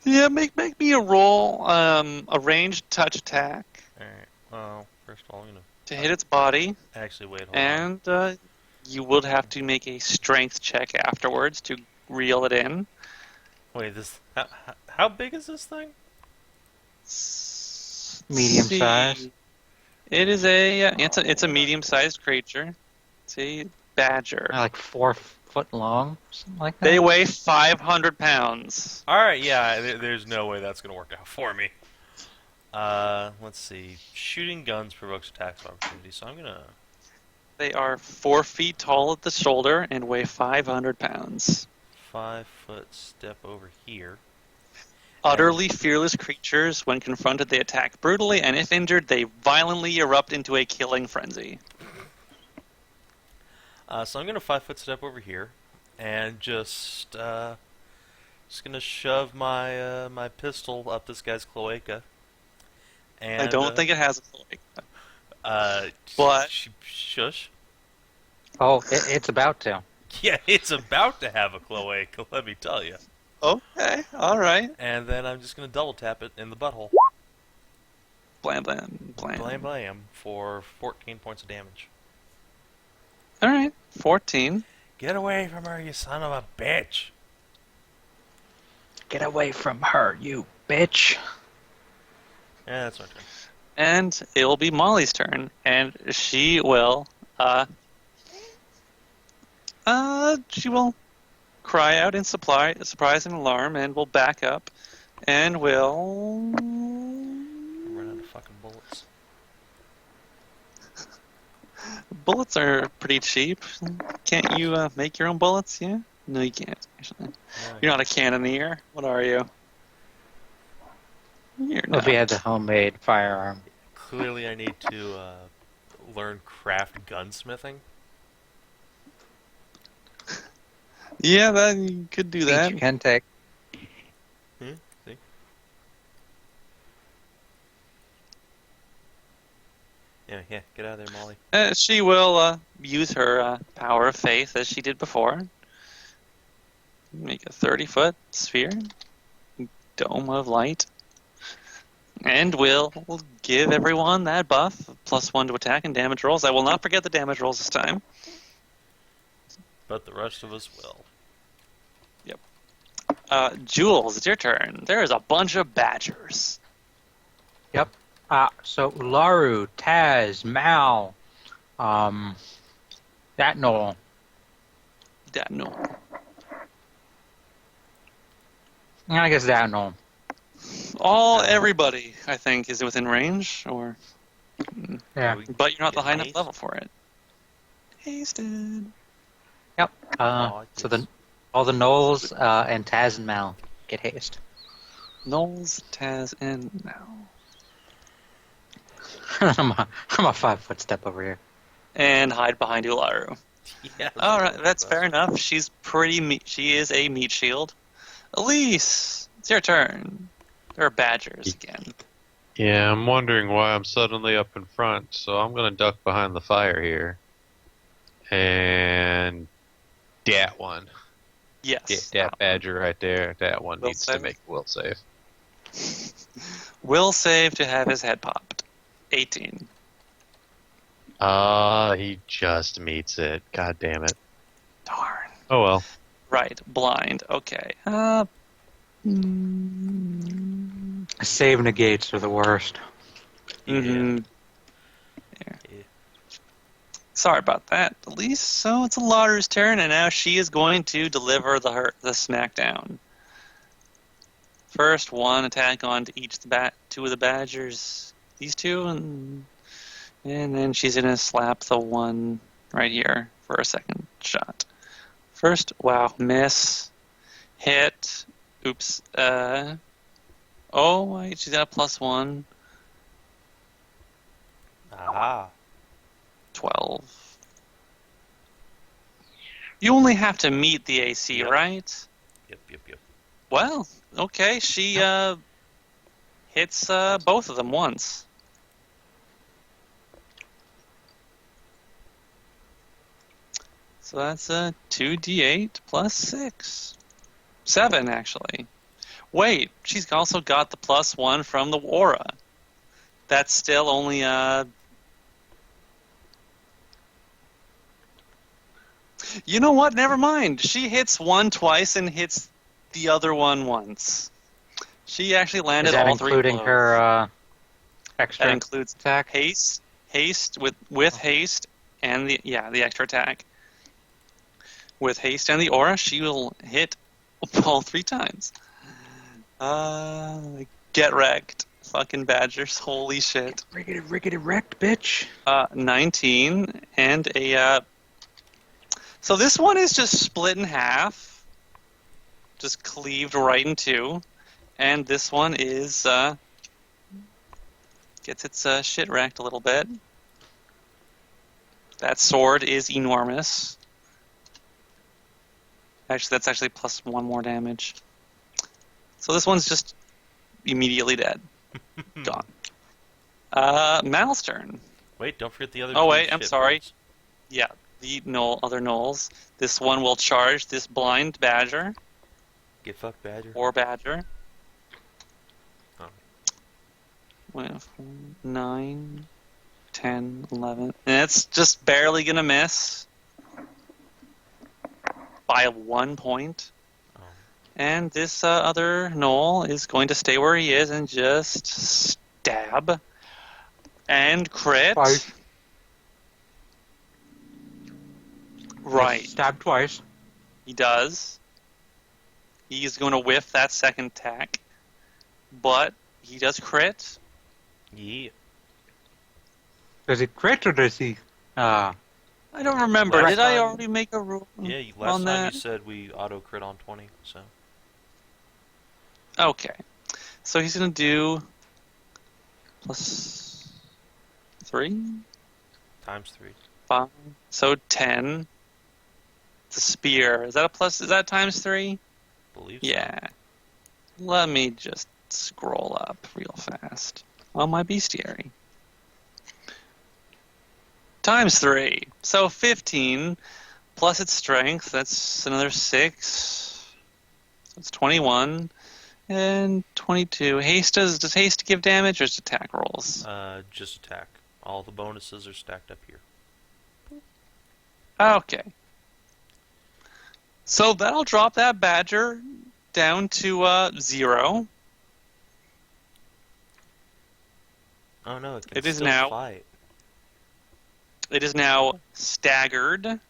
Yeah, make me a roll, a ranged touch attack Alright, well, first of all, I'm gonna to hit its body, actually wait, hold on. and you would have to make a strength check afterwards to reel it in. Wait, how big is this thing? Medium See. size. It is it's a medium-sized creature. It's a badger. Like 4 foot long, something like that. They weigh 500 pounds. Alright, yeah, there's no way that's gonna work out for me. Let's see. Shooting guns provokes attacks of opportunity, so I'm gonna... They are 4 feet tall at the shoulder and weigh 500 pounds. 5 foot step over here. Utterly fearless creatures, when confronted, they attack brutally, and if injured, they violently erupt into a killing frenzy. So I'm gonna 5 foot step over here, and just gonna shove my my pistol up this guy's cloaca. And I don't think it has a cloaca. but shush. Oh, it's about to. Yeah, it's about to have a cloaca. Let me tell you. Okay, alright. And then I'm just gonna double tap it in the butthole. Blam, blam, blam. Blam blam for 14 points of damage. Alright, 14. Get away from her, you son of a bitch! Get away from her, you bitch. Yeah, that's my turn. And it will be Molly's turn, and she will cry out in surprise and alarm, and will back up, and will Run out of fucking bullets. Bullets are pretty cheap. Can't you make your own bullets? Yeah? No, you can't. Actually, you're not a cannoneer. What are you? You're If not. he had the homemade firearm. Clearly I need to learn craft gunsmithing. Yeah, that you could do that. You can take. See? Yeah, get out of there, Molly. She will use her power of faith as she did before. Make a 30-foot sphere, dome of light, and will give everyone that buff, +1 to attack and damage rolls. I will not forget the damage rolls this time. But the rest of us will. Jules, it's your turn. There is a bunch of badgers. Yep. So Laru, Taz, Mal, that gnoll. No. I guess that gnoll. Everybody, I think, is within range, or Yeah. but you're not the high enough Haste? level for it. Hasted. Yep. yes. So all the gnolls and Taz and Mal get haste. Gnolls, Taz, and Mal. I'm a 5 foot step over here. And hide behind Ularu. Yeah. All right, that's fair enough. She's pretty. She is a meat shield. Elise, it's your turn. There are badgers again. Yeah, I'm wondering why I'm suddenly up in front, so I'm gonna duck behind the fire here. And that one. Yes. That badger right there, that one Will needs save? to make a will save. Will save to have his head popped. 18. He just meets it. God damn it. Darn. Oh well. Right, blind. Okay. Save negates are the worst. Mhm. Yeah. Sorry about that, Elise. So it's Lauder's turn, and now she is going to deliver the smackdown. First, one attack onto two of the badgers. These two, and then she's gonna slap the one right here for a second shot. First, wow, miss. hit. Oops. Wait, she's got a +1. Aha. 12. You only have to meet the AC, Yep. right? Yep. Well, okay. She hits both of them once. So that's a 2d8 plus 6. 7, actually. Wait, she's also got the +1 from the aura. That's still only You know what? Never mind. She hits one twice and hits the other one once. She actually landed Is that all three including blows. her That extra includes attack? haste with haste and the extra attack. With haste and the aura, she will hit all 3 times. Get wrecked, fucking badgers! Holy shit! Rickety wrecked, bitch. 19 and a. So this one is just split in half, just cleaved right in 2, and this one is gets its shit wrecked a little bit. That sword is enormous. Actually, that's actually +1 more damage. So this one's just immediately dead. Gone. Mal's turn. Wait, don't forget the other. Oh, two wait, I'm shit sorry. points. Yeah, the other gnolls. This one will charge this blind badger. Get fucked, Badger. Or badger. Oh. 9, 10, 11. And it's just barely going to miss. By 1 point. Oh. And this other gnoll is going to stay where he is and just stab. And crit. Twice. Right. Stab twice. He does. He's going to whiff that second attack. But he does crit. Yeah. Does he crit or does he? I don't remember. Last Did I time- already make a rule Yeah, on last time that? you said we auto crit on 20, so. Okay. So he's going to do +3, Times 3. 5, so 10. It's a spear. Is that a plus? Is that ×3? Believe so. Yeah. Let me just scroll up real fast on my bestiary. ×3. So 15 plus its strength. That's another 6. So it's 21 and 22. Haste does haste give damage or just attack rolls? Just attack. All the bonuses are stacked up here. Okay. So that'll drop that badger down to 0. Oh no, it can It is still now- fight. It is now staggered.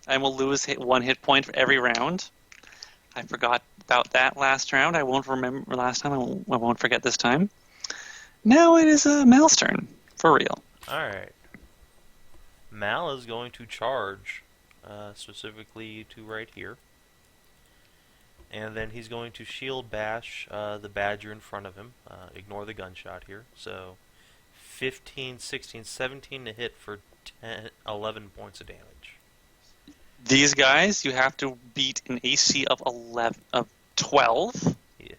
And will lose 1 hit point for every round. I forgot about that last round. I won't remember last time. I won't forget this time. Now it is Mal's turn. For real. Alright. Mal is going to charge, specifically to right here. And then he's going to shield bash the badger in front of him. Ignore the gunshot here. So 15, 16, 17 to hit for 11 points of damage. These guys, you have to beat an AC of 12. Yeah.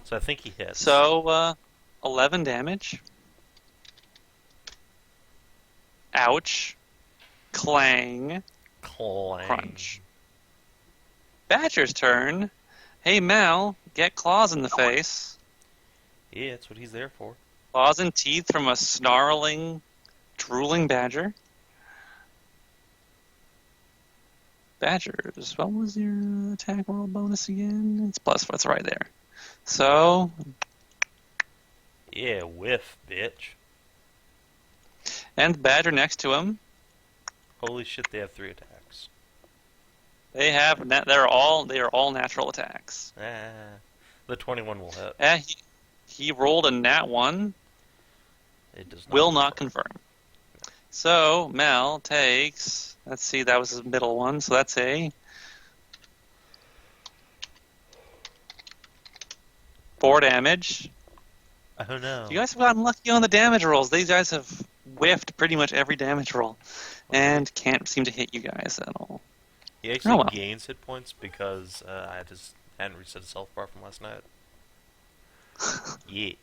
So I think he hits. So 11 damage. Ouch. Clang. Clang. Crunch. Badger's turn. Hey Mal, get claws in the face. Yeah, that's what he's there for. Claws and teeth from a snarling, drooling badger. Badgers, what was your attack roll bonus again? It's +4, it's right there. So, Yeah, whiff, bitch. and the badger next to him, Holy shit, they have 3 attacks. they are all natural attacks. The 21 will hit. He rolled a nat 1, It does not will not confirm. So, Mel takes Let's see, that was his middle one, so that's a 4 damage. Oh no. You guys have gotten lucky on the damage rolls. These guys have whiffed pretty much every damage roll and can't seem to hit you guys at all. He actually well. gains hit points because I just hadn't reset his health bar from last night. Yeah.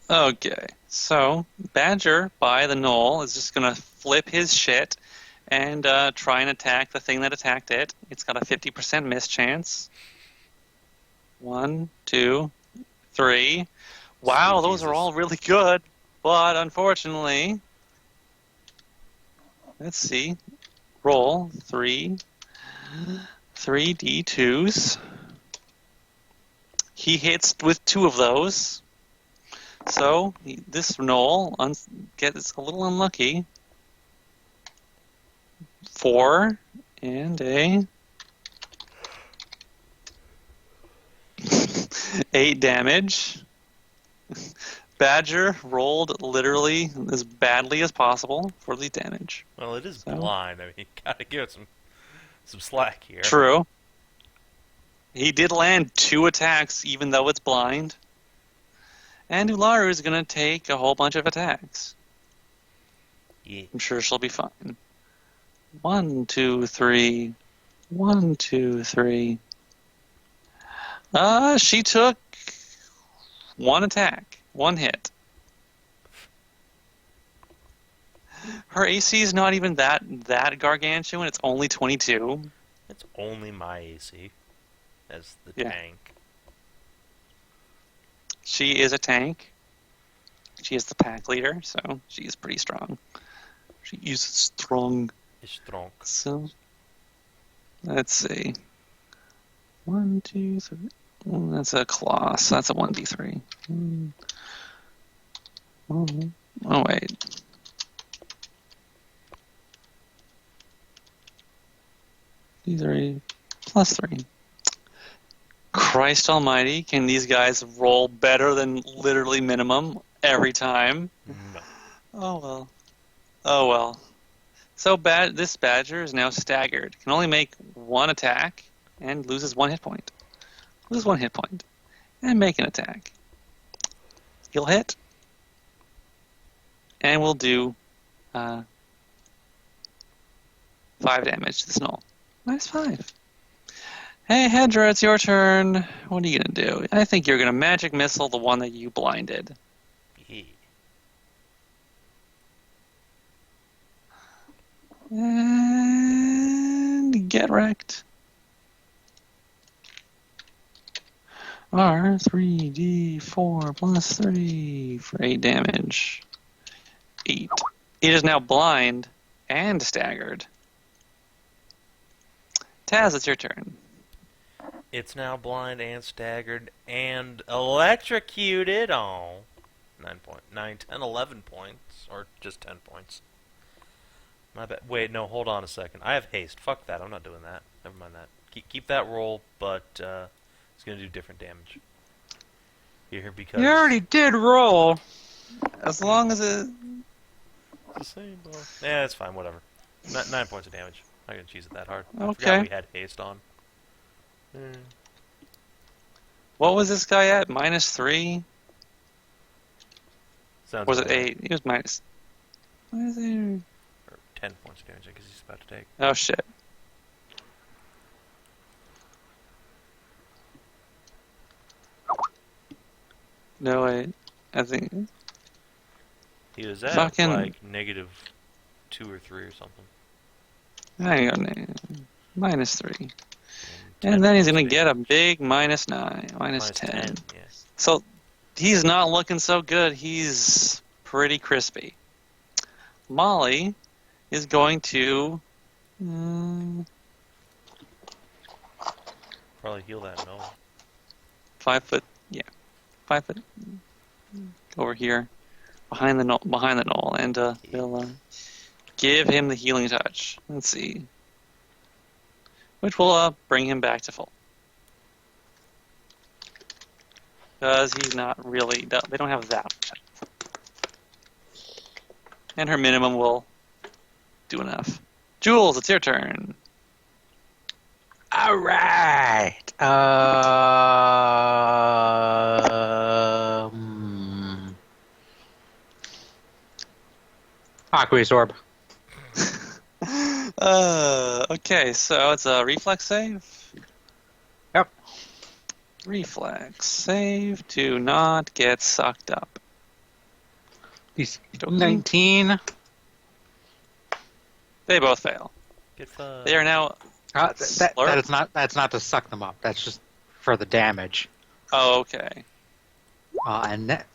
Okay, so Badger by the Gnoll is just going to flip his shit and try and attack the thing that attacked it. It's got a 50% miss chance. 1, 2, 3. Wow, Sweet those Jesus. are all really good, but unfortunately, let's see. Roll 3d2s. He hits with 2 of those. So, this Gnoll gets a little unlucky. 4 and a 8 damage. Badger rolled literally as badly as possible for the damage. Well, it is So. blind. I mean, you gotta give it some slack here. True. He did land 2 attacks even though it's blind. And Ularu is going to take a whole bunch of attacks. Yeah. I'm sure she'll be fine. 1, 2, 3. 1, 2, 3. She took 1 attack. 1 hit. Her AC is not even that gargantuan. It's only 22. It's only my AC as the Yeah. tank. She is a tank. She is the pack leader, so she is pretty strong. She is strong. It's strong. So, let's see. 1, 2, 3. Well, that's a claw, so that's a 1d3. Oh, wait. D3 plus 3. Christ almighty, can these guys roll better than literally minimum every time? No. Oh well. Oh well. So this Badger is now staggered. Can only make 1 attack and loses 1 hit point. Loses 1 hit point. And make an attack. He'll hit. And we'll do 5 damage to the Gnoll. -5. Hey, Hedrah, it's your turn. What are you going to do? I think you're going to magic missile the one that you blinded. Yeah. And get wrecked. R3D4 plus 3 for 8 damage. 8. It is now blind and staggered. Taz, it's your turn. It's now blind and staggered and electrocuted. Oh. 9, 10, 11 points. Or just 10 points. My bad. Wait, no, hold on a second. I have haste. Fuck that. I'm not doing that. Never mind that. Keep that roll, but it's going to do different damage. Here, because... You already did roll. As long as it... It's the same, bro. Yeah, it's fine. Whatever. 9 points of damage. I'm not going to cheese it that hard. I Okay. forgot we had haste on. What was this guy at? -3? Sounds Was it about right. 8? He was minus... Why is there... Or 10 points of damage, I guess he's about to take. Oh, shit. No, wait. I think... He was at Fucking- like -2 or 3 or something. Hang on. -3. 10 And then he's points going of to get a damage. big -9. Minus -10. Yes. So he's not looking so good. He's pretty crispy. Molly is going to... Probably heal that no. 5 foot... Yeah. 5 foot... Over here. Behind the knoll. And we'll give him the healing touch. Let's see. Which will bring him back to full. Because he's not really... They don't have that much. And her minimum will do enough. Jules, it's your turn. All right. Aqueous Orb. Okay, so it's a reflex save. Yep. Reflex save to not get sucked up. DC 19. They both fail. Get fucked. They are now. That's not to suck them up. That's just for the damage. Oh, okay.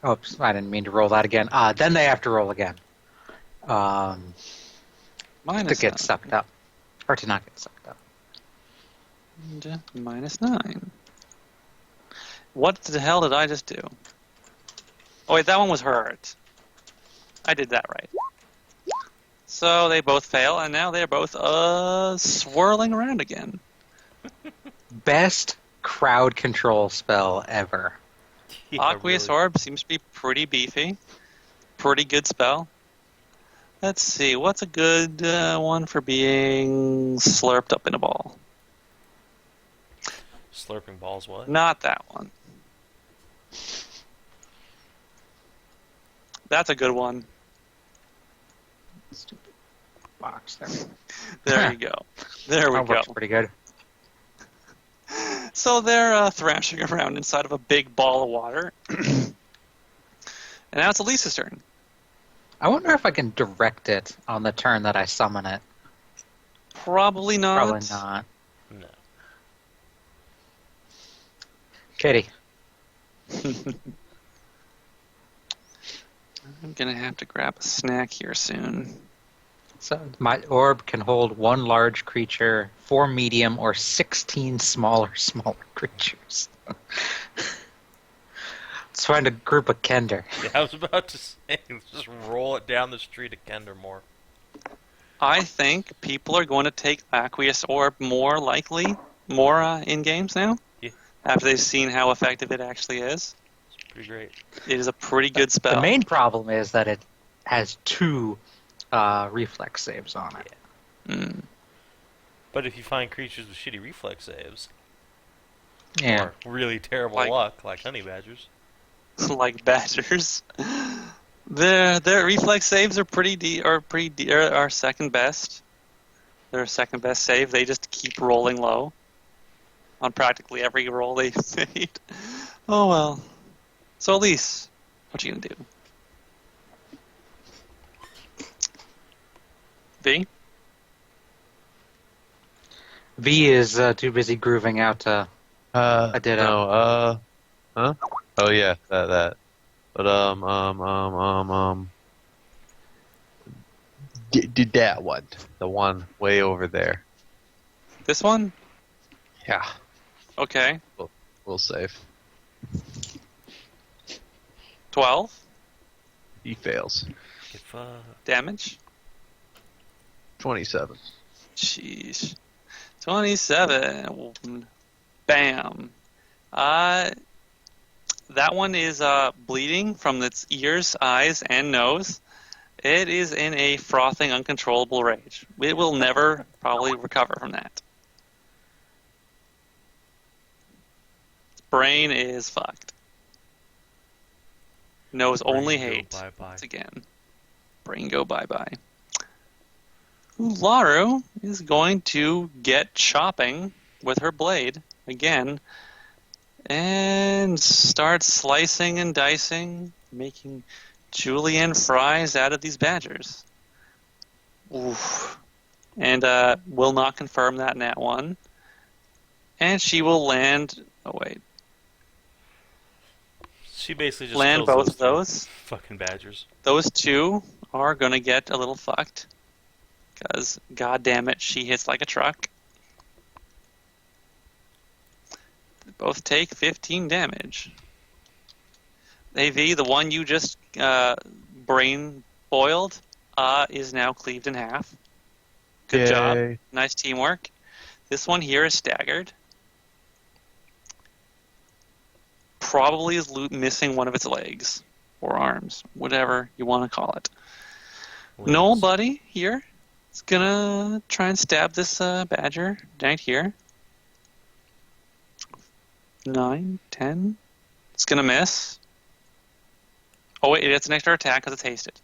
Oops, I didn't mean to roll that again. Then they have to roll again. To Minus get 9. sucked up. Or to not get sucked up. And, minus 9. What the hell did I just do? Oh, wait, that one was hurt. I did that right. So they both fail, and now they're both swirling around again. Best crowd control spell ever. Yeah, Aqueous really. Orb seems to be pretty beefy. Pretty good spell. Let's see, what's a good one for being slurped up in a ball? Slurping balls, what? Not that one. That's a good one. Stupid box. There, There you go. There we that go. works pretty good. So they're thrashing around inside of a big ball of water. And now it's Elise's turn. I wonder if I can direct it on the turn that I summon it. Probably not. Probably not. No. Kitty. I'm going to have to grab a snack here soon. So my orb can hold one large creature, 4 medium, or 16 smaller creatures. Let's find a group of Kender. Yeah, I was about to say, just roll it down the street at Kendermore. I think people are going to take Aqueous Orb more likely, more in games now. Yeah. After they've seen how effective it actually is. It's pretty great. It is a pretty good spell. The main problem is that it has 2 reflex saves on it. Mm. But if you find creatures with shitty reflex saves, Yeah. or really terrible Like- luck, like honey badgers, Like badgers. Their reflex saves are are second best. Their second best save. They just keep rolling low on practically every roll they've made. Oh well. So Elise, what you gonna do? V? V is too busy grooving out to... I did no, huh? Oh yeah, that. But did that one, the one way over there. This one? Yeah, Okay. we'll save. 12 He fails. get fucked. damage. 27. Jeez. 27. Bam. That one is bleeding from its ears, eyes, and nose. It is in a frothing, uncontrollable rage. It will never probably recover from that. Its brain is fucked. Knows only Brain go hate. bye-bye. Once again. Brain go bye-bye. Laru is going to get chopping with her blade again and start slicing and dicing, making julienne fries out of these badgers. Oof. And will not confirm that nat one. And she will land... Oh, wait. She basically just Land kills both of two those. fucking badgers. Those two are going to get a little fucked. Because, god damn it, she hits like a truck. They both take 15 damage. AV, the one you just brain boiled, is now cleaved in half. Good job. Yay. Nice teamwork. This one here is staggered. Probably is missing one of its legs or arms, whatever you want to call it. Limbs. Nobody here It's gonna try and stab this badger right here. 9, 10. It's gonna miss. Oh wait, it's an extra attack because it's hasted.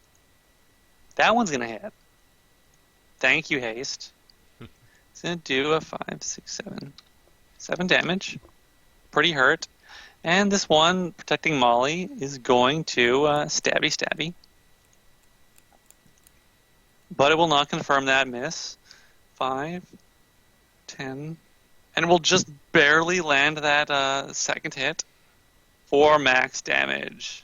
That one's gonna hit. Thank you, haste. It's gonna do a 5, 6, 7. 7 damage. Pretty hurt. And this one, protecting Molly, is going to stabby. But it will not confirm that miss. 5, 10. And will just barely land that second hit for max damage.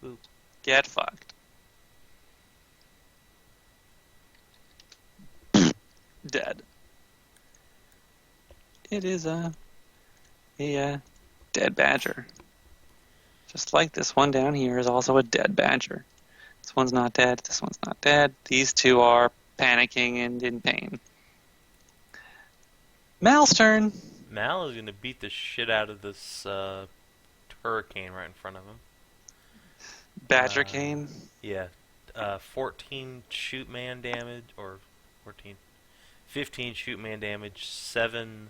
Ooh. Get fucked. Dead. It is a dead badger. Just like this one down here is also a dead badger. This one's not dead. This one's not dead. These two are panicking and in pain. Mal's turn. Mal is gonna beat the shit out of this hurricane right in front of him. Badger cane. Yeah. 14 shoot man damage, or 14. 15 shoot man damage, 7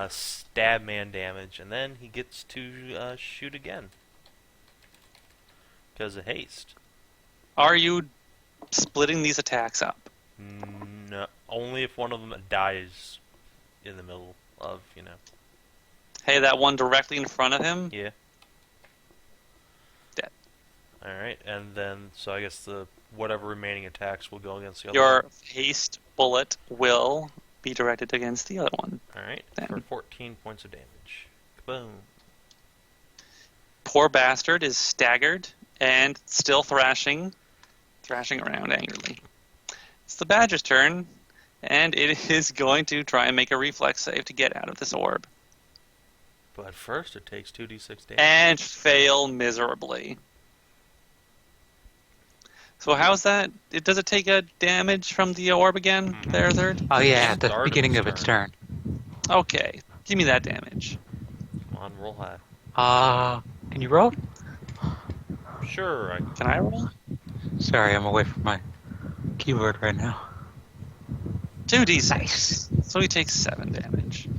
stab man damage, and then he gets to shoot again. Because of haste. Are you splitting these attacks up? No, only if one of them dies in the middle of, Hey, that one directly in front of him? Yeah. Dead. Alright, and then, so I guess the whatever remaining attacks will go against the other Your one. haste bullet will be directed against the other one. Alright, Then. for 14 points of damage. Kaboom. Poor bastard is staggered and still thrashing around angrily. It's the badger's turn, and it is going to try and make a reflex save to get out of this orb. But first, it takes 2d6 damage. And fail miserably. So how's that? Does it take a damage from the orb again, there, third? Oh yeah, at the Start of beginning its of its turn. Okay, give me that damage. Come on, roll high. Can you roll? Sure, I Can I roll? Sorry, I'm away from my keyboard right now. 2d6. Nice. So he takes 7 damage.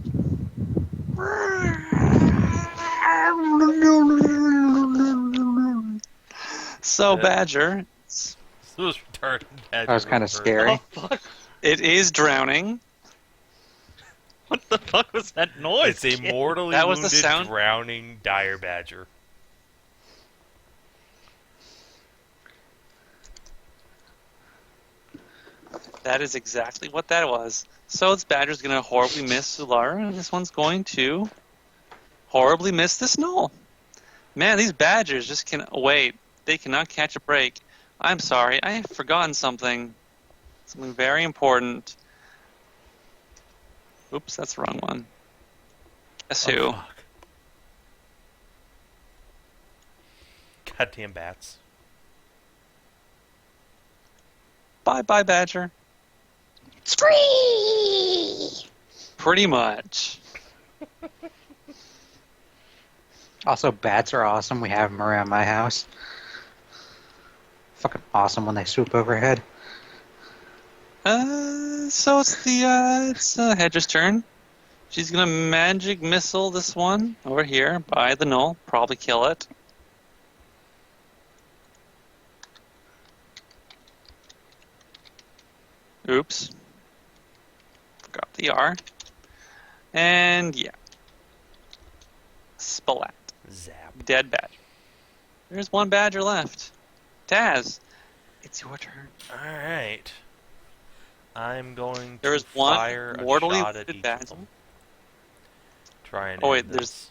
So, Badger, This was retarded. That was kind of scary. Oh, fuck. it is drowning. What the fuck was that noise? It's a kid? mortally That was the wounded, sound- drowning dire badger. That is exactly what that was. So this Badger's going to horribly miss Ulara, and this one's going to horribly miss this Gnoll. Man, these Badgers just can wait. They cannot catch a break. I'm sorry, I have forgotten something. Something very important. Oops, that's the wrong one. Guess who? Oh, fuck. Goddamn bats. Bye-bye, Badger. Spree! Pretty much. Also, bats are awesome. We have them around my house. Fucking awesome when they swoop overhead. So it's Hedrah's turn. She's gonna magic missile this one over here by the Gnoll. Probably kill it. Oops. Forgot the R. And yeah. Splat. Zap. Dead badger. There's one badger left. Taz, it's your turn. Alright. I'm going There to is one fire a mortally shot at wounded each badger. of them. Try and Oh, end wait, there's- this.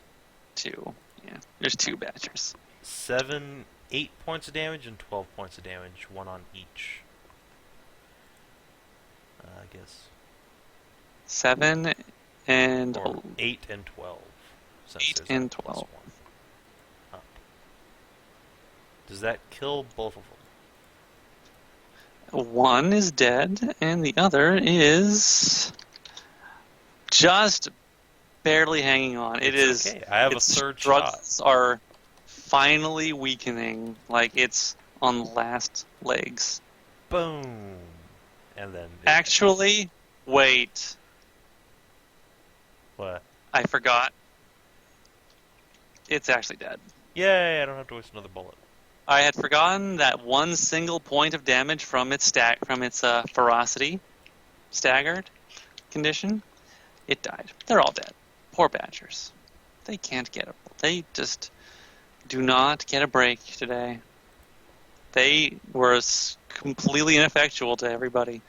2. Yeah, there's 2 badgers. 8 points of damage and 12 points of damage, one on each. I guess. 7 and Or 8 and 12. Since 8 there's a and plus 12. 1 up. Does that kill both of them? One is dead, and the other is just barely hanging on. It's okay. I have a its third shot. struggles are finally weakening, like it's on the last legs. Boom. and then... Actually, wait. What? I forgot. It's actually dead. Yay, I don't have to waste another bullet. I had forgotten that one single point of damage from its ferocity, staggered condition. It died. They're all dead. Poor badgers. They can't get They just do not get a break today. They were completely ineffectual to everybody,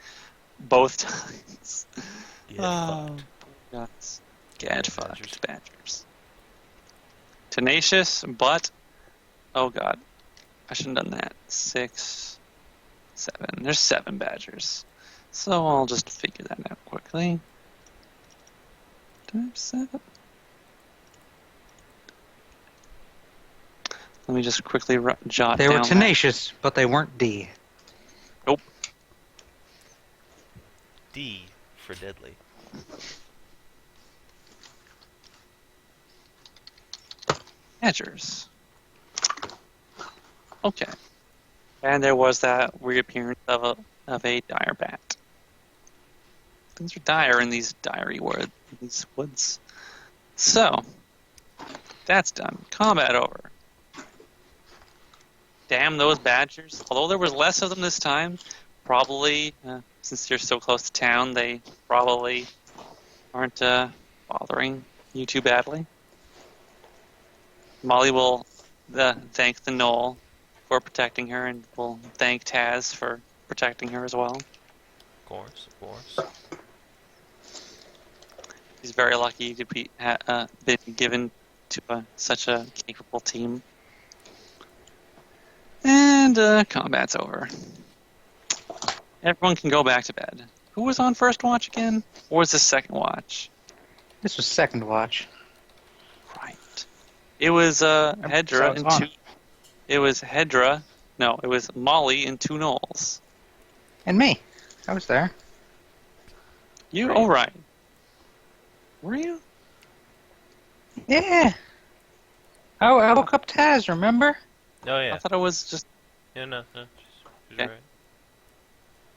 both times. Get fucked. Guys. Get fucked, badgers. Tenacious, but oh god, I shouldn't have done that. 6, 7. There's 7 badgers, so I'll just figure that out quickly. Times 7. Let me just quickly jot They down. were tenacious, but they weren't D. Nope. D for deadly. Badgers. Okay. And there was that reappearance of a dire bat. Things are dire in these these woods. So, that's done. Combat over. Damn those badgers. Although there was less of them this time, probably, since you're so close to town, they probably aren't bothering you too badly. Molly will thank the gnoll for protecting her, and will thank Taz for protecting her as well. Of course. He's very lucky to be been given to such a capable team. And combat's over. Everyone can go back to bed. Who was on first watch again? Or was this second watch? This was second watch. Right. It was Hedrah and two. It was Hedrah. No, it was Molly and 2 gnolls. And me. I was there. You? Right. Oh, right. Were you? Yeah. Oh, I woke up Taz, remember? Oh yeah. I thought it was just... Yeah, no. She's Okay.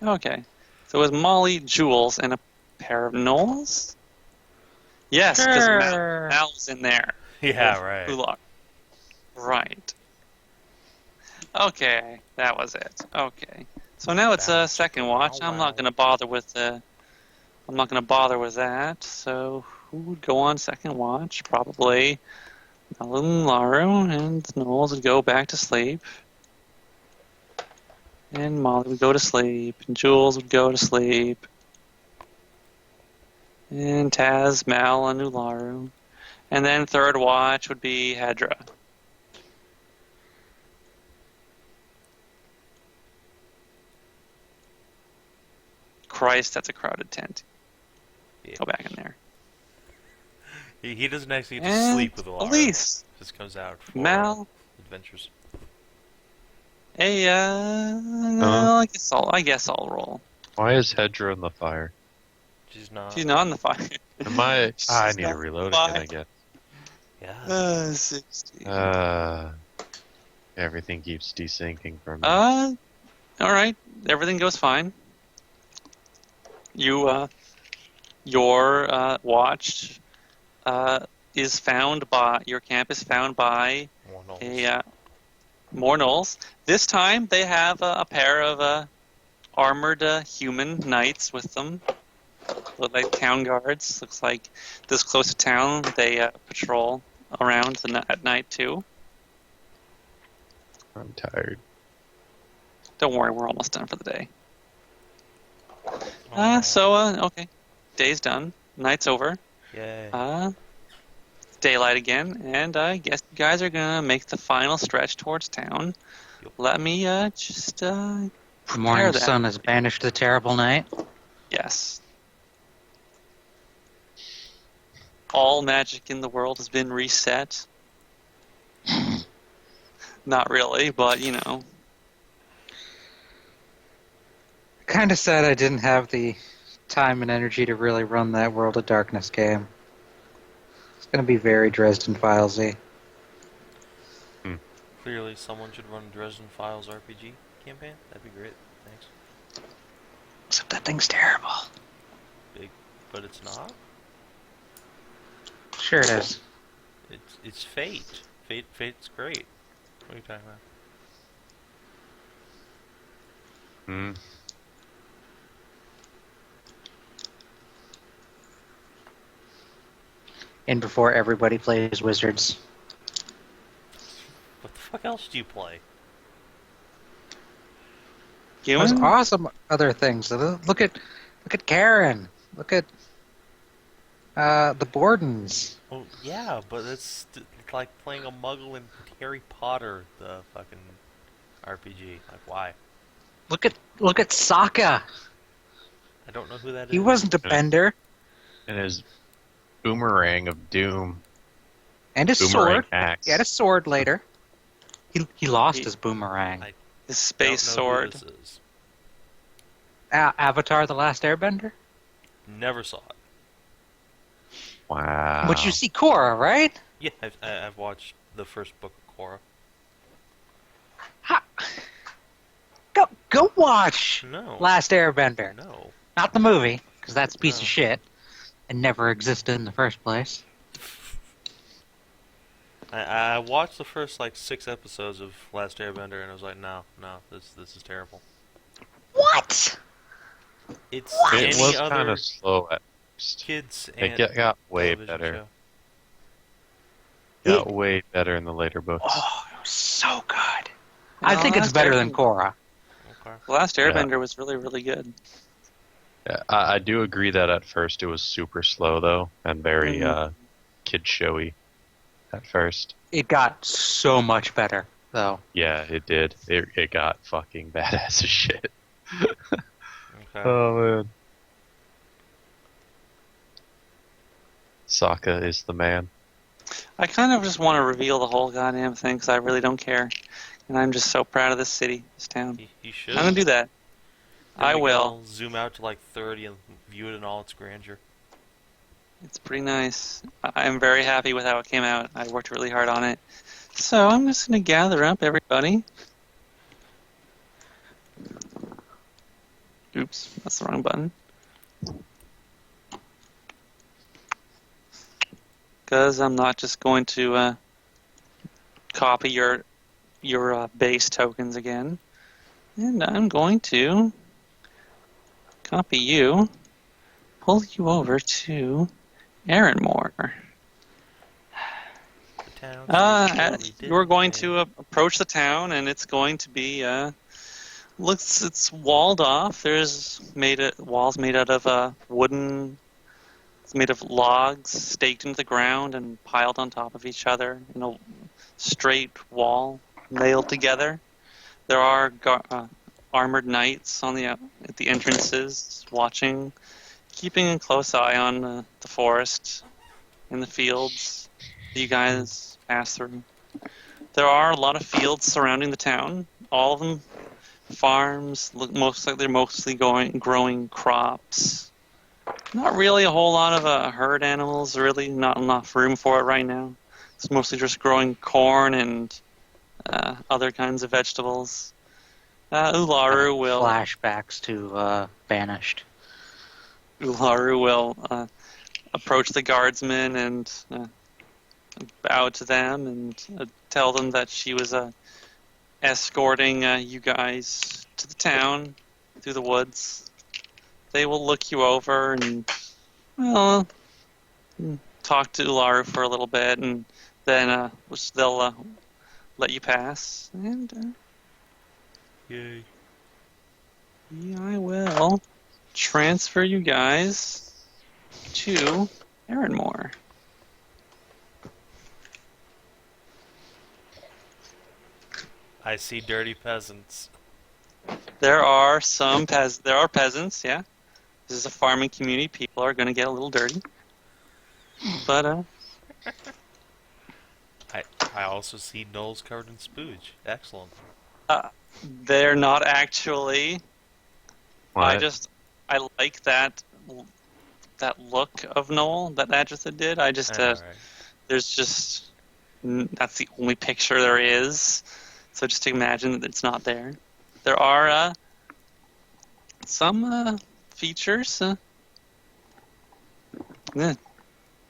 right. Okay. So it was Molly, Jules, and a pair of gnolls? Yes, because Sure. Mal's in there. Yeah, With right. Ulok. Right. Okay, that was it. Okay. So now it's a second watch. I'm not going to bother with that. So who would go on second watch? Probably Mel and Laru, and the gnolls would go back to sleep. And Molly would go to sleep, and Jules would go to sleep. And Taz, Mal, and Ularu. And then third watch would be Hedrah. Christ, that's a crowded tent. Yeah. Go back in there. He doesn't actually get to And sleep with Alara. Elise. Just comes out for Mal. adventures. Hey, no, I guess I'll roll. Why is Hedrah in the fire? She's not. She's not in the fire. Am I? I She's need to not reload fire. again, I guess. Yeah. 60. Everything keeps desyncing from me. All right. Everything goes fine. You, your watch is found by your camp is found by More gnolls. more gnolls. This time they have a pair of armored human knights with them. Look like town guards. Looks like this close to town they patrol around at night too. I'm tired. Don't worry, we're almost done for the day. Aw. Okay. Day's done. Night's over. Yay. Daylight again, and I guess you guys are gonna make the final stretch towards town. Yep. Let me just The prepare morning that. sun has banished the terrible night. Yes. All magic in the world has been reset. Not really, but you know. Kinda sad I didn't have the time and energy to really run that World of Darkness game. It's gonna be very Dresden Filesy. Clearly, someone should run Dresden Files RPG campaign. That'd be great. Thanks. Except that thing's terrible. Big, but it's not. Sure it is. It's Fate. Fate's great. What are you talking about? Hmm. And before everybody plays Wizards. What the fuck else do you play? There's Human? awesome other things. Look at Karen. Look at the Bordens. Oh yeah, but it's like playing a Muggle in Harry Potter, the fucking RPG. Like why? Look at Sokka. I don't know who that is. He wasn't a bender. And his boomerang of doom. And his Boomerang sword. axe. He had a sword later. He lost his boomerang. His space Don't know who sword. this is. Avatar: The Last Airbender. Never saw it. Wow. But you see Korra, right? Yeah, I've watched the first book of Korra. Ha. Go watch No. Last Airbender. No. Not the movie, because that's a piece No. of shit and never existed in the first place. I watched the first like 6 episodes of Last Airbender and I was like, no, this is terrible. What? It's It any was other kind of slow at first. kids It and got way television better. show. Got way better in the later books. Oh, it was so good. I think it's Last better than Airbender- Korra. Okay. The Last Yeah. Airbender was really, really good. Yeah, I do agree that at first it was super slow though, and very kid showy at first. It got so much better, though. Yeah, it did. It got fucking badass as shit. Okay. Oh man. Sokka is the man. I kind of just want to reveal the whole goddamn thing because I really don't care. And I'm just so proud of this city, this town. You should. I'm going to do that. Then I we can will. all zoom out to like 30 and view it in all its grandeur. It's pretty nice. I'm very happy with how it came out. I worked really hard on it. So I'm just going to gather up everybody. Oops, that's the wrong button. Because I'm not just going to copy your base tokens again. And I'm going to copy you, pull you over to Aaronmore. The town You're going to approach the town, and it's going to be it's walled off. There's walls made out of wooden. It's made of logs staked into the ground and piled on top of each other in a straight wall, nailed together. There are armored knights on at the entrances, watching, keeping a close eye on the forest and the fields that you guys pass through. There are a lot of fields surrounding the town. All of them farms. Look most like they're mostly growing crops. Not really a whole lot of herd animals. Really, not enough room for it right now. It's mostly just growing corn and other kinds of vegetables. Ularu will Flashbacks to Banished. Ularu will approach the guardsmen and bow to them and tell them that she was escorting you guys to the town through the woods. They will look you over and talk to Ularu for a little bit, and then they'll let you pass. And Yay. I will transfer you guys to Aaronmore. I see dirty peasants. There are peasants, yeah. This is a farming community. People are going to get a little dirty. But I also see gnolls covered in spooge. Excellent. they're not actually. What? I like that look of Noel that Adjutha did. Alright. There's just that's the only picture there is. So just imagine that it's not there. There are some features. Yeah,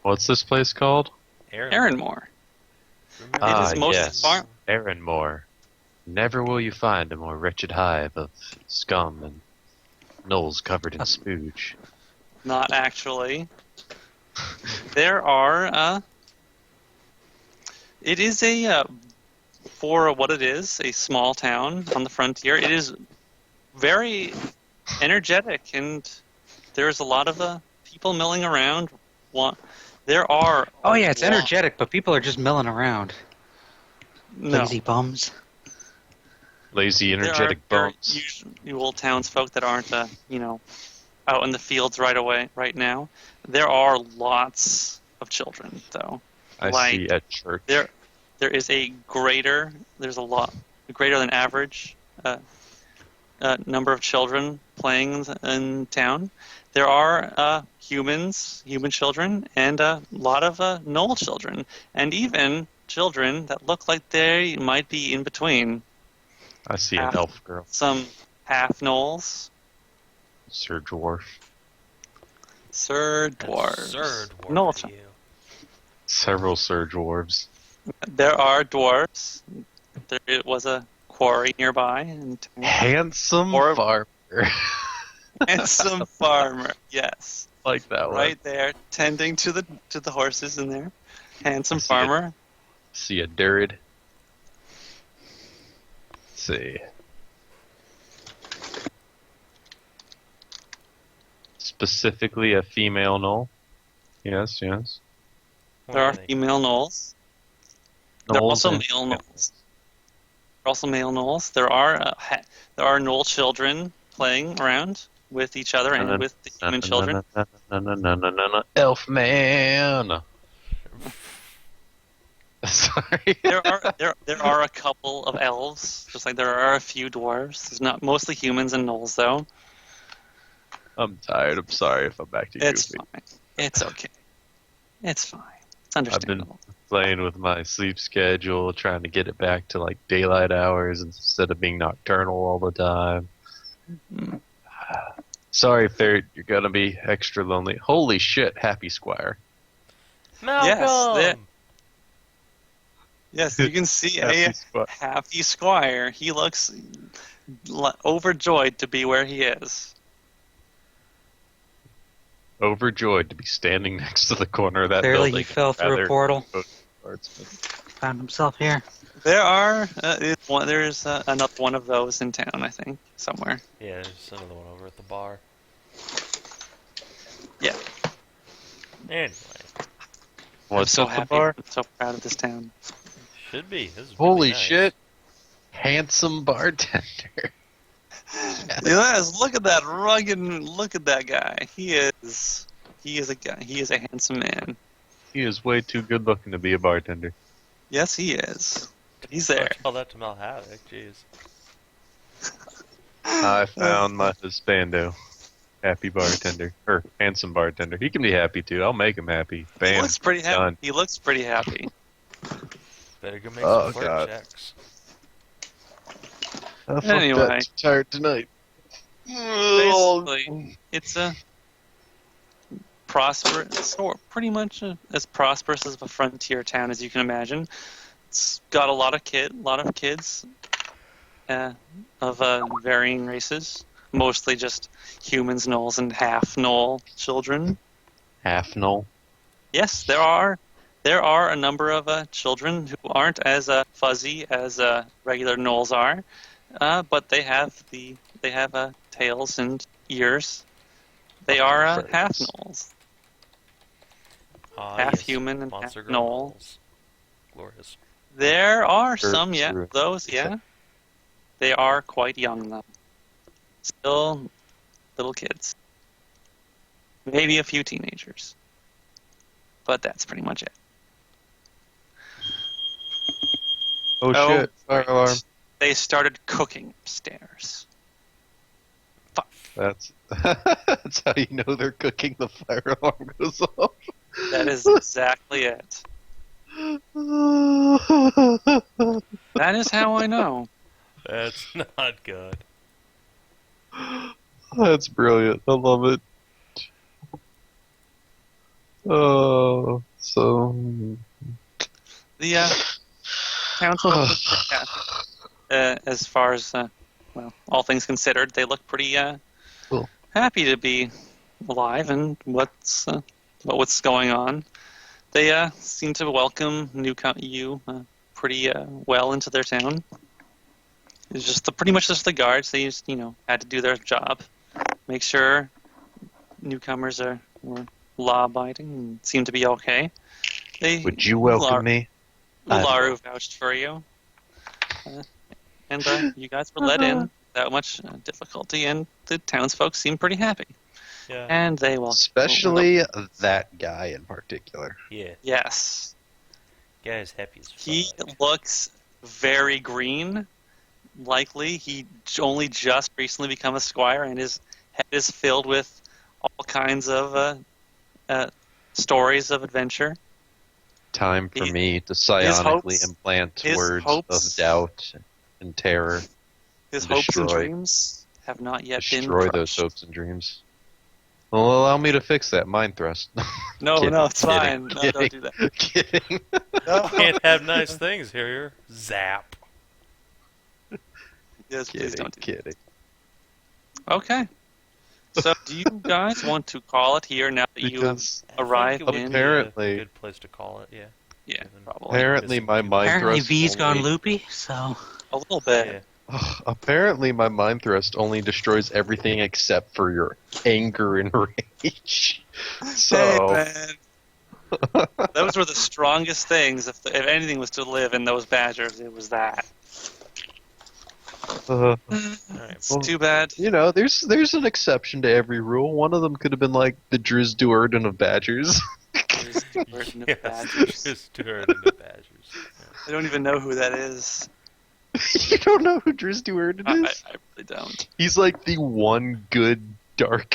What's this place called? Aaronmore. Remember It is that? mostly yes. farm. Aaronmore. Never will you find a more wretched hive of scum and gnolls covered in spooge. Not actually. There are. It is for what it is, a small town on the frontier. It is very energetic, and there's a lot of people milling around. There are. Oh yeah, it's lot- energetic, but people are just milling around. No, Lazy bums. Lazy, there are energetic very bumps. usual townsfolk that aren't, out in the fields right now. There are lots of children, though. I like, see at church. There is there's a lot greater than average number of children playing in town. There are human children, and a lot of gnoll children, and even children that look like they might be in between. I see an elf girl. Some half gnolls. Sir Dwarf. Sir Dwarves. Sir Dwarf. Gnoll for child. you. Several Sir Dwarves. There are dwarves. There was a quarry nearby. And Handsome Or- farmer. handsome farmer, yes, Like that one. right there, tending to the horses in there. Handsome I see it. farmer. See a Durid. Let's see. Specifically a female gnoll. Yes, yes. What There are they? female gnolls. There are Gnolls also and male females. gnolls. There are also male gnolls. There are gnoll children playing around with each other and with the human children. No. Elf man. Sorry. There are a couple of elves, just like there are a few dwarves. There's not mostly humans and gnolls though. I'm tired. I'm sorry if I'm back to It's goofy. fine. It's okay. It's fine. It's I've been understandable. playing with my sleep schedule, trying to get it back to like daylight hours instead of being nocturnal all the time. Mhm. Sorry if you're gonna be extra lonely. Holy shit, Happy Squire. Malcolm. Yes, you can see Happy a Squire. happy squire. He looks overjoyed to be where he is. overjoyed to be standing next to the corner of that Clearly building. he fell through a Rather- portal, Swordsman. found himself here. There's another one of those in town, I think, somewhere. Yeah, there's another one over at the bar. Yeah. Anyway, What's I'm so at the happy. bar? I'm so proud of this town. should be. This is Holy really nice. shit! Handsome bartender. Yes, look at that rugged. Look at that guy. He is a guy. He is a handsome man. He is way too good looking to be a bartender. Yes, he is. He's there. Tell that to Malhavoc, jeez. I found my husbando. Happy bartender. Or handsome bartender. He can be happy too. I'll make him happy. He Bam. looks pretty happy. Done. He looks pretty happy. Better go make Oh, some flirt God. checks. I fucked Anyway. that tired tonight. Basically, it's a prosperous, or pretty much as prosperous as a frontier town as you can imagine. It's got a lot of kids of varying races, mostly just humans, gnolls, and half gnoll children. Half gnoll. Yes, there are a number of children who aren't as fuzzy as regular gnolls are, but they have tails and ears. They are half gnolls, Ah, half yes, human and half Monster gnoll. Girls. Glorious. There are Sure, some, yeah, sure. those, yeah. They are quite young though, still little kids. Maybe a few teenagers, but that's pretty much it. Oh, Oh, shit. Fire alarm. They started cooking upstairs. That's that's how you know they're cooking. The fire alarm goes off. That is exactly it. That is how I know. That's not good. That's brilliant. I love it. Oh, so. The townsfolk look pretty happy. As far as, well, all things considered, they look pretty Cool. happy to be alive and what's going on. They seem to welcome you pretty well into their town. It's just pretty much just the guards. They just had to do their job, make sure newcomers were law-abiding and seem to be okay. Would you welcome me? Ularu vouched for you, and you guys were let in without much difficulty, and the townsfolk seem pretty happy. Yeah. And they will. Especially that guy in particular. Yeah. Yes. Guy's happy as fuck. He looks very green. Likely, he only just recently become a squire, and his head is filled with all kinds of stories of adventure. Time for me to psionically implant words of doubt and terror. His hopes and dreams have not yet been Destroy those crushed. hopes and dreams. Well, allow me to fix that. Mind thrust. No, Kidding, no, it's kidding, fine. No, don't do that. Kidding. No. Can't have nice things here. Zap. Yes, please don't do Kidding. that. Okay. So, do you guys want to call it here now that you have Because arrived I think it would in? be a Apparently- good place to call it. Yeah. Yeah, probably. apparently my mind Apparently thrust V's gone only, loopy, so A little bit. Yeah. apparently my mind thrust only destroys everything except for your anger and rage. So Hey, man. Those were the strongest things. If anything was to live in those badgers, it was that. All right. It's too bad. there's an exception to every rule. One of them could have been like the Driz Duerden of badgers. There's the burden of Yes, badgers. just Stuart and the Badgers. I don't even know who that is. You don't know who Driz Duerden I is? really don't. He's like the one good dark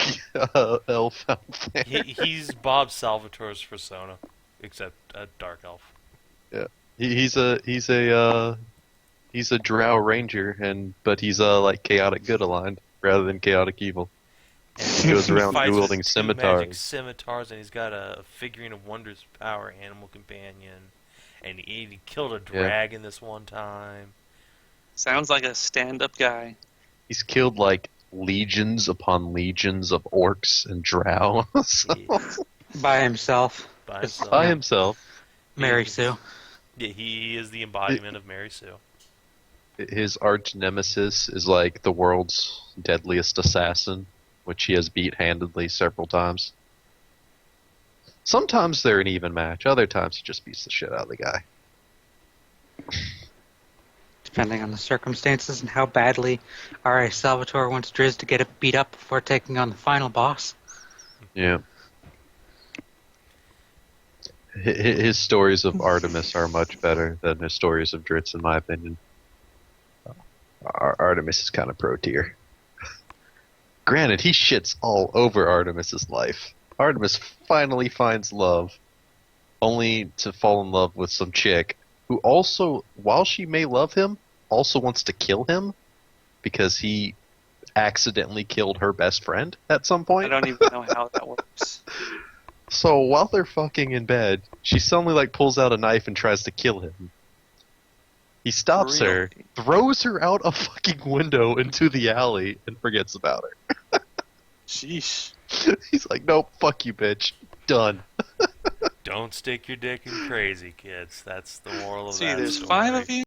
elf out there. He's Bob Salvatore's persona, except a dark elf. He's a drow ranger, but he's like chaotic good aligned rather than chaotic evil. And He goes around fights with wielding 2 magic scimitars. scimitars, and he's got a figurine of Wondrous Power animal companion, and he killed a dragon this one time. Sounds like a stand-up guy. He's killed like legions upon legions of orcs and drow. So, Yeah, by himself. by himself. by himself. Mary Sue. Yeah, he is the embodiment of Mary Sue. His arch nemesis is like the world's deadliest assassin, which he has beat handedly several times. Sometimes they're an even match. Other times he just beats the shit out of the guy. Depending on the circumstances and how badly R.A. Salvatore wants Driz to get it beat up before taking on the final boss. Yeah. His stories of Artemis are much better than his stories of Dritz, in my opinion. Artemis is kind of pro tier. Granted, he shits all over Artemis's life. Artemis finally finds love, only to fall in love with some chick who also, while she may love him, also wants to kill him because he accidentally killed her best friend at some point. I don't even know how that works. So while they're fucking in bed, she suddenly like pulls out a knife and tries to kill him. He stops her, Really? throws her out a fucking window into the alley, and forgets about her. Sheesh. He's like, nope, fuck you, bitch. Done. Don't stick your dick in crazy, kids. That's the moral of See, that there's story. 5 of you.